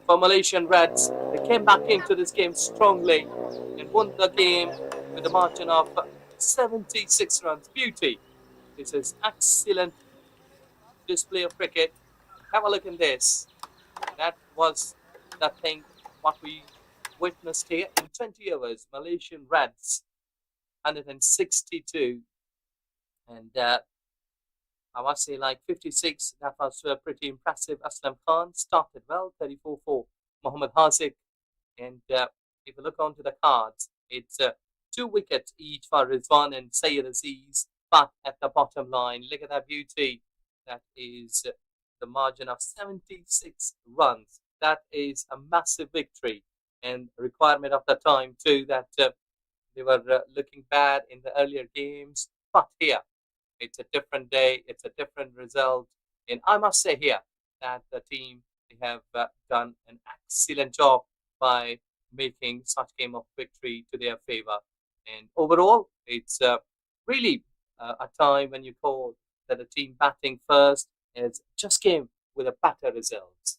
for Malaysian Reds. They came back into this game strongly and won the game with a margin of 76 runs. Beauty. This is excellent display of cricket. Have a look in this. That was the thing what we witnessed here in 20 overs. Malaysian Reds 162, and I must say, like 56, that was pretty impressive. Aslam Khan started well, 34 for Mohammad Haziq. And if you look onto the cards, it's 2 wickets each for Rizwan and Sayyid Aziz. But at the bottom line, look at that beauty. That is the margin of 76 runs. That is a massive victory and requirement of the time, too, that they were looking bad in the earlier games. But here, it's a different day, it's a different result. And I must say here that the team, they have done an excellent job by making such game of victory to their favor. And overall, it's really a time when you call that the team batting first is just came with a better results.